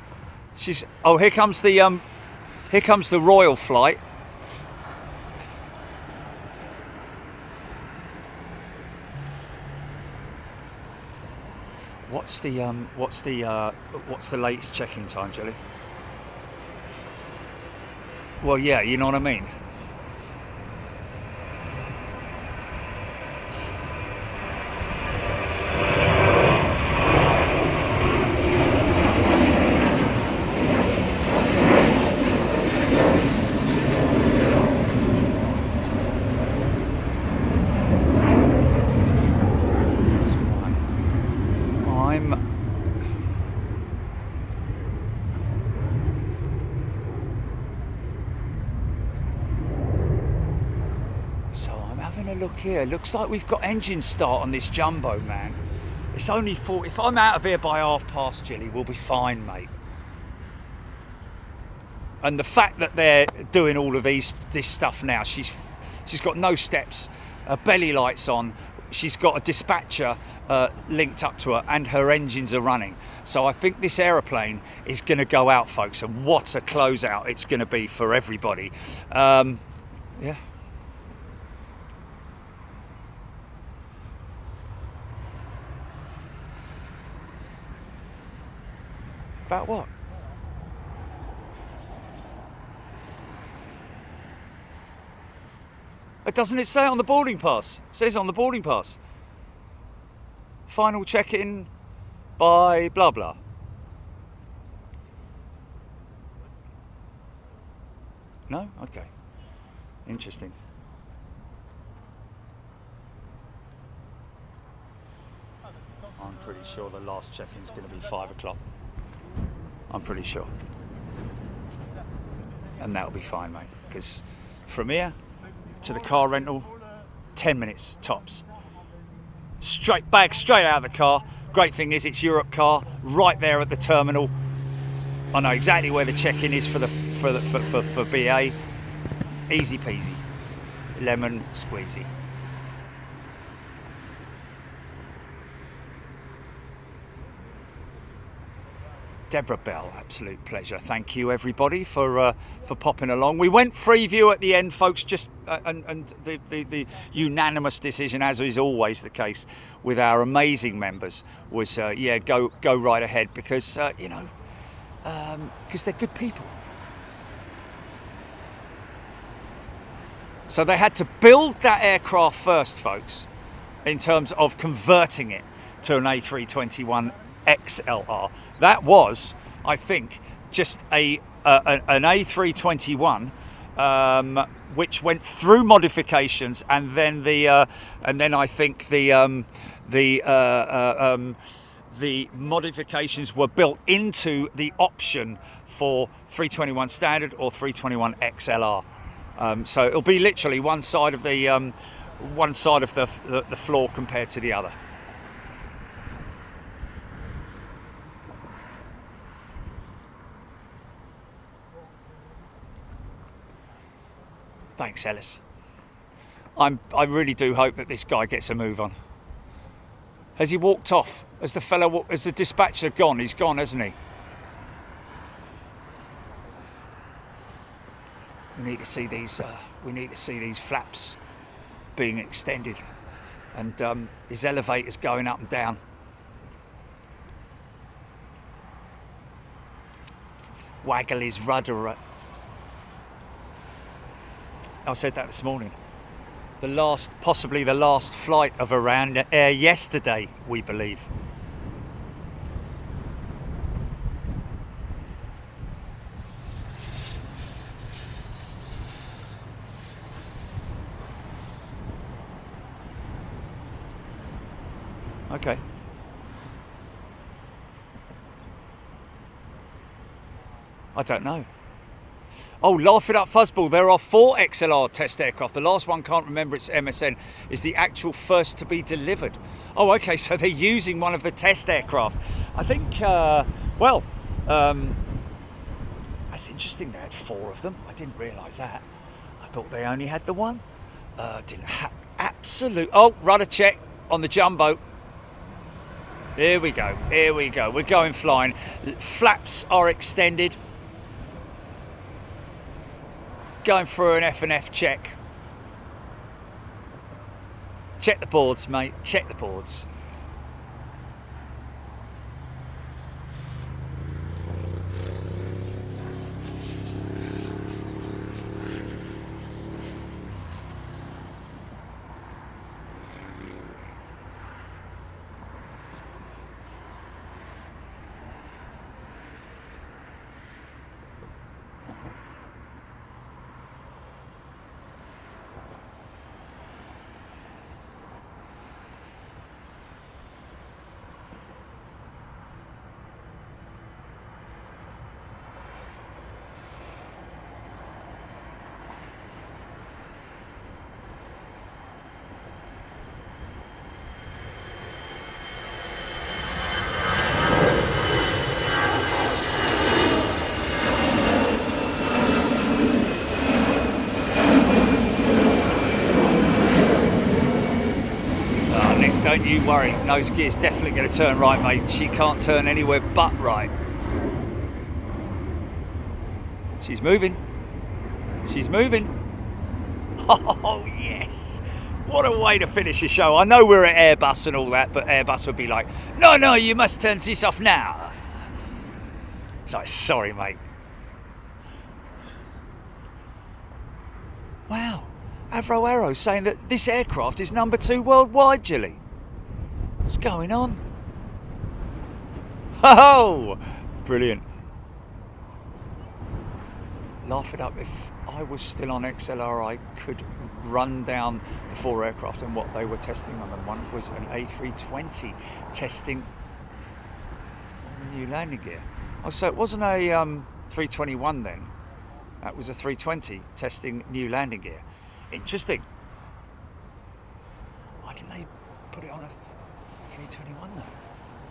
She's here comes the Royal flight. What's the latest check-in time, Jelly? Well, yeah, you know what I mean. Look here, looks like we've got engine start on this Jumbo, man. It's only 4. If I'm out of here by 1:30, Jilly, we'll be fine, mate. And the fact that they're doing all of this stuff now, she's got no steps, belly lights on, she's got a dispatcher linked up to her, and her engines are running. So I think this aeroplane is going to go out, folks, and what a closeout it's going to be for everybody. Yeah. About what? Doesn't it say on the boarding pass? It says on the boarding pass. Final check-in by blah blah. No? Okay. Interesting. I'm pretty sure the last check-in's going to be 5 o'clock. I'm pretty sure. And that'll be fine, mate, because from here to the car rental, 10 minutes tops. Straight out of the car. Great thing is it's Europe car, right there at the terminal. I know exactly where the check-in is for BA. Easy peasy, lemon squeezy. Deborah Bell, absolute pleasure. Thank you, everybody, for popping along. We went free view at the end, folks. Just and the unanimous decision, as is always the case with our amazing members, was yeah, go right ahead, because you know, because they're good people. So they had to build that aircraft first, folks, in terms of converting it to an A321 XLR. That was, I think, just an A321, which went through modifications, and then I think the the modifications were built into the option for 321 standard or 321 XLR. So it'll be literally one side of the floor compared to the other. Thanks, Ellis. I really do hope that this guy gets a move on. Has he walked off? Has the dispatcher gone? He's gone, hasn't he? We need to see these. We need to see these flaps being extended, and his elevators going up and down. Waggle his rudder. I said that this morning. Possibly the last flight of Iran Air yesterday, we believe. Okay. I don't know. Oh, laugh it up, Fuzzball. There are 4 XLR test aircraft. The last one, can't remember its MSN, is the actual first to be delivered. Oh, okay, so they're using one of the test aircraft. I think, that's interesting. They had 4 of them. I didn't realise that. I thought they only had the one. Didn't have absolute. Oh, rudder check on the jumbo. Here we go. Here we go. We're going flying. Flaps are extended. Going through an F&F check. Check the boards, mate. Check the boards. Don't you worry, nose gear's definitely going to turn right, mate. She can't turn anywhere but right. She's moving. She's moving. Oh, yes. What a way to finish a show. I know we're at Airbus and all that, but Airbus would be like, no, you must turn this off now. It's like, sorry, mate. Wow. Avro Arrow saying that this aircraft is number 2 worldwide, Jilly. What's going on? Oh, brilliant. Laugh it up. If I was still on XLR, I could run down the 4 aircraft and what they were testing on them. One was an A320 testing on the new landing gear. Oh, so it wasn't a 321 then. That was a 320 testing new landing gear. Interesting. Why didn't they put it on a 321 though?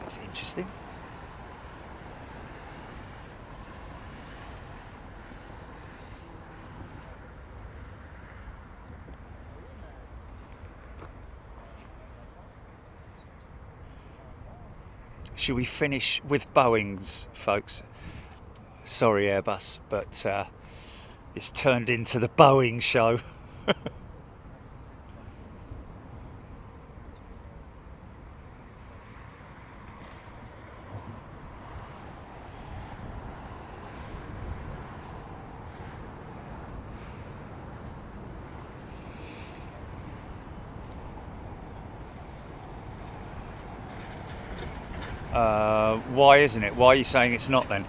That's interesting. Should we finish with Boeings, folks? Sorry, Airbus, but it's turned into the Boeing show. Why isn't it? Why are you saying it's not then?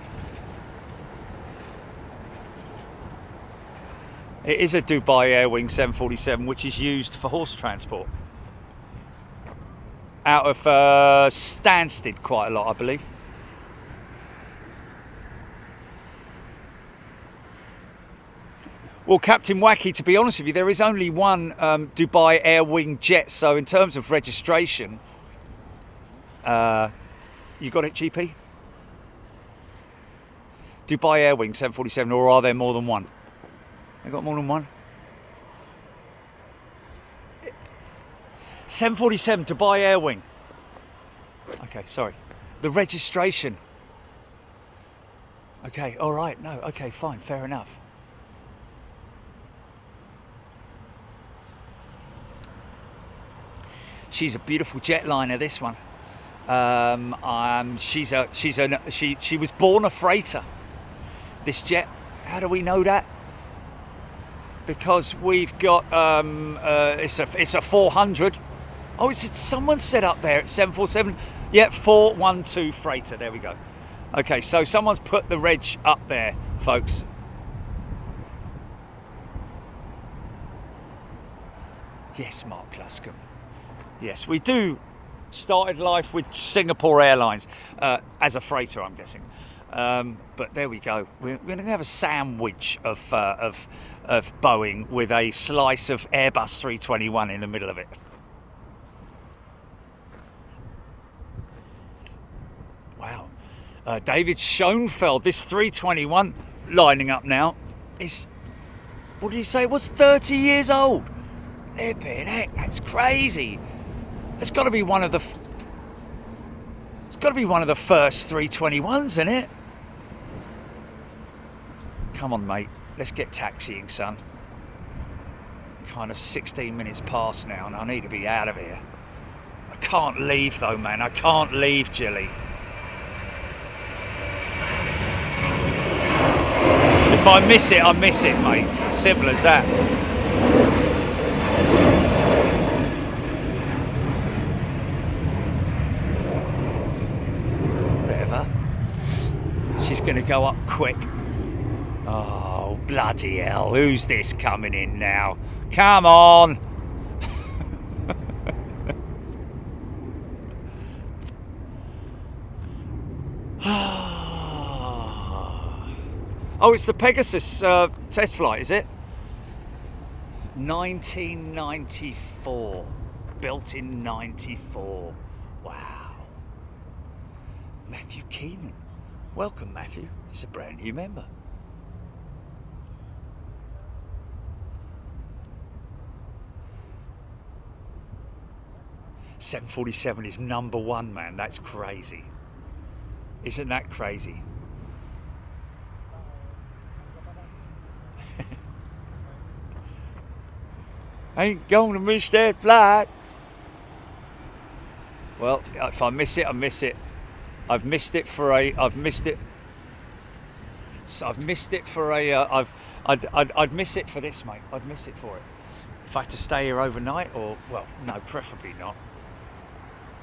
It is a Dubai Airwing 747, which is used for horse transport. out of Stansted quite a lot, I believe. Well, Captain Wacky, to be honest with you, there is only one Dubai Air Wing jet. So in terms of registration, you got it, GP? Dubai Air Wing 747, or are there more than one? They got more than one? 747 Dubai Air Wing. Okay, sorry. The registration. Okay, all right. No, okay, fine, fair enough. She's a beautiful jetliner, this one. She was born a freighter. This jet. How do we know that? Because we've got it's a 400. Oh, it's someone set up there at 747. Yeah, 412 freighter. There we go. Okay, so someone's put the reg up there, folks. Yes, Mark Luscombe. Yes, we do. Started life with Singapore Airlines as a freighter, I'm guessing. But there we go. We're going to have a sandwich of Boeing with a slice of Airbus 321 in the middle of it. Wow. David Schoenfeld, this 321 lining up now is, what did he say? It was 30 years old. Flipping heck, that's crazy. It's got to be one of the. It's got to be one of the first 321s, isn't it? Come on, mate. Let's get taxiing, son. Kind of 16 minutes past now, and I need to be out of here. I can't leave though, man. I can't leave, Jilly. If I miss it, mate. Simple as that. She's going to go up quick. Oh, bloody hell. Who's this coming in now? Come on. Oh, it's the Pegasus test flight, is it? 1994. Built in 94. Wow. Matthew Keenan. Welcome, Matthew. He's a brand new member. .747 is number one, man. That's crazy. Isn't that crazy? Ain't gonna miss that flight. Well, if I miss it, I miss it. I've missed it for a. I'd miss it for this, mate. I'd miss it for it. If I had to stay here overnight, or well, no, preferably not,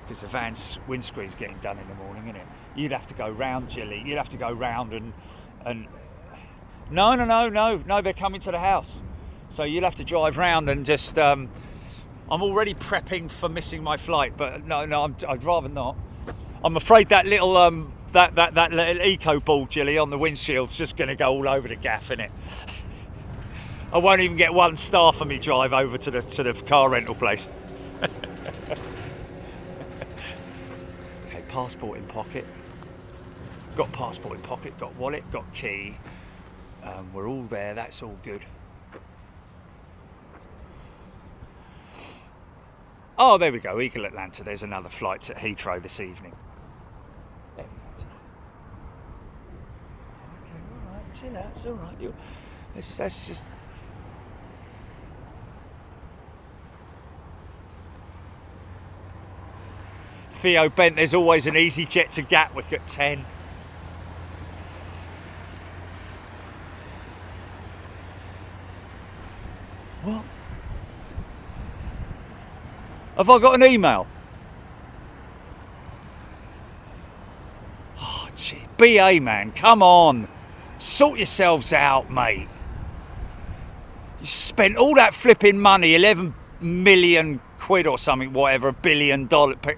because the van's windscreen's getting done in the morning, isn't it? You'd have to go round, Jilly. You'd have to go round and. No. They're coming to the house, so you'll have to drive round and just. I'm already prepping for missing my flight, but no, I'd rather not. I'm afraid that little that little eco ball, Jilly, on the windshield's just going to go all over the gaff, innit? I won't even get one star for me drive over to the car rental place. Okay, passport in pocket. Got passport in pocket. Got wallet. Got key. We're all there. That's all good. Oh, there we go. Eagle Atlanta. There's another flight at Heathrow this evening. There we go. Okay, all right. Chill out. It's all right. That's just. Theo Bent. There's always an easy jet to Gatwick at 10. What? Have I got an email? Oh, gee. BA, man, come on. Sort yourselves out, mate. You spent all that flipping money, 11 million quid or something, whatever, £1 billion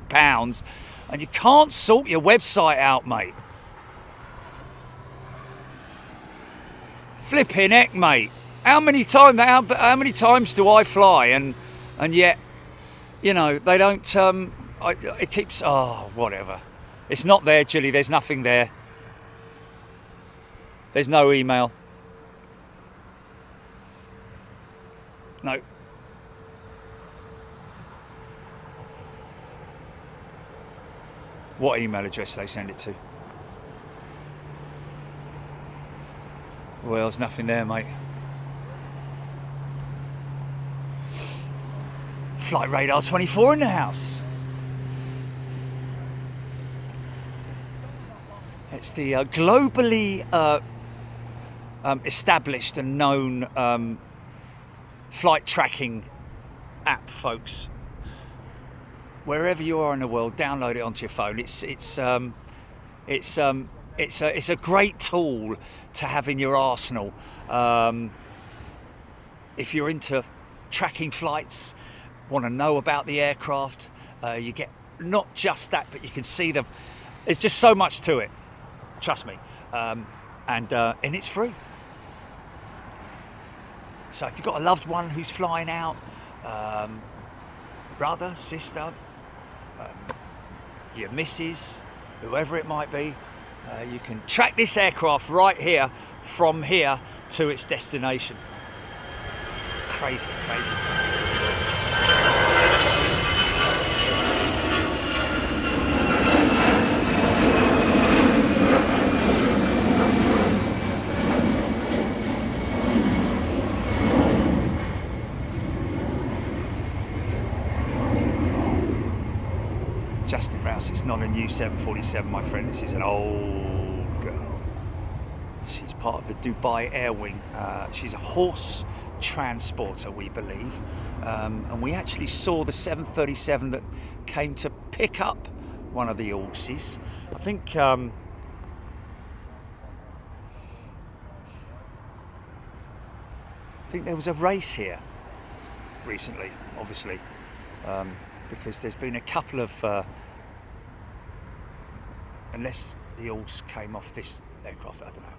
pounds, and you can't sort your website out, mate. Flipping heck, mate. How many times do I fly and yet, you know, they don't, it keeps, oh, whatever. It's not there, Julie, there's nothing there. There's no email. No. What email address do they send it to? Well, there's nothing there, mate. Flight Radar 24 in the house. It's the globally established and known flight tracking app, folks. Wherever you are in the world, download it onto your phone. It's a great tool to have in your arsenal. If you're into tracking flights, want to know about the aircraft, you get not just that, but you can see them. There's just so much to it. Trust me, and it's free. So if you've got a loved one who's flying out, brother, sister, your missus, whoever it might be, you can track this aircraft right here from here to its destination. Crazy, crazy, crazy. Justin Rouse, it's not a new 747, my friend. This is an old girl. She's part of the Dubai Air Wing. She's a horse transporter, we believe. And we actually saw the 737 that came to pick up one of the horses. I think there was a race here recently, obviously. Because there's been a couple of, unless the horse came off this aircraft, I don't know.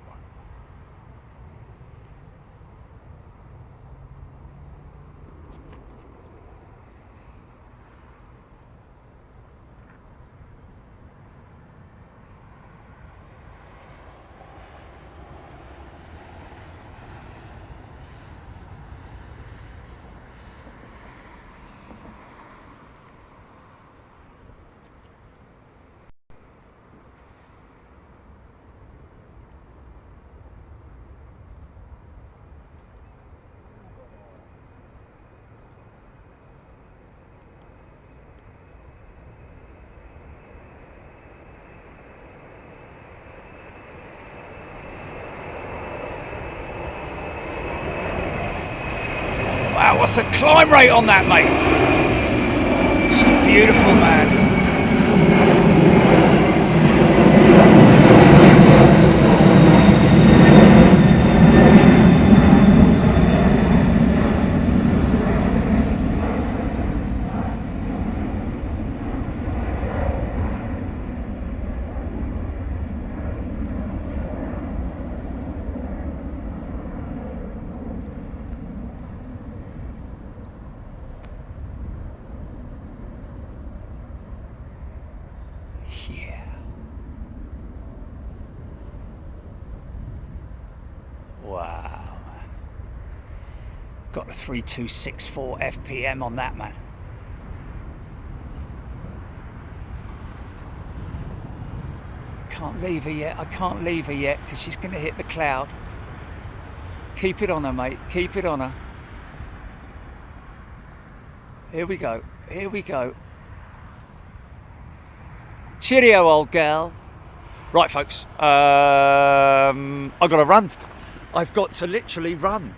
Wow, what's the climb rate on that, mate? It's beautiful, man. Yeah. Wow. Got a 3264 FPM on that, man. Can't leave her yet. I can't leave her yet because she's going to hit the cloud. Keep it on her, mate. Keep it on her. Here we go. Here we go. Cheerio, old girl. Right, folks. I've got to run. I've got to literally run.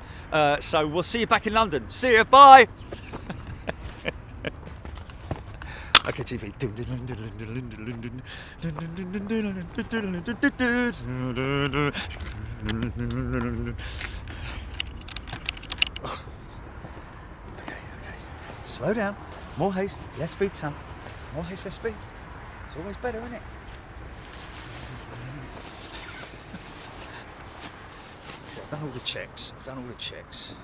So we'll see you back in London. See you. Bye. Okay, TV. Okay. Slow down. More haste, less speed, son. More haste, less speed. It's always better, isn't it? I've done all the checks.